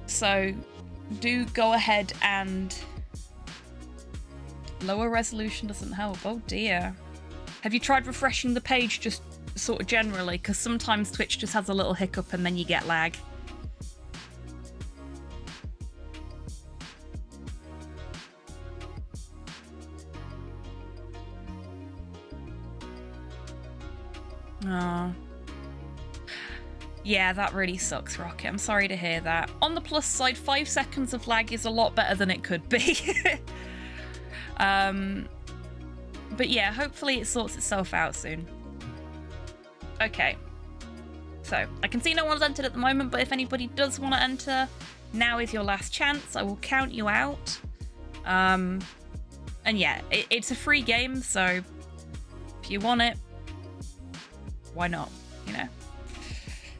So do go ahead and lower resolution doesn't help. Oh dear. Have you tried refreshing the page just sort of generally? Because sometimes Twitch just has a little hiccup and then you get lag. Oh. Yeah, that really sucks, Rocket. I'm sorry to hear that. On the plus side, 5 seconds of lag is a lot better than it could be. But yeah, hopefully it sorts itself out soon. Okay. So, I can see no one's entered at the moment, but if anybody does want to enter, now is your last chance. I will count you out. And yeah, it's a free game, so if you want it, why not, you know?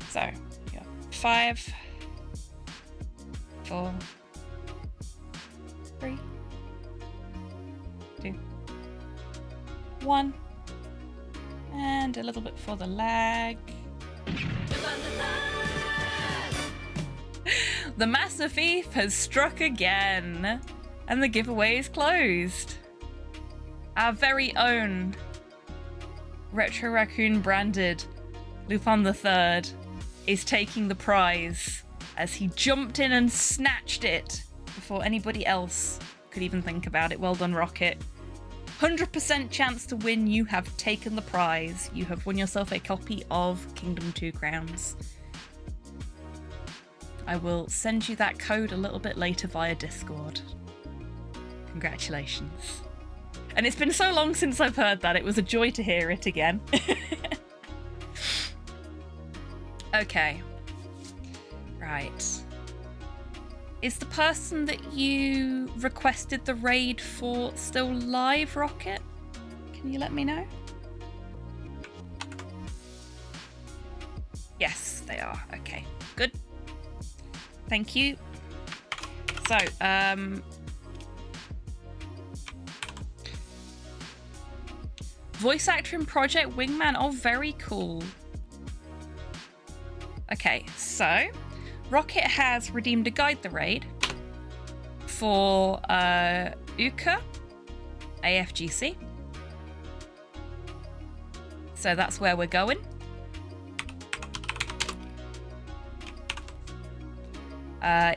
So, yeah. 5, 4, 3, 2, 1, and a little bit for the lag. The Master Thief has struck again, and the giveaway is closed. Our very own Retro Raccoon branded Lupin III is taking the prize as he jumped in and snatched it before anybody else could even think about it. Well done, Rocket. 100% chance to win. You have taken the prize. You have won yourself a copy of Kingdom 2 Crowns. I will send you that code a little bit later via Discord. Congratulations. And it's been so long since I've heard that, it was a joy to hear it again. Okay. Right. Is the person that you requested the raid for still live, Rocket? Can you let me know? Yes, they are. Okay, good. Thank you. So, voice actor in Project Wingman. Oh, very cool. Okay, so Rocket has redeemed a Guide the Raid for Uka AFGC. So that's where we're going.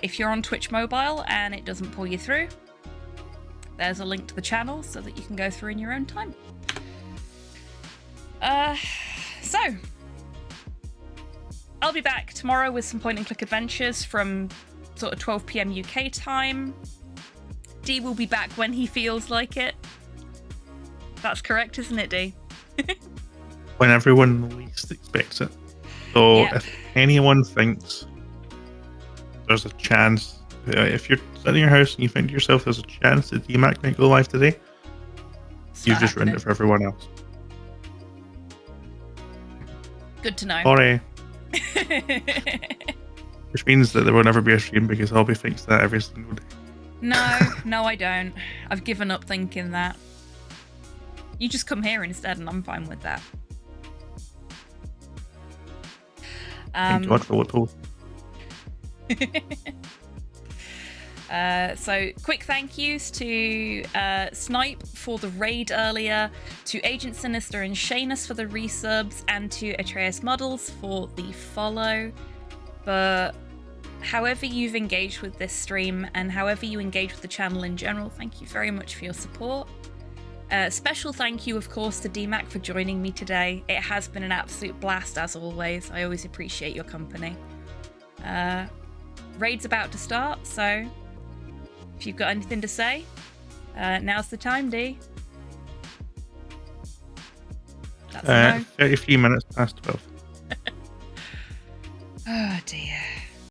If you're on Twitch Mobile and it doesn't pull you through, there's a link to the channel so that you can go through in your own time. So I'll be back tomorrow with some point and click adventures from sort of 12 PM UK time. D will be back when he feels like it. That's correct, isn't it, D? When everyone least expects it. So Yep. if anyone thinks there's a chance, if you're sitting in your house and you think to yourself there's a chance that DMAC might go live today, you've just ruined it for everyone else. Good to know. Sorry. Which means that there will never be a stream because I'll be thinking that every single day. No, I don't. I've given up thinking that. You just come here instead and I'm fine with that. Thank God for Liverpool. So quick thank yous to Snipe for the raid earlier, to Agent Sinister and Shanus for the resubs, and to Atreus Models for the follow. But however you've engaged with this stream and however you engage with the channel in general, thank you very much for your support. Special thank you, of course, to DMAC for joining me today. It has been an absolute blast, as always. I always appreciate your company. Raid's about to start, so if you've got anything to say, now's the time, D. That's a no. 33 minutes past 12. Oh, dear.